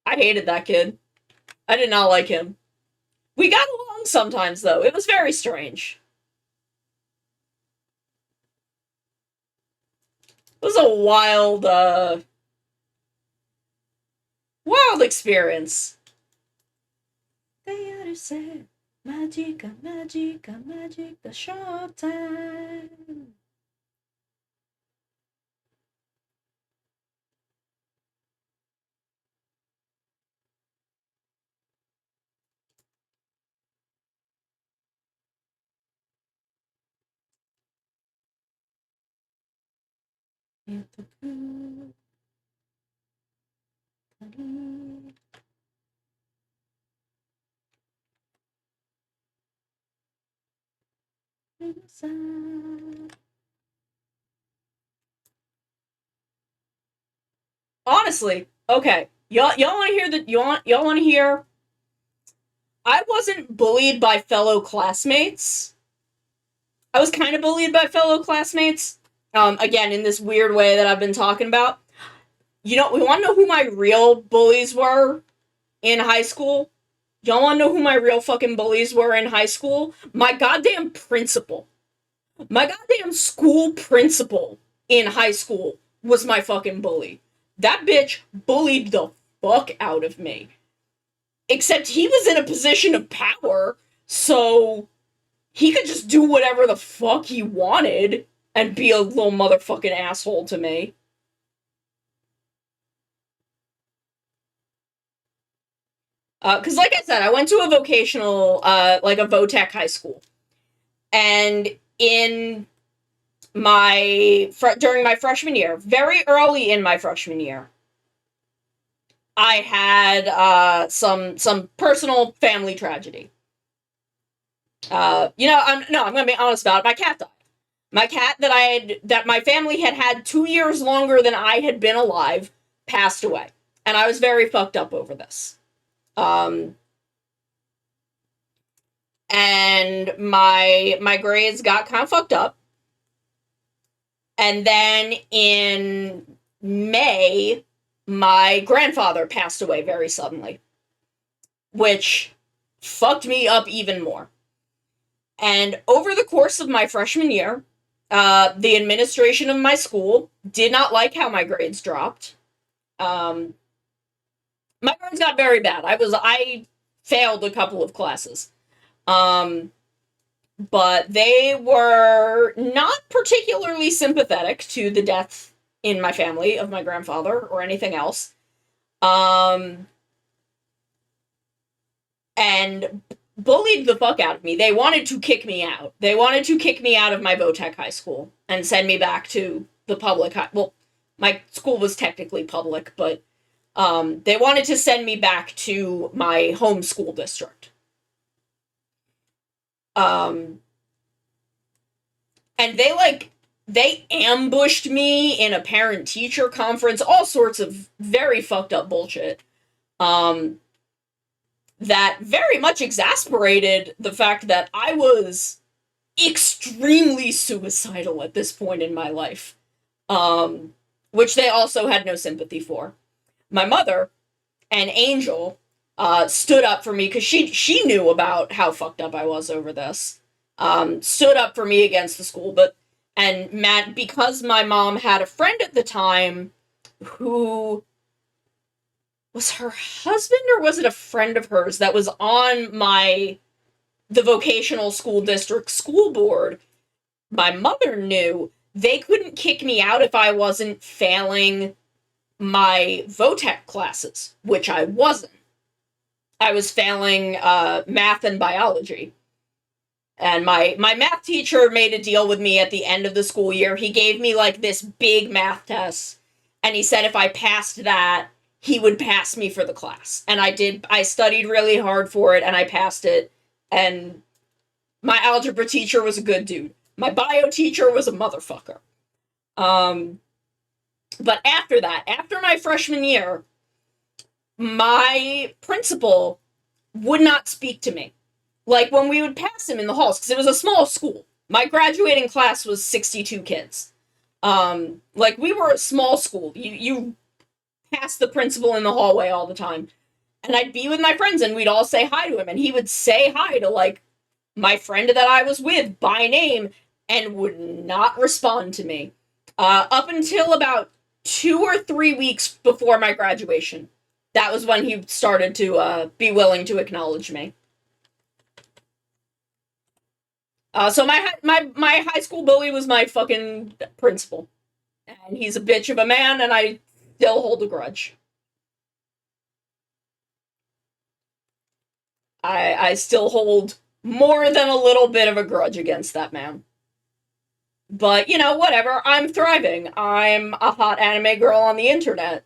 I hated that kid. I did not like him. We got along sometimes, though. It was very strange. It was a wild experience. They other said, magic, the short time. Honestly, okay. Y'all want to hear y'all want to hear? I wasn't bullied by fellow classmates. I was kind of bullied by fellow classmates. Again, in this weird way that I've been talking about. We want to know who my real bullies were in high school? Y'all want to know who my real fucking bullies were in high school? My goddamn principal. My goddamn school principal in high school was my fucking bully. That bitch bullied the fuck out of me. Except he was in a position of power, so he could just do whatever the fuck he wanted and be a little motherfucking asshole to me. Because like I said, I went to a vocational, like a VOTEC high school. And in during my freshman year, very early in my freshman year, I had some personal family tragedy. I'm gonna be honest about it. My cat died. My cat that my family had 2 years longer than I had been alive passed away, and I was very fucked up over this. And my grades got kind of fucked up. And then in May, my grandfather passed away very suddenly, which fucked me up even more. And over the course of my freshman year, the administration of my school did not like how my grades dropped. My grades got very bad. I failed a couple of classes. But they were not particularly sympathetic to the death in my family of my grandfather or anything else. And bullied the fuck out of me. They wanted to kick me out. They wanted to kick me out of my VOTEC high school and send me back to the public well, my school was technically public, but they wanted to send me back to my home school district. And they ambushed me in a parent-teacher conference, all sorts of very fucked up bullshit. That very much exasperated the fact that I was extremely suicidal at this point in my life. Which they also had no sympathy for. My mother, an angel, stood up for me because she knew about how fucked up I was over this. Stood up for me against the school, because my mom had a friend at the time who was her husband, or was it a friend of hers that was on my the vocational school district school board, my mother knew they couldn't kick me out if I wasn't failing my VOTEC classes, which I wasn't. I was failing math and biology. And my math teacher made a deal with me at the end of the school year. He gave me like this big math test, and he said if I passed that, he would pass me for the class. And I did. I studied really hard for it, and I passed it. And my algebra teacher was a good dude. My bio teacher was a motherfucker. But after that, after my freshman year, my principal would not speak to me. Like, when we would pass him in the halls, because it was a small school. My graduating class was 62 kids. Like, we were a small school. You passed the principal in the hallway all the time. And I'd be with my friends, and we'd all say hi to him, and he would say hi to, like, my friend that I was with by name, and would not respond to me. Up until about 2 or 3 weeks before my graduation. That was when he started to be willing to acknowledge me. So my high school bully was my fucking principal. And he's a bitch of a man, and I still hold a grudge. I still hold more than a little bit of a grudge against that man. But, you know, whatever. I'm thriving. I'm a hot anime girl on the internet.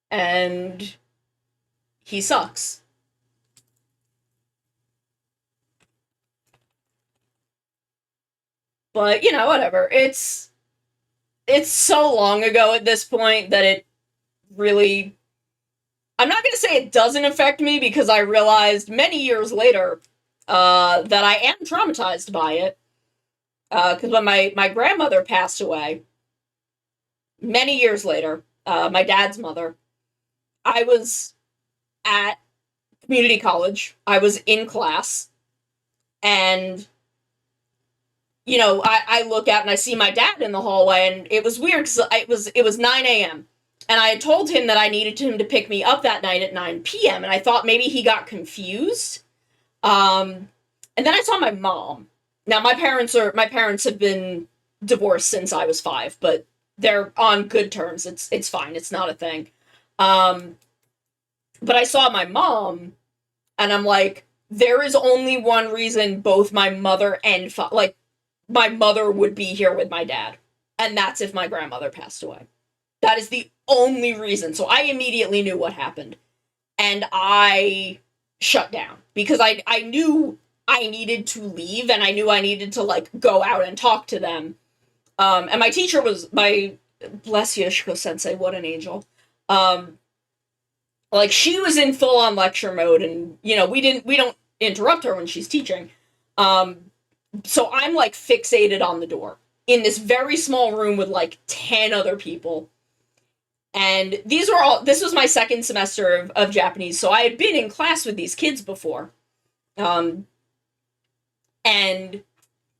And he sucks. But, you know, whatever. It's so long ago at this point that it really... I'm not going to say it doesn't affect me, because I realized many years later that I am traumatized by it. Because when my grandmother passed away, many years later, my dad's mother, I was at community college. I was in class, and, you know, I look out and I see my dad in the hallway, and it was weird because it was 9 a.m. And I had told him that I needed him to pick me up that night at 9 p.m. And I thought maybe he got confused. And then I saw my mom. Now, my parents have been divorced since I was 5, but they're on good terms. It's fine. It's not a thing. But I saw my mom, and I'm like, there is only one reason both my mother and my mother would be here with my dad, and that's if my grandmother passed away. That is the only reason. So I immediately knew what happened, and I shut down because I knew I needed to leave, and I knew I needed to, like, go out and talk to them. And my teacher was bless Yoshiko Sensei, what an angel. Like, she was in full-on lecture mode, and, you know, we don't interrupt her when she's teaching. So I'm, like, fixated on the door in this very small room with, like, 10 other people. And this was my second semester of Japanese, so I had been in class with these kids before. And,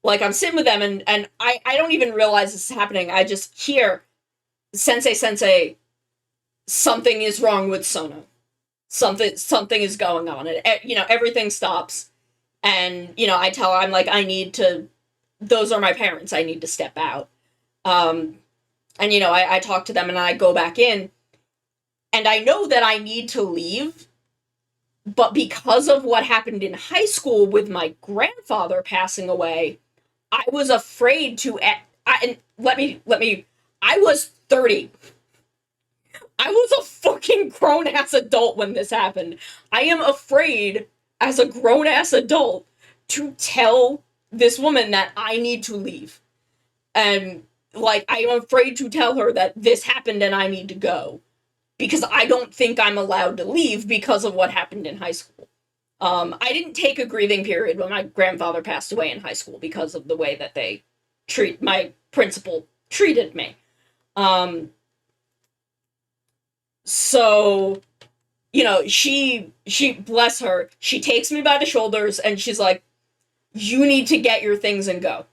like, I'm sitting with them, and I don't even realize this is happening. I just hear, Sensei, something is wrong with Sono. Something is going on. And, you know, everything stops. And, you know, I tell her, I'm like, those are my parents, I need to step out. And, you know, I talk to them, and I go back in, and I know that I need to leave, but because of what happened in high school with my grandfather passing away, I was afraid to, I was 30. I was a fucking grown-ass adult when this happened. I am afraid, as a grown-ass adult, to tell this woman that I need to leave. And, like, I am afraid to tell her that this happened and I need to go. Because I don't think I'm allowed to leave because of what happened in high school. I didn't take a grieving period when my grandfather passed away in high school because of the way that my principal treated me. So, you know, she, bless her, she takes me by the shoulders and she's like, you need to get your things and go.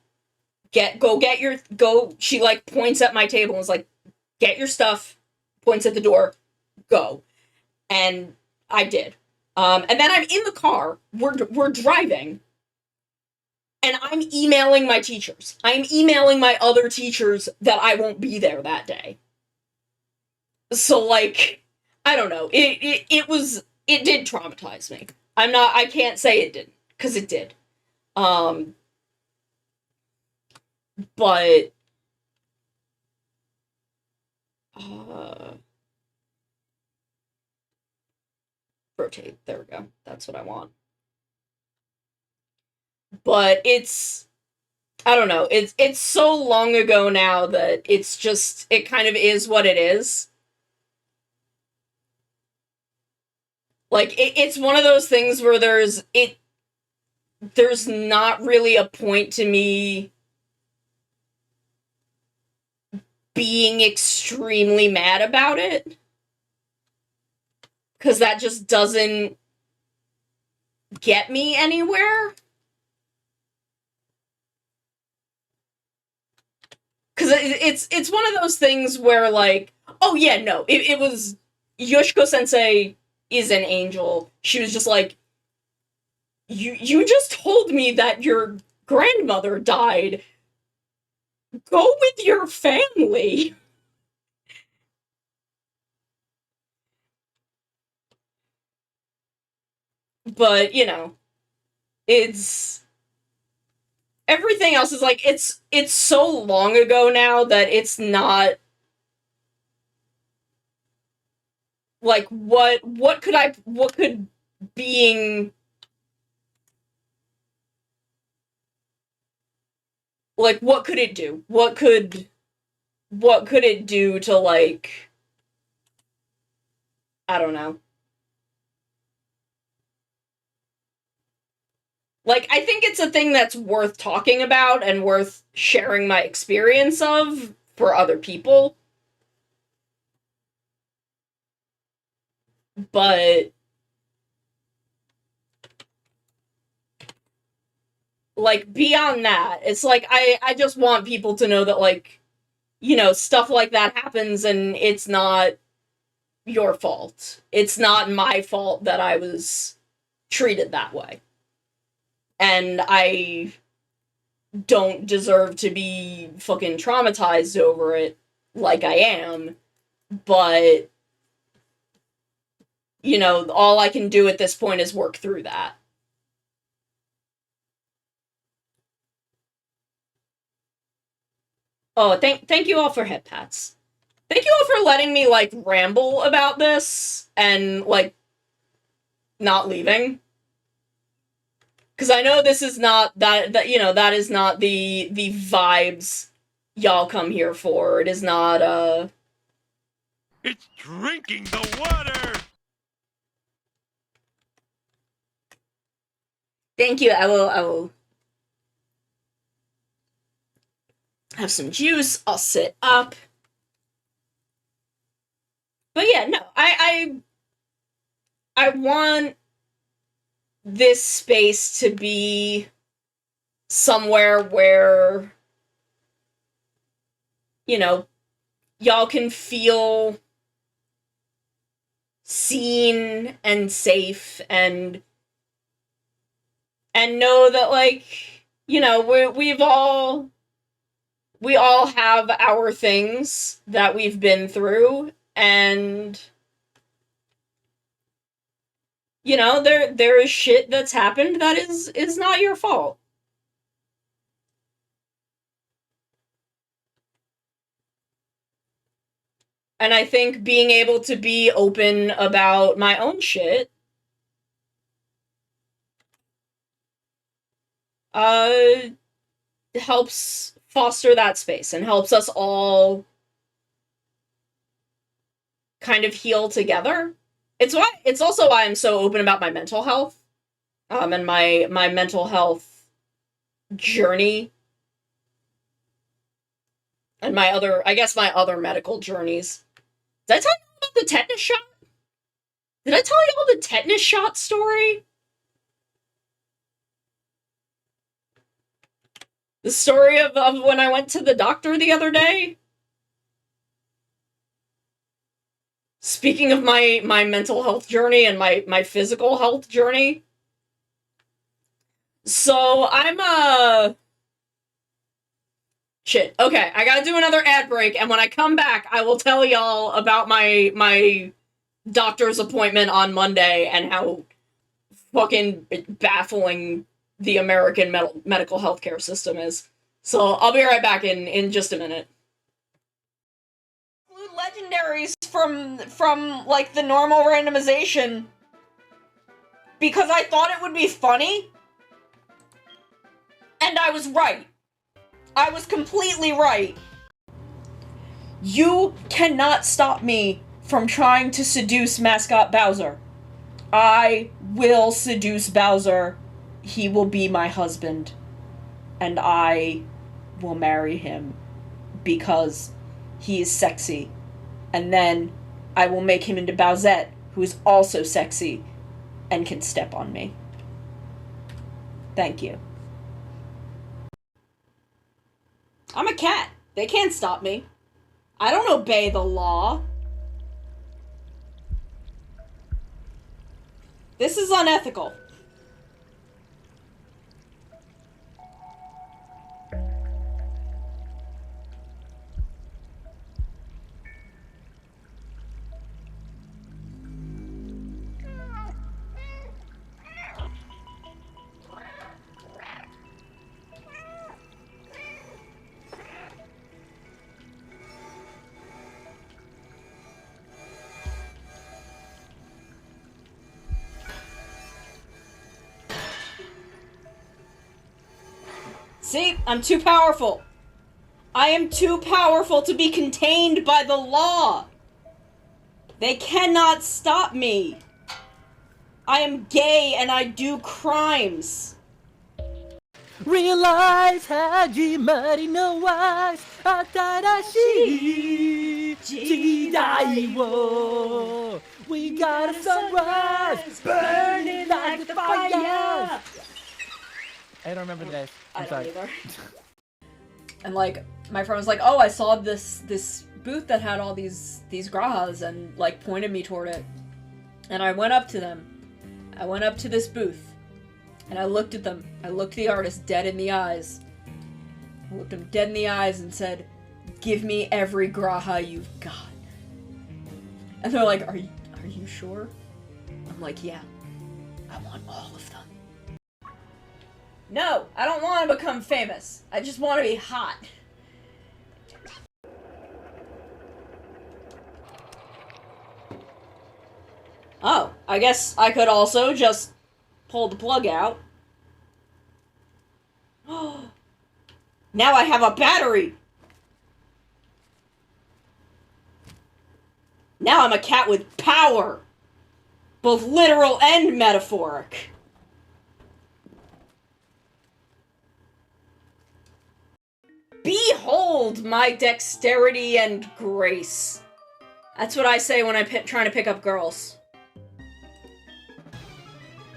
She, like, points at my table and is like, get your stuff, points at the door, go. And I did. And then I'm in the car, we're driving, and I'm emailing my teachers. I'm emailing my other teachers that I won't be there that day. So, like, I don't know. It did traumatize me. I can't say it didn't, because it did. But, rotate, there we go. That's what I want. But I don't know, it's so long ago now that it kind of is what it is. Like, it's one of those things where there's not really a point to me being extremely mad about it. Because that just doesn't get me anywhere. Because it's one of those things where, like, oh yeah, no, it was, Yoshiko Sensei is an angel. She was just like, you just told me that your grandmother died. Go with your family. But, you know, it's, everything else is like, it's so long ago now that it's not, like, what could being, like, what could it do? What could it do to, like, I don't know. Like, I think it's a thing that's worth talking about and worth sharing my experience of for other people. But, like, beyond that, it's like, I just want people to know that, like, you know, stuff like that happens and it's not your fault. It's not my fault that I was treated that way. And I don't deserve to be fucking traumatized over it like I am, but, you know, all I can do at this point is work through that. Oh, thank you all for head pats. Thank you all for letting me, like, ramble about this and, like, not leaving. Because I know this is not, that you know, that is not the vibes y'all come here for. It is not, It's drinking the water! Thank you, I will have some juice, I'll sit up. But yeah, no, I want this space to be somewhere where, you know, y'all can feel seen and safe and know that, like, you know, we all have our things that we've been through, and, you know, there is shit that's happened that is not your fault. And I think being able to be open about my own shit, helps foster that space and helps us all kind of heal together. It's also why I'm so open about my mental health, and my mental health journey, and my other medical journeys. Did I tell you about the tetanus shot? Did I tell you all the tetanus shot story? The story of when I went to the doctor the other day? speaking of my mental health journey and my physical health journey. So I'm shit. Okay, I gotta do another ad break, and when I come back, I will tell y'all about my doctor's appointment on Monday and how fucking baffling the American medical healthcare system is. So I'll be right back in just a minute. Legendaries from like the normal randomization because I thought it would be funny, and I was right. I was completely right. You cannot stop me from trying to seduce Mascot Bowser. I will seduce Bowser. He will be my husband, and I will marry him because he is sexy. And then I will make him into Bowsette, who is also sexy and can step on me. Thank you. I'm a cat. They can't stop me. I don't obey the law. This is unethical. See, I'm too powerful. I am too powerful to be contained by the law. They cannot stop me. I am gay and I do crimes. Realize Hajimari no wise Atarashi Jidai wo. We got a sunrise burning like the fire. I don't remember the rest. I I'm don't sorry. either. And like, my friend was like, "Oh, I saw this booth that had all these grahas," and like pointed me toward it. And I went up to them. I went up to this booth, and I looked at them. I looked the artist dead in the eyes. I looked him dead in the eyes and said, "Give me every graha you've got." And they're like, "Are you sure?" I'm like, "Yeah, I want all of them." No, I don't want to become famous. I just want to be hot. Oh, I guess I could also just pull the plug out. Now I have a battery! Now I'm a cat with power! Both literal and metaphoric. Behold my dexterity and grace. That's what I say when I'm trying to pick up girls.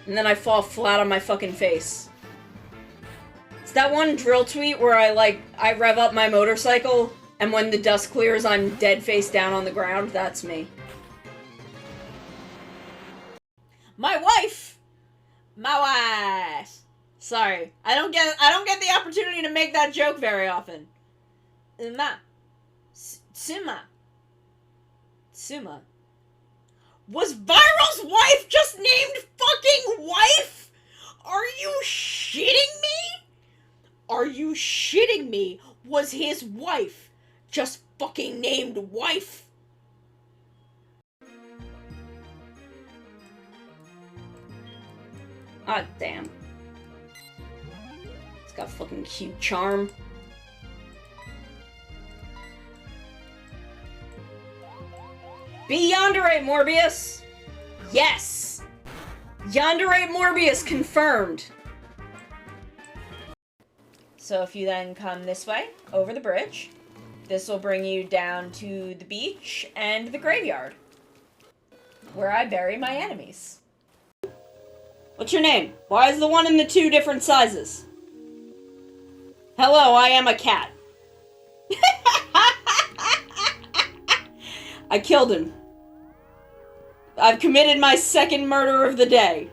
And then I fall flat on my fucking face. It's that one drill tweet where I rev up my motorcycle, and when the dust clears, I'm dead face down on the ground. That's me. My wife! My wife! Sorry, I don't get the opportunity to make that joke very often. Suma. Was Viral's wife just named fucking wife? Are you shitting me? Are you shitting me? Was his wife just fucking named wife? Ah, damn. It's got fucking cute charm. Be Yandere, Morbius! Yes! Yandere Morbius confirmed! So if you then come this way, over the bridge, this will bring you down to the beach and the graveyard, where I bury my enemies. What's your name? Why is the one and the two different sizes? Hello, I am a cat. I killed him. I've committed my second murder of the day.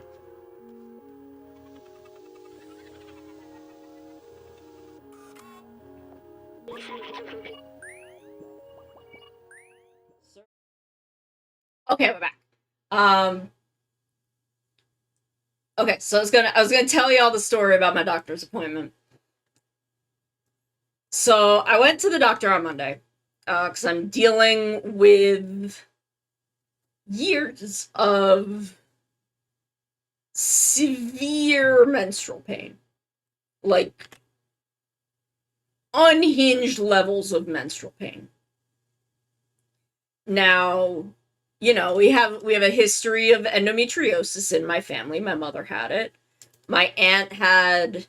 Okay, we're back. Okay, so I was gonna tell you all the story about my doctor's appointment. So I went to the doctor on Monday, because I'm dealing with years of severe menstrual pain. Like, unhinged levels of menstrual pain. Now, you know, we have a history of endometriosis in my family. My mother had it. My aunt had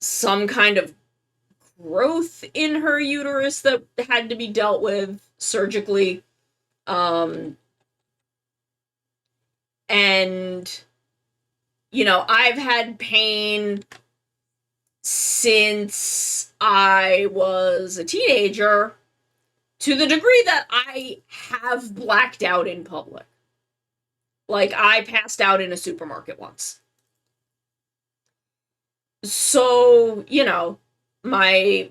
some kind of growth in her uterus that had to be dealt with surgically. And, you know, I've had pain since I was a teenager, to the degree that I have blacked out in public. Like, I passed out in a supermarket once. So, you know, I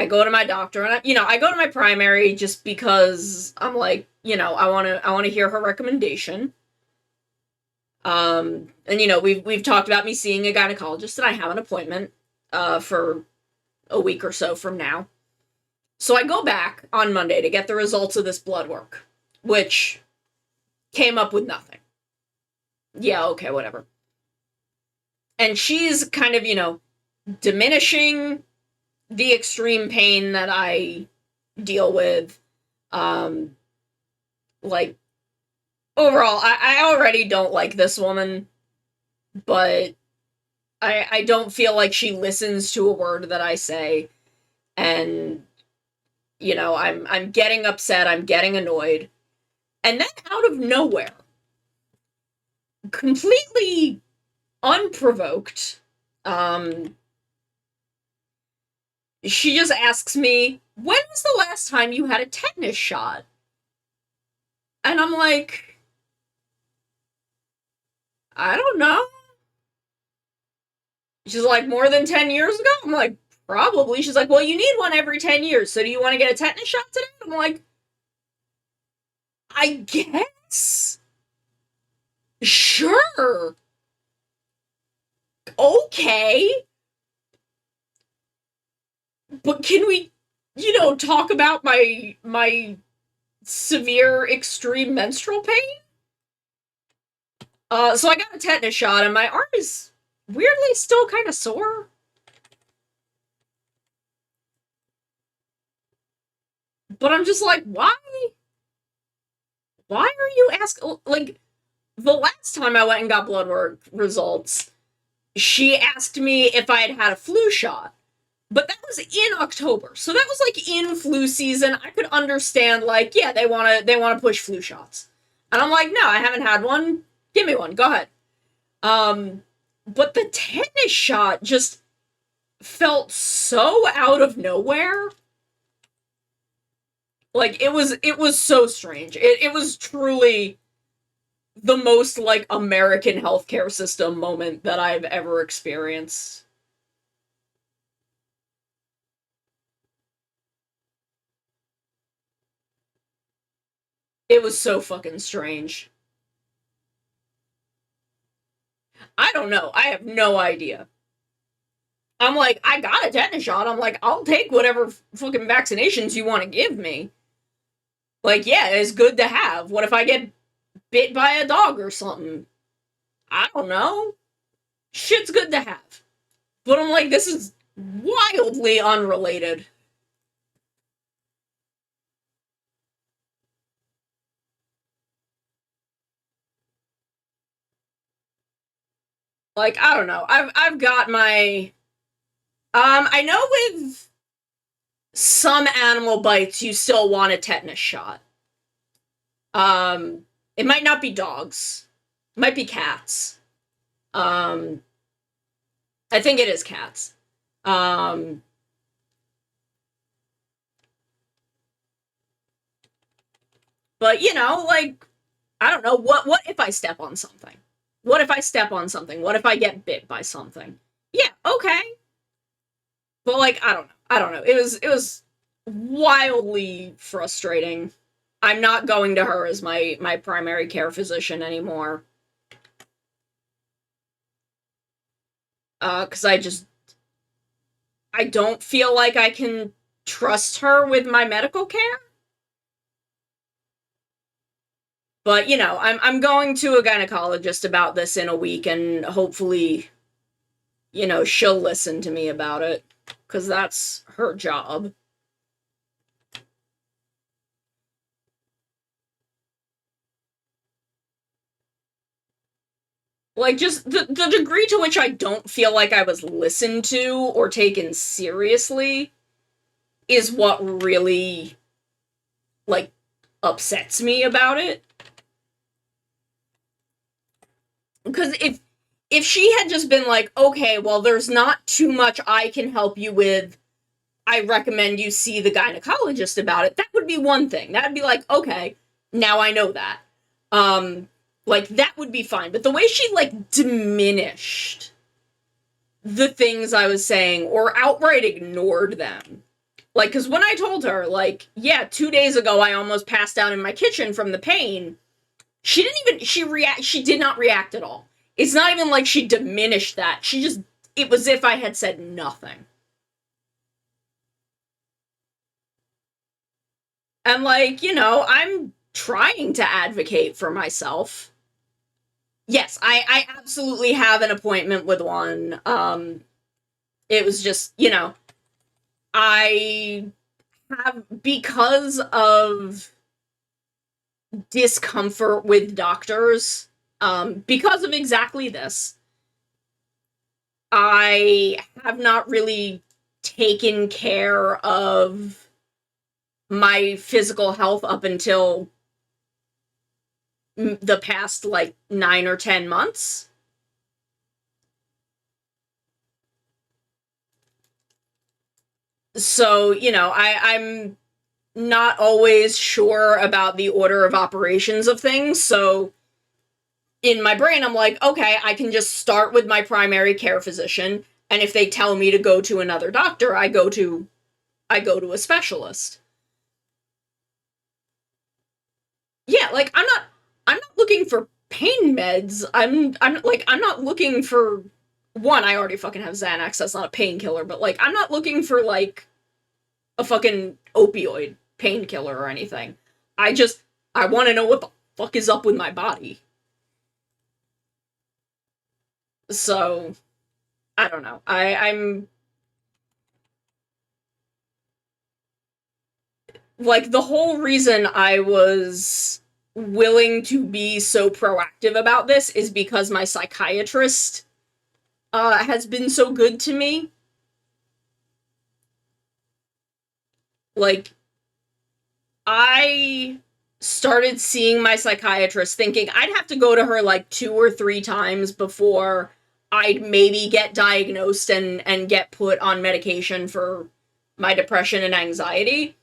go to my doctor, and I go to my primary just because I'm like, you know, I want to hear her recommendation. And you know, we've talked about me seeing a gynecologist, and I have an appointment for a week or so from now. So I go back on Monday to get the results of this blood work, which came up with nothing. Yeah, okay, whatever. And she's kind of, you know, diminishing the extreme pain that I deal with. Like, overall, I already don't like this woman, but I don't feel like she listens to a word that I say, and, you know, I'm getting upset, I'm getting annoyed, and then out of nowhere, completely unprovoked, she just asks me, when was the last time you had a tetanus shot? And I'm like, I don't know. She's like, more than 10 years ago? I'm like, probably. She's like, well, you need one every 10 years, so do you want to get a tetanus shot today? I'm like, I guess. Sure. Okay. But can we, you know, talk about my severe extreme menstrual pain? So I got a tetanus shot, and my arm is weirdly still kind of sore. But I'm just like, why? Why are you asking? Like, the last time I went and got blood work results, she asked me if I had had a flu shot. But that was in October. So that was like in flu season. I could understand, like, yeah, they wanna push flu shots. And I'm like, no, I haven't had one. Give me one. Go ahead. But the tetanus shot just felt so out of nowhere. Like, it was so strange. It was truly the most, like, American healthcare system moment that I've ever experienced. It was so fucking strange. I don't know. I have no idea. I'm like, I got a tetanus shot. I'm like, I'll take whatever fucking vaccinations you want to give me. Like, yeah, it's good to have. What if I get bit by a dog or something? I don't know. Shit's good to have. But I'm like, this is wildly unrelated. Like, I don't know. I've got my I know with some animal bites you still want a tetanus shot. It might not be dogs. It might be cats. I think it is cats. But, you know, like, I don't know, what if I step on something? What if I step on something? What if I get bit by something? Yeah, okay. But, like, I don't know. It was wildly frustrating. I'm not going to her as my primary care physician anymore. 'Cause I don't feel like I can trust her with my medical care. But, you know, I'm going to a gynecologist about this in a week, and hopefully, you know, she'll listen to me about it, because that's her job. Like, just the degree to which I don't feel like I was listened to or taken seriously is what really, like, upsets me about it. Because if she had just been like, okay, well, there's not too much I can help you with, I recommend you see the gynecologist about it, that would be one thing. That'd be like, okay, now I know that. Like, that would be fine. But the way she, like, diminished the things I was saying, or outright ignored them. Like, because when I told her, like, yeah, 2 days ago I almost passed out in my kitchen from the pain, she did not react at all. It's not even like she diminished that. It was as if I had said nothing. And, like, you know, I'm trying to advocate for myself. Yes, I absolutely have an appointment with one. It was just, you know, I have, because of discomfort with doctors, because of exactly this, I have not really taken care of my physical health up until the past, like, 9 or 10 months. So, you know, I'm not always sure about the order of operations of things, so in my brain I'm like, okay, I can just start with my primary care physician, and if they tell me to go to another doctor, I go to a specialist. Yeah, like, I'm not looking for pain meds. I'm not looking for, one, I already fucking have Xanax, that's not a painkiller, but, like, I'm not looking for, like, a fucking opioid painkiller or anything. I want to know what the fuck is up with my body. So, I don't know. I'm like, the whole reason I was willing to be so proactive about this is because my psychiatrist has been so good to me. Like, I started seeing my psychiatrist thinking I'd have to go to her like 2 or 3 times before I'd maybe get diagnosed and get put on medication for my depression and anxiety.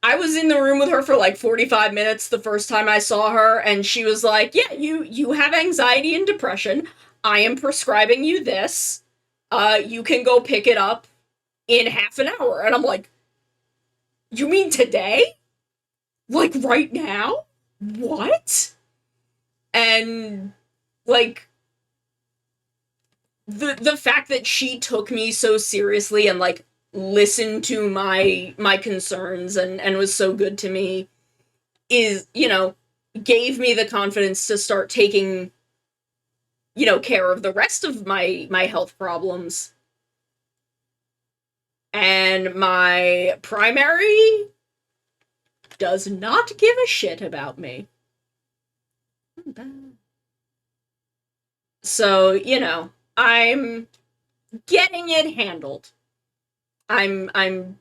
I was in the room with her for like 45 minutes the first time I saw her, and she was like, yeah, you have anxiety and depression. I am prescribing you this. You can go pick it up in half an hour. And I'm like, you mean today? Like, right now? What? And, like, the fact that she took me so seriously and, like, listened to my concerns and was so good to me is, you know, gave me the confidence to start taking, you know, care of the rest of my health problems. And my primary does not give a shit about me. So, you know, I'm getting it handled. I'm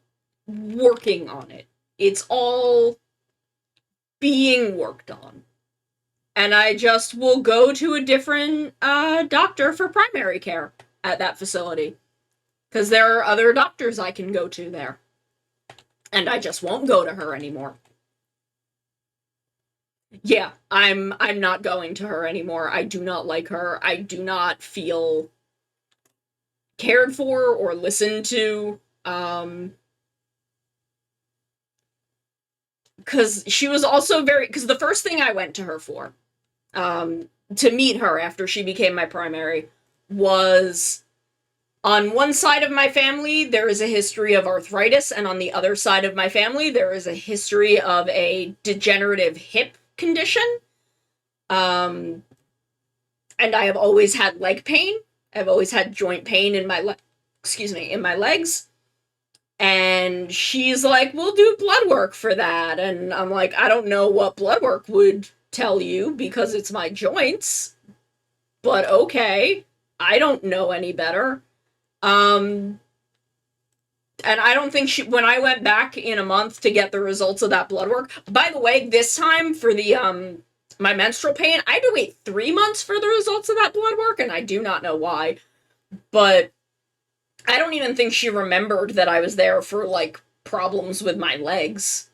working on it. It's all being worked on. And I just will go to a different doctor for primary care at that facility. Because there are other doctors I can go to there. And I just won't go to her anymore. Yeah, I'm not going to her anymore. I do not like her. I do not feel cared for or listened to. Because she was also very, because the first thing I went to her for, to meet her after she became my primary, was on one side of my family, there is a history of arthritis, and on the other side of my family, there is a history of a degenerative hip condition. And I have always had leg pain. I've always had joint pain in my in my legs. And she's like, we'll do blood work for that. And I'm like, I don't know what blood work would tell you because it's my joints. But okay. I don't know any better. And I don't think when I went back in a month to get the results of that blood work, by the way, this time for the, my menstrual pain, I had to wait 3 months for the results of that blood work, and I do not know why. But I don't even think she remembered that I was there for, like, problems with my legs.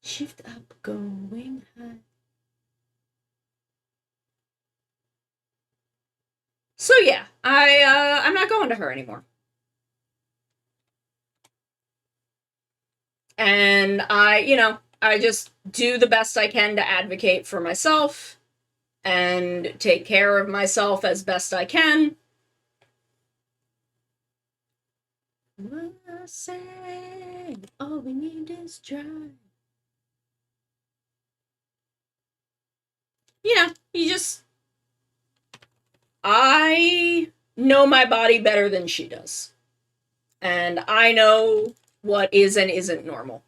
Shift up, going high. So yeah, I'm not going to her anymore. And I just do the best I can to advocate for myself and take care of myself as best I can. What I say, all we need is drive. I know my body better than she does. And I know what is and isn't normal.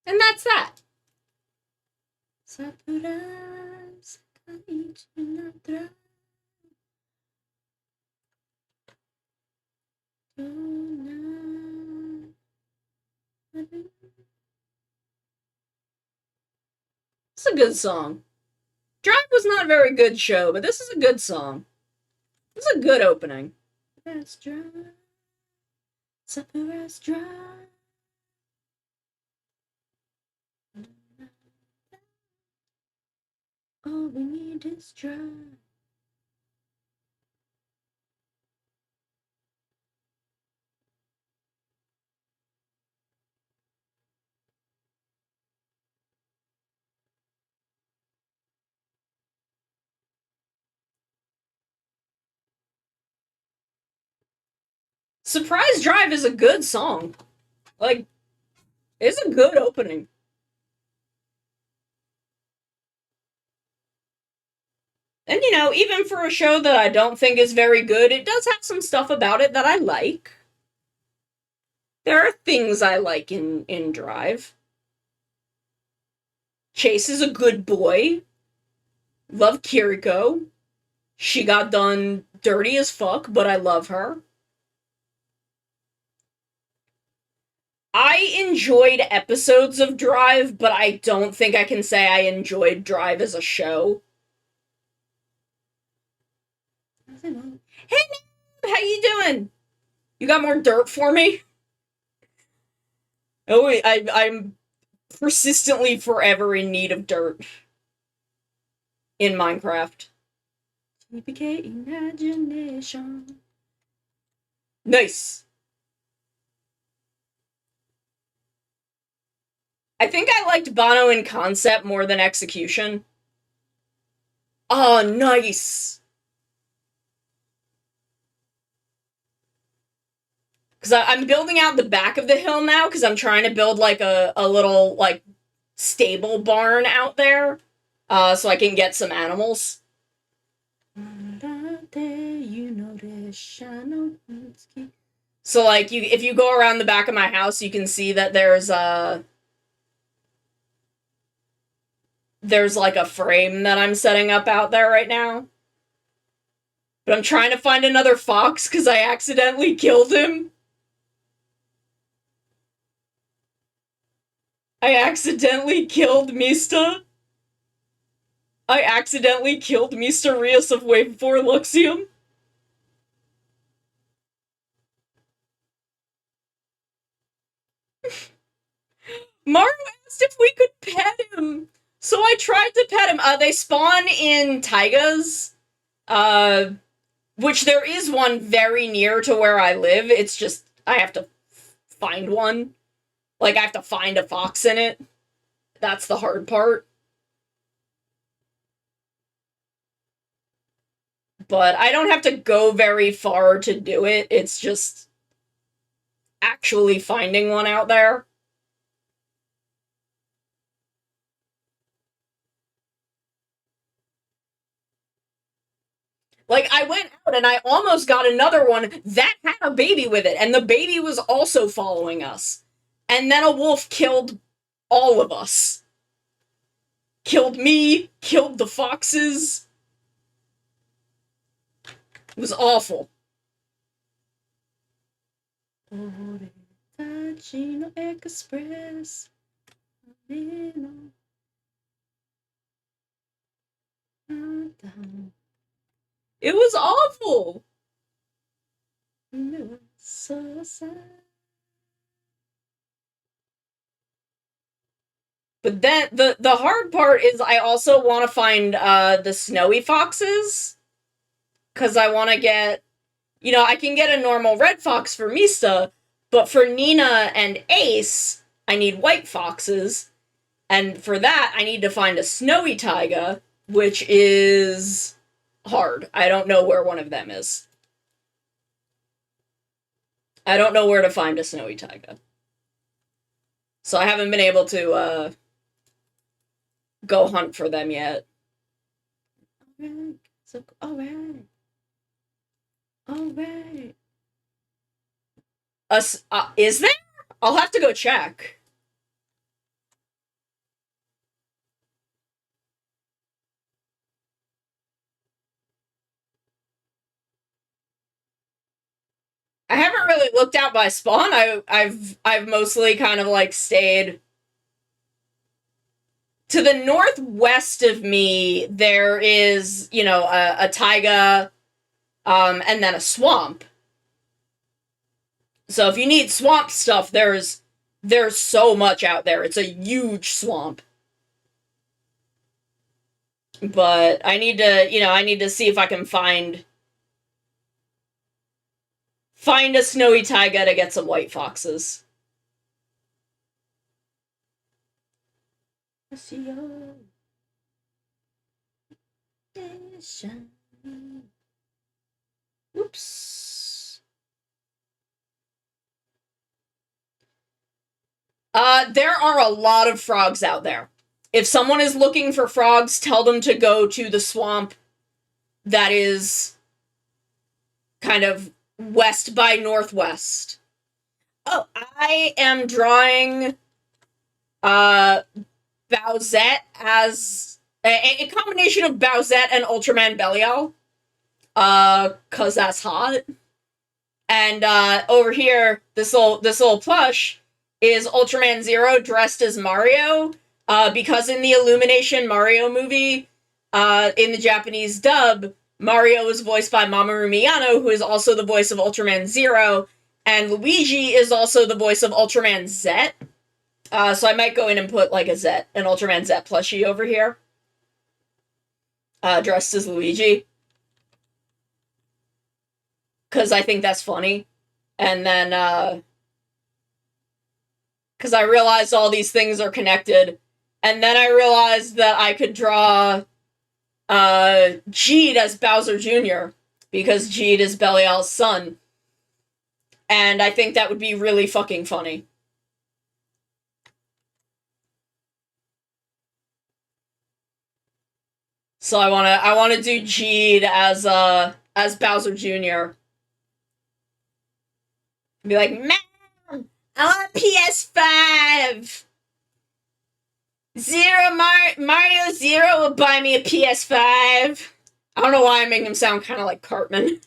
And that's that. It's a good song. Drive was not a very good show, but this is a good song. This is a good opening. Let's drive. Let's drive. All we need is drive. Surprise Drive is a good song. Like, it's a good opening. And even for a show that I don't think is very good, it does have some stuff about it that I like. There are things I like in Drive. Chase is a good boy. Love Kiriko. She got done dirty as fuck, but I love her. I enjoyed episodes of Drive, but I don't think I can say I enjoyed Drive as a show. Hey, how you doing? You got more dirt for me? Oh, wait, I'm persistently forever in need of dirt in Minecraft. TPK imagination. Nice. I think I liked Bono in concept more than execution. Oh, nice. Because I'm building out the back of the hill now, because I'm trying to build, like, a little, like, stable barn out there, so I can get some animals. So, like, if you go around the back of my house, you can see that there's like a frame that I'm setting up out there right now. But I'm trying to find another fox because I accidentally killed him. I accidentally killed Mista. I accidentally killed Mista Rios of Wave 4 Luxium. Mario asked if we could pet him. So I tried to pet him. They spawn in taigas. Which there is one very near to where I live. It's just, I have to find one. Like, I have to find a fox in it. That's the hard part. But I don't have to go very far to do it. It's just actually finding one out there. Like, I went out and I almost got another one that had a baby with it, and the baby was also following us. And then a wolf killed all of us. Killed me, killed the foxes. It was awful. Express. It was awful. So sad. But then the hard part is I also want to find the snowy foxes. Because I want to get, you know, I can get a normal red fox for Mista, but for Nina and Ace, I need white foxes. And for that, I need to find a snowy taiga, which is hard. I don't know where one of them is. I don't know where to find a snowy taiga. So I haven't been able to go hunt for them yet. Alright. So, alright. Alright. Is there? I'll have to go check. I haven't really looked out by spawn. I've mostly kind of like stayed to the northwest of me. There is, you know, a taiga, and then a swamp. So if you need swamp stuff, there's so much out there. It's a huge swamp. But I need to, you know, I need to see if I can find a snowy taiga to get some white foxes. Oops. There are a lot of frogs out there. If someone is looking for frogs, tell them to go to the swamp that is kind of west by northwest. Oh, I am drawing Bowsette as a combination of Bowsette and Ultraman Belial. Cause that's hot. And over here, this little plush is Ultraman Zero dressed as Mario. Because in the Illumination Mario movie, in the Japanese dub, Mario is voiced by Mamoru Miyano, who is also the voice of Ultraman Zero, and Luigi is also the voice of Ultraman Zet. So I might go in and put like an Ultraman Zet plushie over here. Dressed as Luigi. Because I think that's funny. And then, because I realized all these things are connected. And then I realized that I could draw Jeed as Bowser Jr. because Jeed is Belial's son. And I think that would be really fucking funny. So I wanna do Jeed as Bowser Jr. Be like, Mom, I want a PS5. Mario Zero will buy me a PS5. I don't know why I'm making him sound kind of like Cartman. I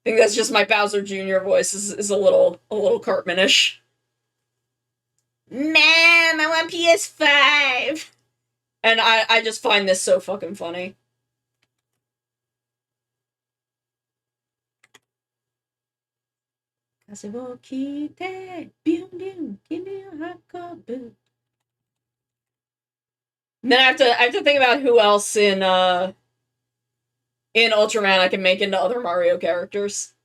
think that's just my Bowser Jr. voice is a little Cartman-ish. Mom, I want PS5. And I just find this so fucking funny. And then I have to think about who else in Ultraman I can make into other Mario characters.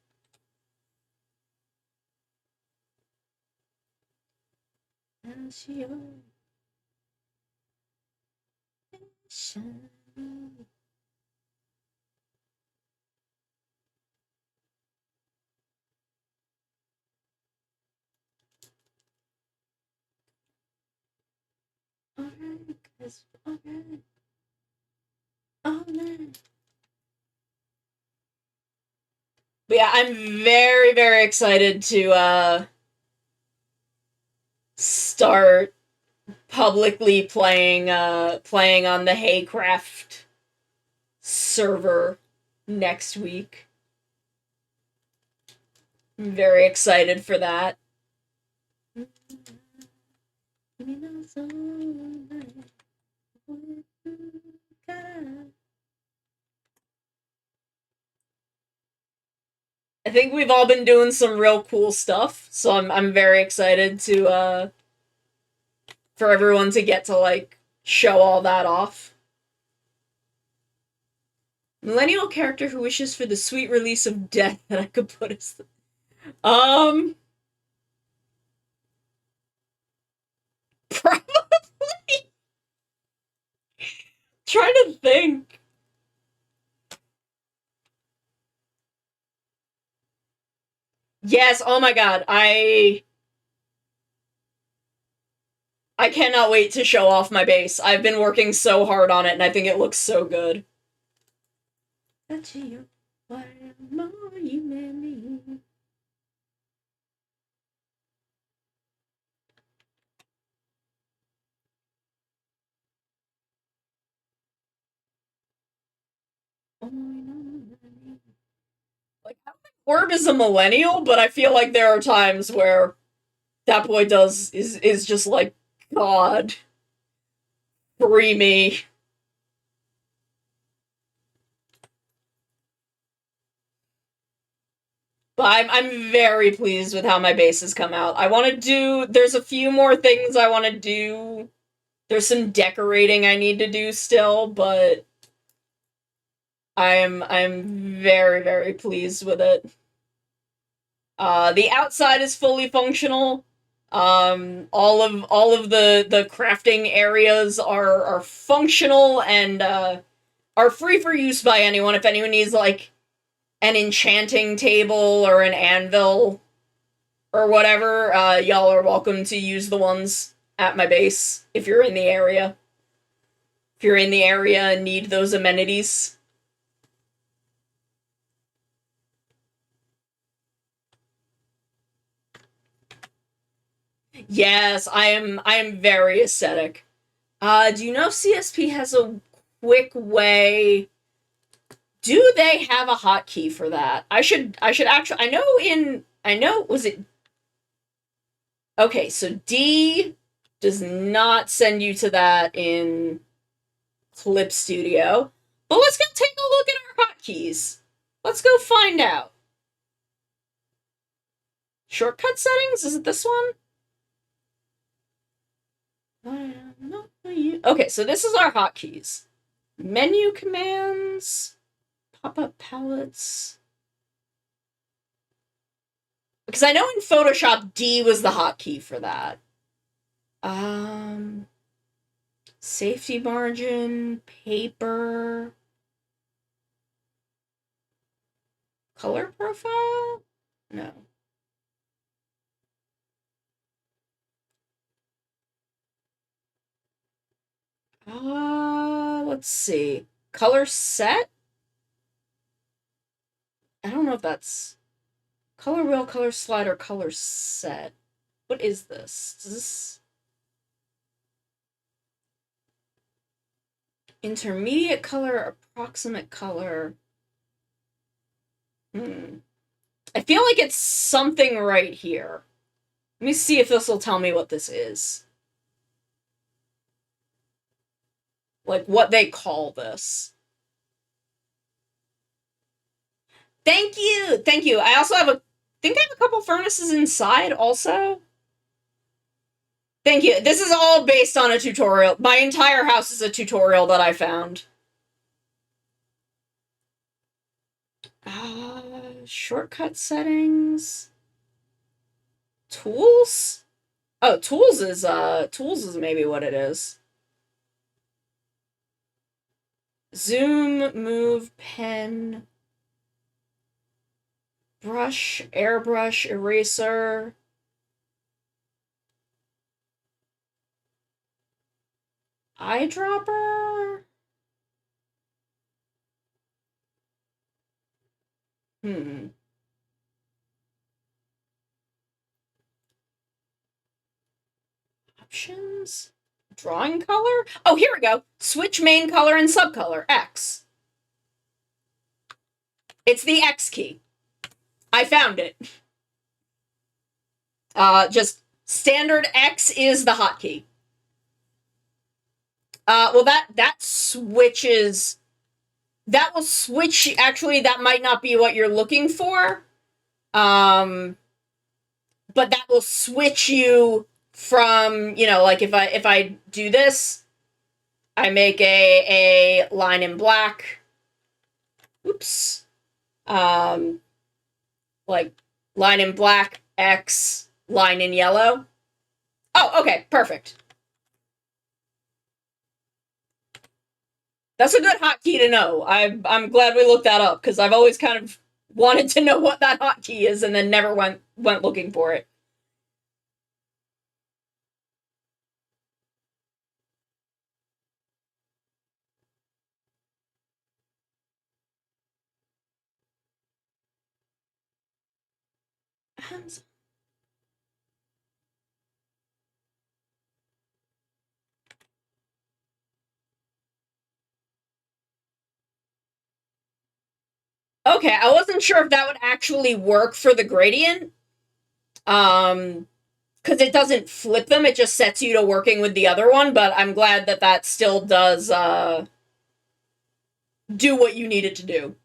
But yeah, I'm very, very excited to start publicly playing playing on the Haycraft server next week. I'm very excited for that. I think we've all been doing some real cool stuff, so I'm very excited to for everyone to get to like show all that off. Millennial character who wishes for the sweet release of death that I could put as probably trying to think. Yes, oh my god, I cannot wait to show off my base. I've been working so hard on it, and I think it looks so good. Like, Orb is a millennial, but I feel like there are times where that boy is just like, God, free me. But I'm very pleased with how my base has come out. I want to do, there's a few more things I want to do. There's some decorating I need to do still, but I'm very, very pleased with it. The outside is fully functional. All of the crafting areas are functional and are free for use by anyone. If anyone needs like an enchanting table or an anvil or whatever, y'all are welcome to use the ones at my base if you're in the area. If you're in the area and need those amenities. Yes, I am very aesthetic. Do you know if CSP has a quick way? Do they have a hotkey for that? I should actually, I know, was it? Okay, so D does not send you to that in Clip Studio. But let's go take a look at our hotkeys. Let's go find out. Shortcut settings? Is it this one? Okay, so this is our hotkeys. Menu commands, pop-up palettes. Because I know in Photoshop, D was the hotkey for that. Safety margin, paper, color profile? No. Let's see. Color set? I don't know if that's color wheel, color slider, color set. What is this? Is this intermediate color, approximate color? I feel like it's something right here. Let me see if this will tell me what this is. Like, what they call this. Thank you! Thank you. I also have think I have a couple furnaces inside, also. Thank you. This is all based on a tutorial. My entire house is a tutorial that I found. Shortcut settings. Tools? Oh, tools is maybe what it is. Zoom, move, pen, brush, airbrush, eraser. Eyedropper? Options? Drawing color? Oh, here we go. Switch main color and subcolor. X. It's the X key. I found it. Just standard X is the hotkey. Well, that switches... That will switch... Actually, that might not be what you're looking for. But that will switch you from, you know, like if I do this, I make a line in black. Oops. Like line in black, X, line in yellow. Oh, okay, perfect. That's a good hotkey to know. I'm glad we looked that up, because I've always kind of wanted to know what that hotkey is and then never went looking for it. Okay, I wasn't sure if that would actually work for the gradient. Because it doesn't flip them, it just sets you to working with the other one, but I'm glad that that still does, do what you need it to do.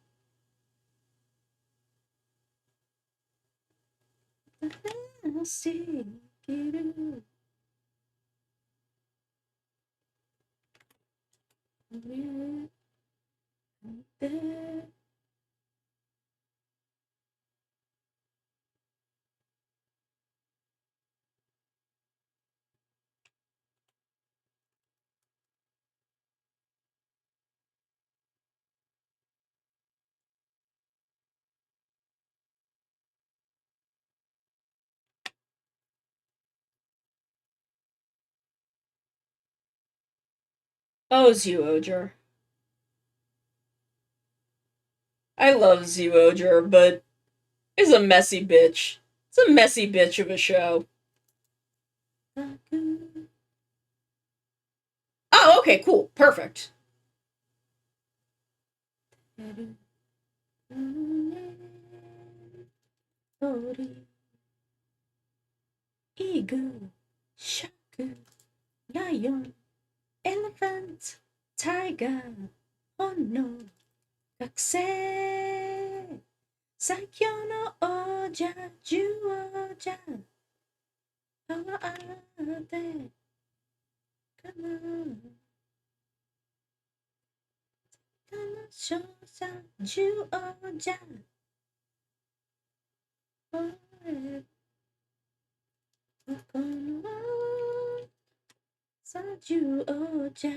Oh, Zyuohger. I love Zyuohger, but it's a messy bitch. It's a messy bitch of a show. Oh, okay, cool. Perfect. Eagle, shaku, lion, elephant, tiger, oh no, 学生最強の王者獣王者パワーでかな勝者獣王者このさ獣王者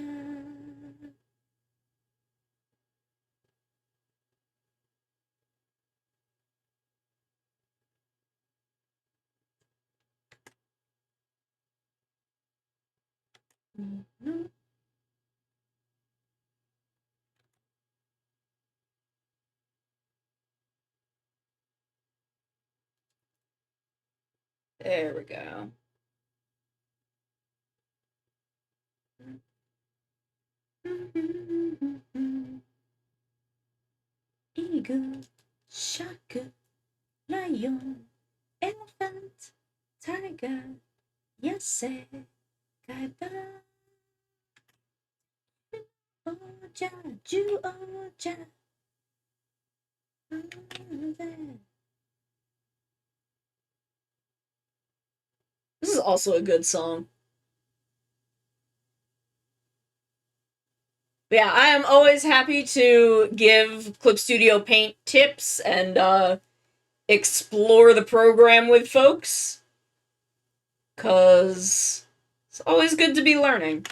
There we go. Eagle, shark, lion, elephant, Tiger, yes, say, goodbye. Oja, Ju Oja. This is also a good song. But yeah, I am always happy to give Clip Studio Paint tips and explore the program with folks. 'Cause it's always good to be learning.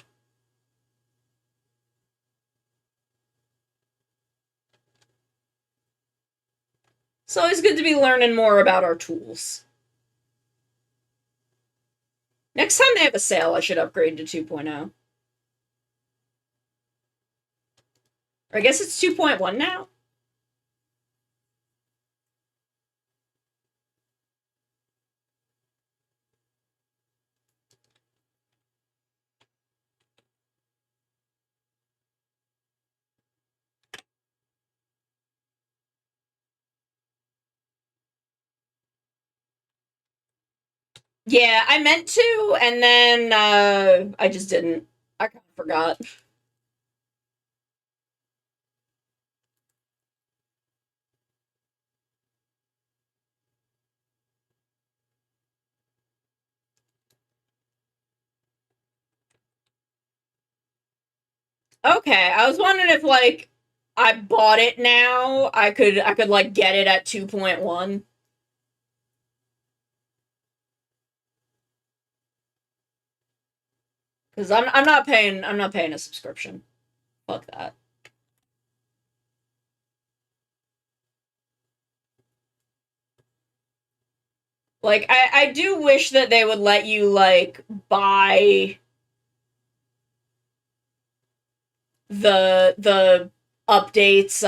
It's always good to be learning more about our tools. Next time they have a sale, I should upgrade to 2.0. Or I guess it's 2.1 now? Yeah, I meant to, and then I just didn't. I kind of forgot. Okay, I was wondering if like I bought it now, I could like get it at 2.1. Cuz I'm not paying a subscription. Fuck that. Like I do wish that they would let you like buy the updates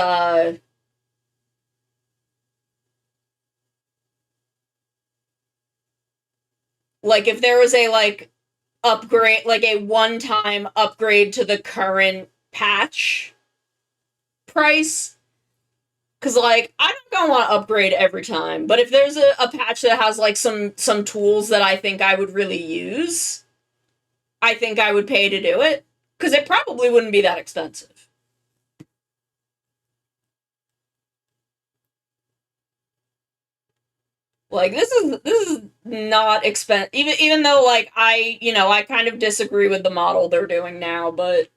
like if there was a like upgrade, like a one-time upgrade to the current patch price. Cause like I don't gonna want to upgrade every time, but if there's a patch that has like some tools that I think I would really use, I think I would pay to do it. Cause it probably wouldn't be that expensive. Like this is not expensive, even though like I kind of disagree with the model they're doing now, but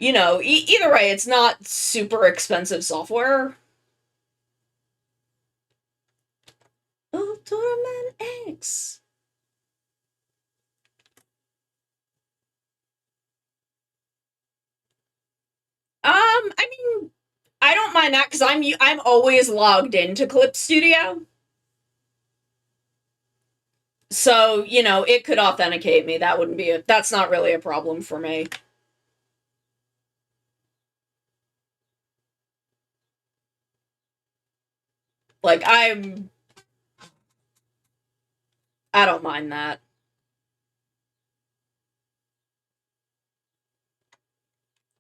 either way, it's not super expensive software. Ultraman X. I mean, I don't mind that because I'm always logged into Clip Studio. So, it could authenticate me. That's not really a problem for me. Like, I don't mind that.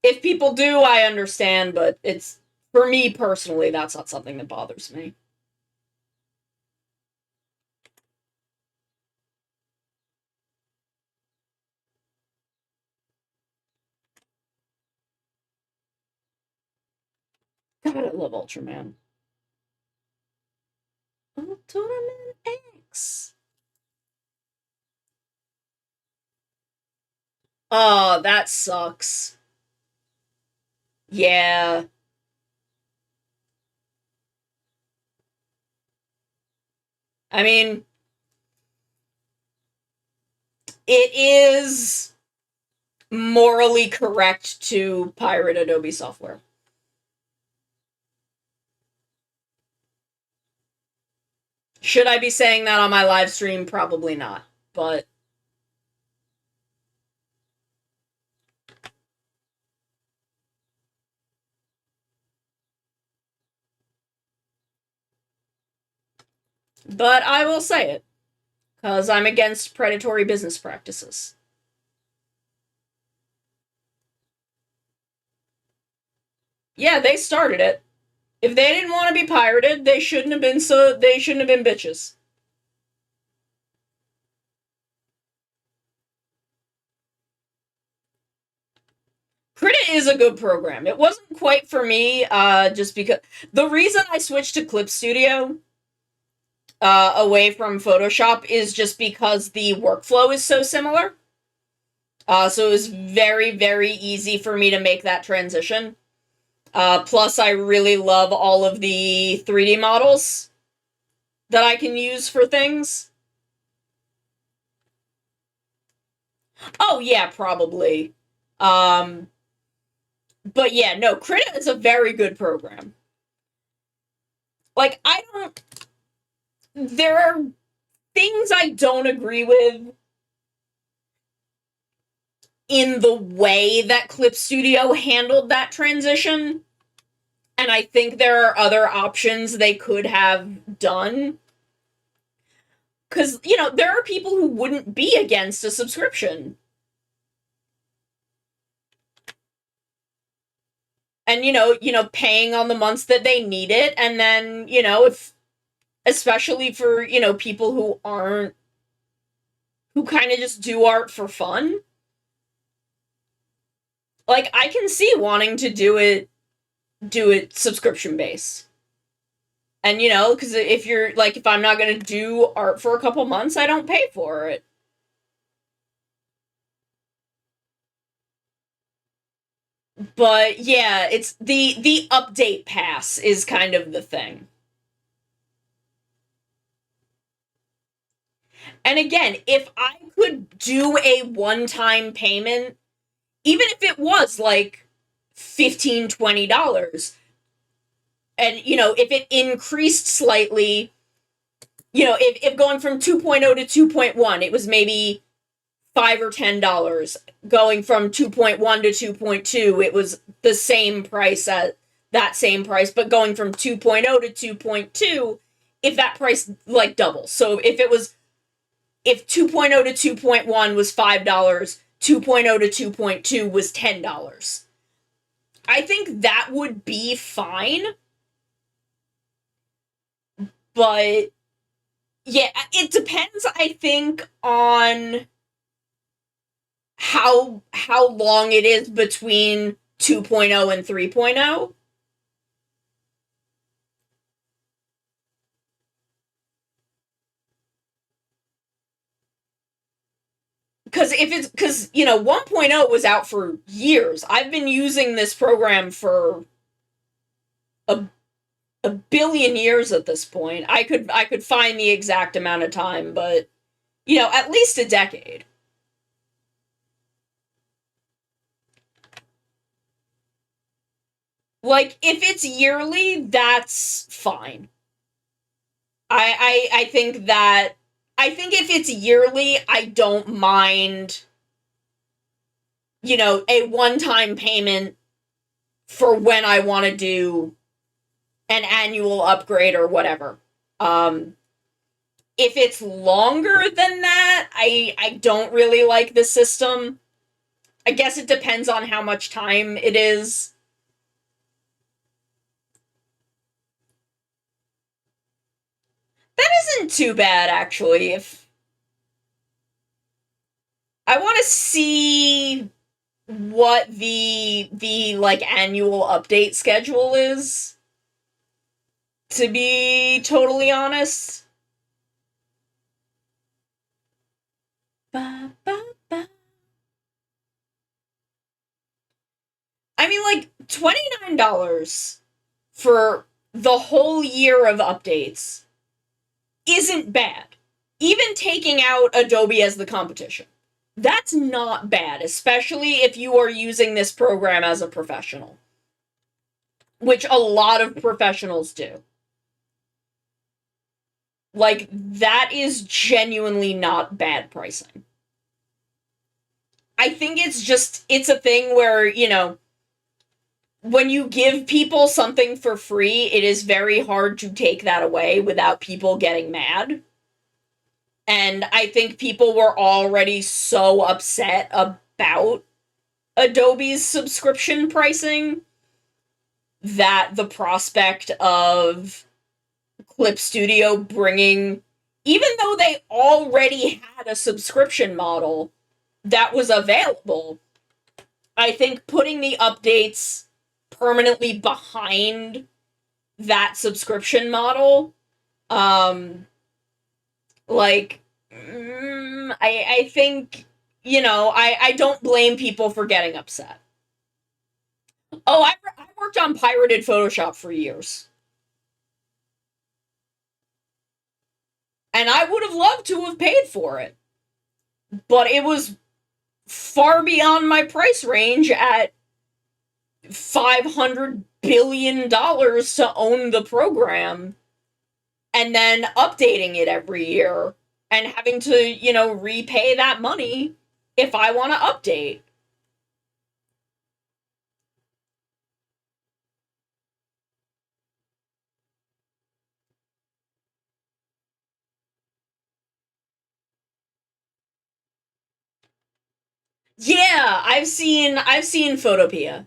If people do, I understand, but for me personally, that's not something that bothers me. God, I love Ultraman. Ultraman X. Oh, that sucks. Yeah. I mean, it is morally correct to pirate Adobe software. Should I be saying that on my live stream? Probably not, but I will say it, because I'm against predatory business practices. Yeah, they started it. If they didn't want to be pirated, they shouldn't have been bitches. Krita is a good program. It wasn't quite for me, just because the reason I switched to Clip Studio away from Photoshop is just because the workflow is so similar. So it was very, very easy for me to make that transition. Plus, I really love all of the 3D models that I can use for things. Oh, yeah, probably. But yeah, no, Krita is a very good program. Like, there are things I don't agree with in the way that Clip Studio handled that transition. And I think there are other options they could have done. Because, you know, there are people who wouldn't be against a subscription. And, you know, paying on the months that they need it, and then, you know, especially for, you know, people who kind of just do art for fun. Like, I can see wanting to do it subscription based. And, you know, because if I'm not going to do art for a couple months, I don't pay for it. But yeah, it's the update pass is kind of the thing. And again, if I could do a one-time payment, even if it was like $15, $20, and, you know, if it increased slightly, you know, if going from 2.0 to 2.1, it was maybe $5 or $10. Going from 2.1 to 2.2, it was the same price at that same price, but going from 2.0 to 2.2, if that price like doubles. So if 2.0 to 2.1 was $5, 2.0 to 2.2 was $10. I think that would be fine. But yeah, it depends, I think, on how long it is between 2.0 and 3.0. Because, you know, 1.0 was out for years. I've been using this program for a billion years at this point. I could find the exact amount of time, but, you know, at least a decade. Like, if it's yearly, that's fine. I think if it's yearly, I don't mind, you know, a one-time payment for when I want to do an annual upgrade or whatever. If it's longer than that, I don't really like the system. I guess it depends on how much time it is. That isn't too bad, actually. If I want to see what the like annual update schedule is, to be totally honest. Ba, ba, ba. I mean, like, $29 for the whole year of updates isn't bad. Even taking out Adobe as the competition. That's not bad, especially if you are using this program as a professional. Which a lot of professionals do. Like, that is genuinely not bad pricing. I think it's a thing where, you know, when you give people something for free, it is very hard to take that away without people getting mad. And I think people were already so upset about Adobe's subscription pricing that the prospect of Clip Studio bringing, even though they already had a subscription model that was available, I think putting the updates permanently behind that subscription model, like, I think, I don't blame people for getting upset. Oh, I worked on pirated Photoshop for years. And I would have loved to have paid for it. But it was far beyond my price range at $500 billion to own the program. And then updating it every year. And having to, repay that money if I want to update. Yeah, I've seen Photopea.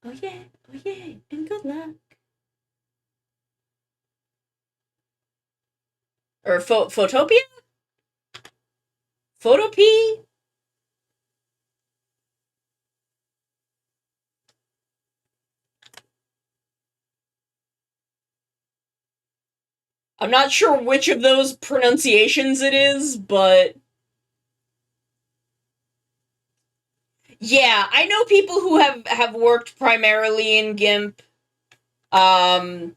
Oh yeah, and good luck. Or Photopea? Photopea? I'm not sure which of those pronunciations it is, but yeah, I know people who have worked primarily in GIMP. Psy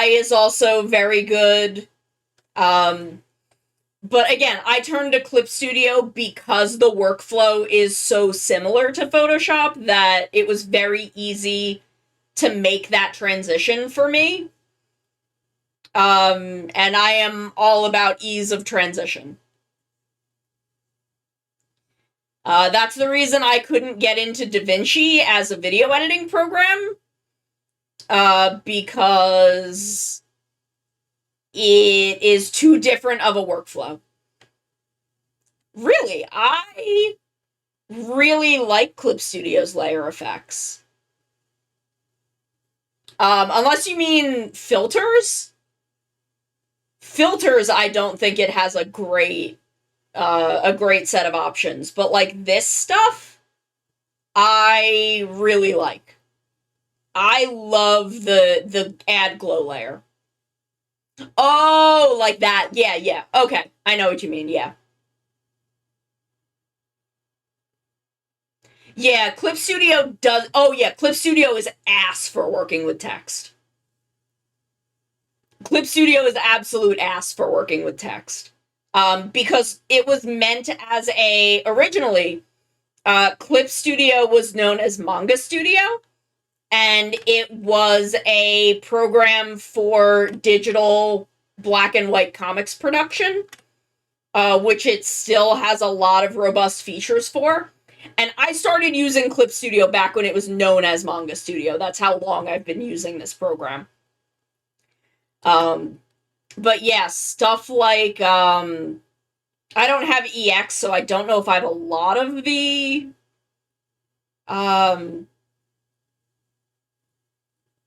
is also very good. But again, I turned to Clip Studio because the workflow is so similar to Photoshop that it was very easy to make that transition for me. And I am all about ease of transition. That's the reason I couldn't get into DaVinci as a video editing program. Because it is too different of a workflow. Really, I really like Clip Studio's layer effects. Unless you mean filters. Filters, I don't think it has a great set of options. But, like, this stuff, I really like. I love the add glow layer. Oh, like that. Yeah. Okay, I know what you mean, yeah. Yeah, Clip Studio does... Oh, yeah, Clip Studio is ass for working with text. Clip Studio is absolute ass for working with text. Because it was meant as originally, Clip Studio was known as Manga Studio, and it was a program for digital black and white comics production, which it still has a lot of robust features for. And I started using Clip Studio back when it was known as Manga Studio. That's how long I've been using this program. But yeah, stuff like, I don't have EX, so I don't know if I have a lot of the,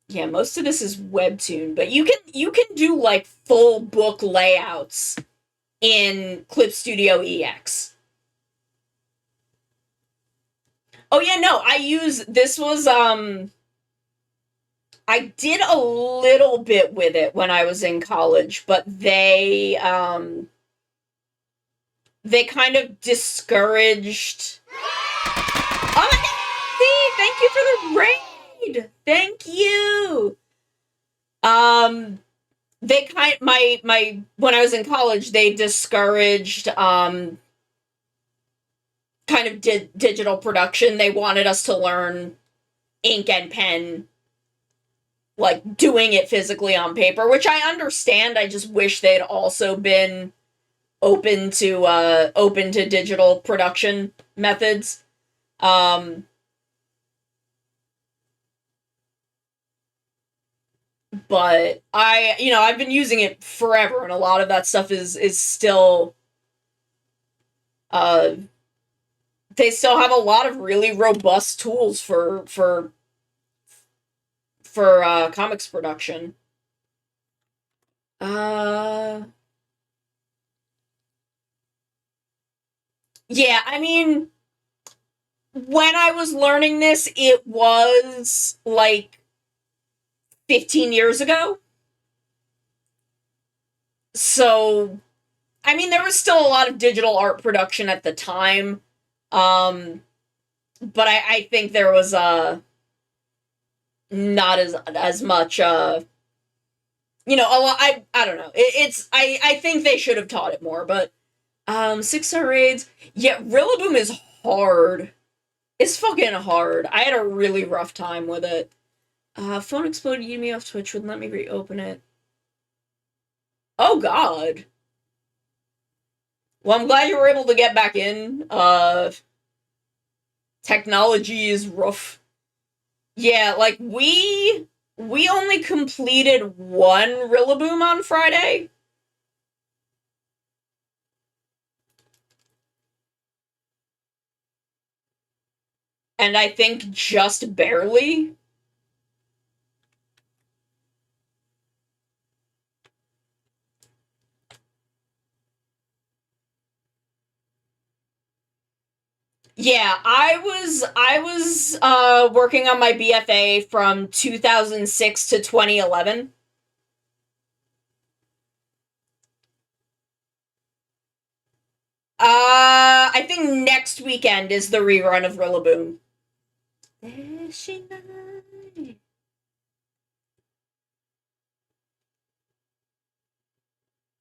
yeah, most of this is Webtoon, but you can do, like, full book layouts in Clip Studio EX. Oh yeah, no, this was, I did a little bit with it when I was in college, but they kind of discouraged... Oh my god, thank you for the raid! Thank you! When I was in college, they discouraged, kind of digital production. They wanted us to learn ink and pen, like, doing it physically on paper, which I understand. I just wish they'd also been open to digital production methods. But I've been using it forever, and a lot of that stuff is still, they still have a lot of really robust tools for comics production. Yeah, I mean, when I was learning this, it was like 15 years ago. So, I mean, there was still a lot of digital art production at the time. Um, but I think there was not as much a lot. I don't know. I think they should have taught it more, but 6-star raids. Yeah, Rillaboom is hard. It's fucking hard. I had a really rough time with it. Phone exploded, yeeted me off Twitch, wouldn't let me reopen it. Oh god. Well, I'm glad you were able to get back in. Technology is rough. Yeah, like we only completed one Rillaboom on Friday. And I think just barely. Yeah, I was working on my BFA from 2006 to 2011. I think next weekend is the rerun of Rillaboom.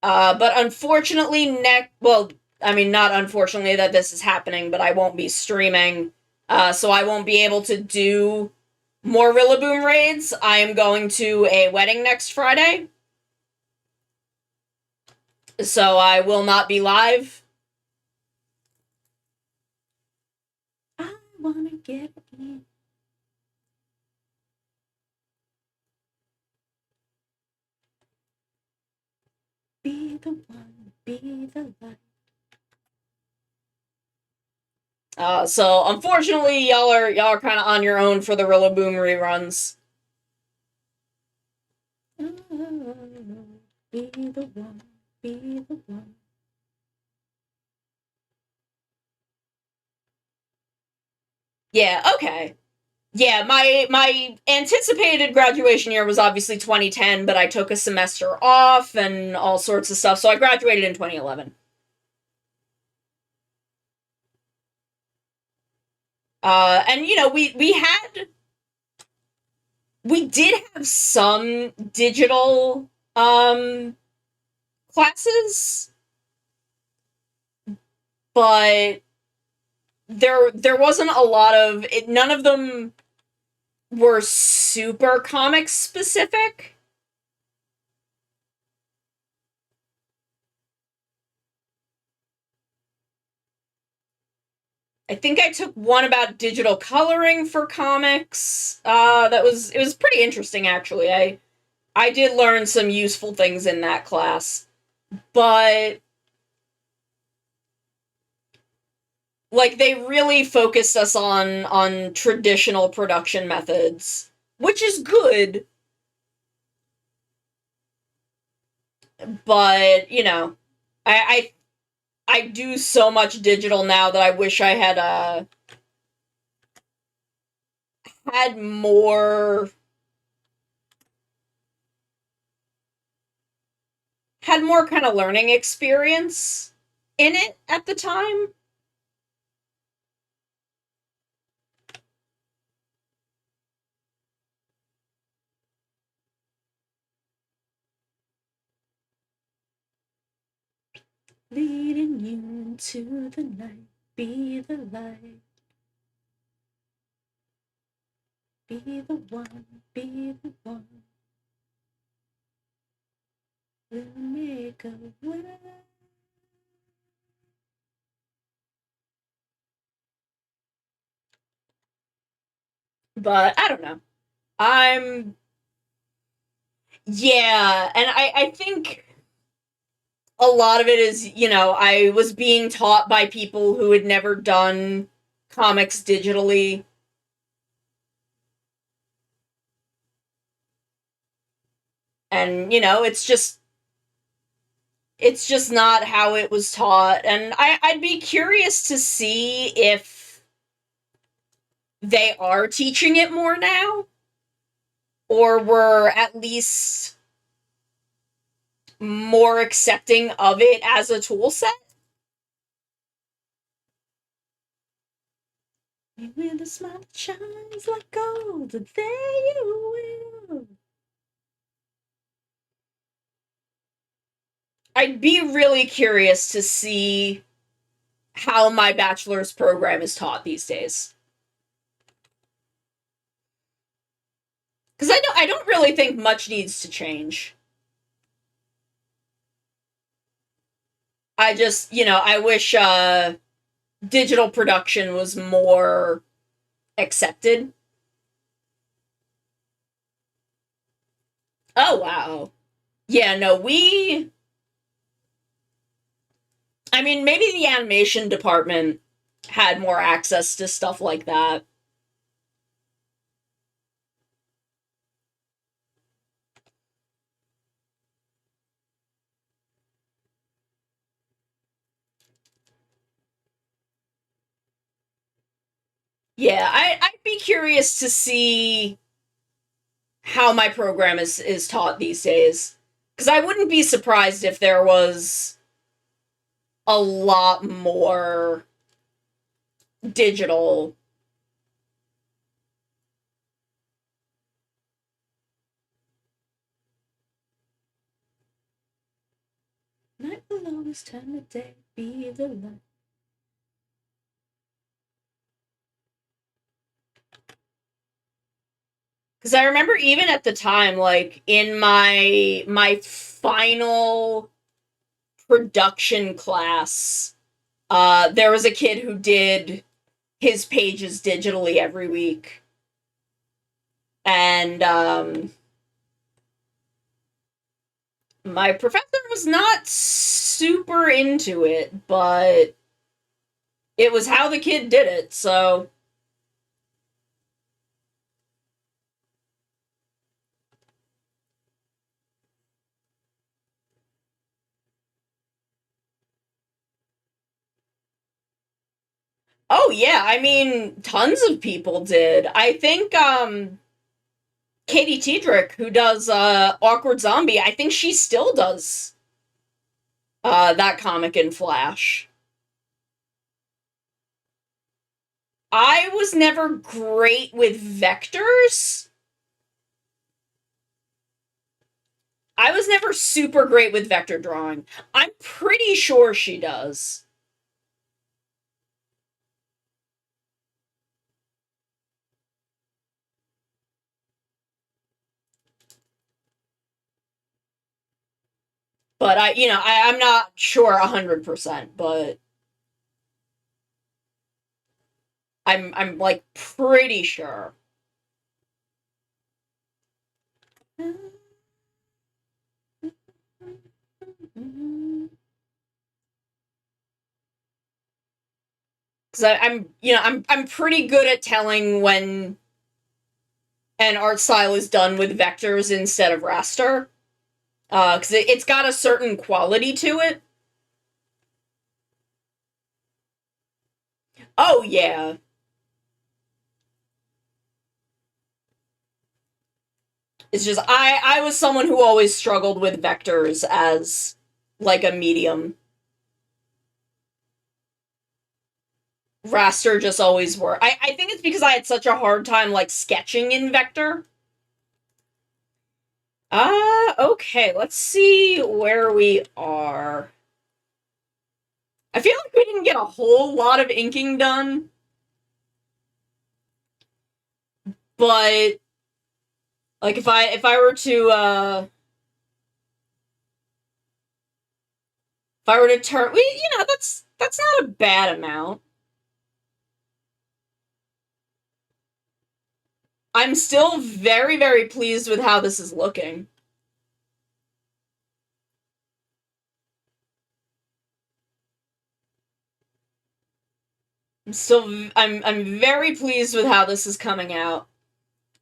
But unfortunately, I mean, not unfortunately that this is happening, but I won't be streaming, so I won't be able to do more Rillaboom raids. I am going to a wedding next Friday, so I will not be live. I wanna get in. Be the one, be the light. So unfortunately, y'all are kind of on your own for the Rillaboom reruns. Be the one, be the one. Yeah, okay. Yeah, my anticipated graduation year was obviously 2010, but I took a semester off and all sorts of stuff, so I graduated in 2011. And we did have some digital classes, but there wasn't a lot of it. None of them were super comic specific. I think I took one about digital coloring for comics. It was pretty interesting actually. I did learn some useful things in that class. But like they really focused us on traditional production methods, which is good. But, I do so much digital now that I wish I had more kind of learning experience in it at the time. Leading you into the night, be the light. Be the one, be the one. We'll make a way. But I don't know. Yeah, and I think a lot of it is, I was being taught by people who had never done comics digitally. And, it's just It's just not how it was taught, and I'd be curious to see if they are teaching it more now, or were at least more accepting of it as a tool set. With a smile that shines like gold, there you will. I'd be really curious to see how my bachelor's program is taught these days. Because I don't really think much needs to change. I just, I wish digital production was more accepted. Oh, wow. Yeah, no, I mean, maybe the animation department had more access to stuff like that. Yeah, I'd be curious to see how my program is taught these days. Because I wouldn't be surprised if there was a lot more digital. Night will always turn the day, be the light. Because I remember even at the time, like, in my final production class, there was a kid who did his pages digitally every week. And, my professor was not super into it, but it was how the kid did it, so... Oh, yeah, I mean, tons of people did. I think, Katie Tiedrick, who does, Awkward Zombie, I think she still does, that comic in Flash. I was never great with vectors. I was never super great with vector drawing. I'm pretty sure she does. But I'm not sure 100%, but I'm like pretty sure. Because I'm pretty good at telling when an art style is done with vectors instead of raster. Because it's got a certain quality to it. Oh, yeah. It's just, I was someone who always struggled with vectors as, like, a medium. Raster just always worked. I think it's because I had such a hard time, like, sketching in vector. Okay, let's see where we are. I feel like we didn't get a whole lot of inking done. But, like, if I were to, if I were to turn, that's not a bad amount. I'm still very, very pleased with how this is looking. I'm very pleased with how this is coming out.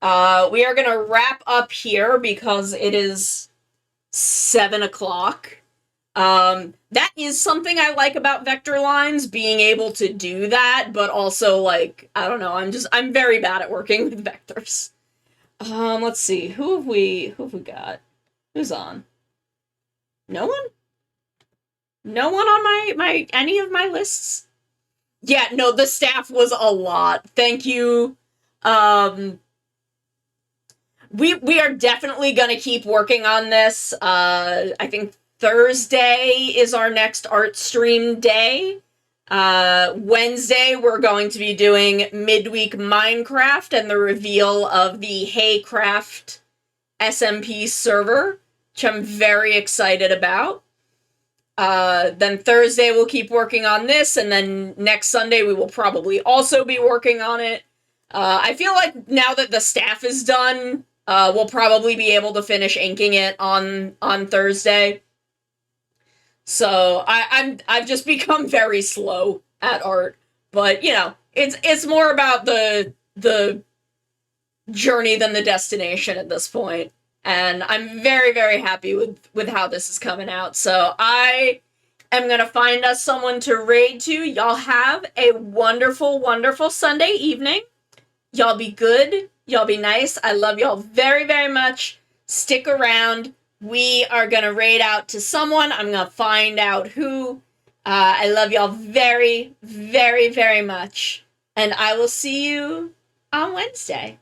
We are gonna wrap up here because it is 7 o'clock. That is something I like about vector lines, being able to do that, but also, like, I don't know, I'm very bad at working with vectors. Let's see, who have we got? Who's on? No one? No one on my any of my lists? Yeah, no, the staff was a lot. Thank you. We are definitely gonna keep working on this. I think Thursday is our next art stream day. Wednesday, we're going to be doing midweek Minecraft and the reveal of the Haycraft SMP server, which I'm very excited about. Then Thursday, we'll keep working on this, and then next Sunday, we will probably also be working on it. I feel like now that the staff is done, we'll probably be able to finish inking it on Thursday. So I've just become very slow at art, but you know, it's more about the journey than the destination at this point. And I'm very, very happy with how this is coming out. So I am gonna find us someone to raid to. Y'all have a wonderful, wonderful Sunday evening. Y'all be good. Y'all be nice. I love y'all very, very much. Stick around. We are gonna raid out to someone. I'm gonna find out who. I love y'all very, very, very much. And I will see you on Wednesday.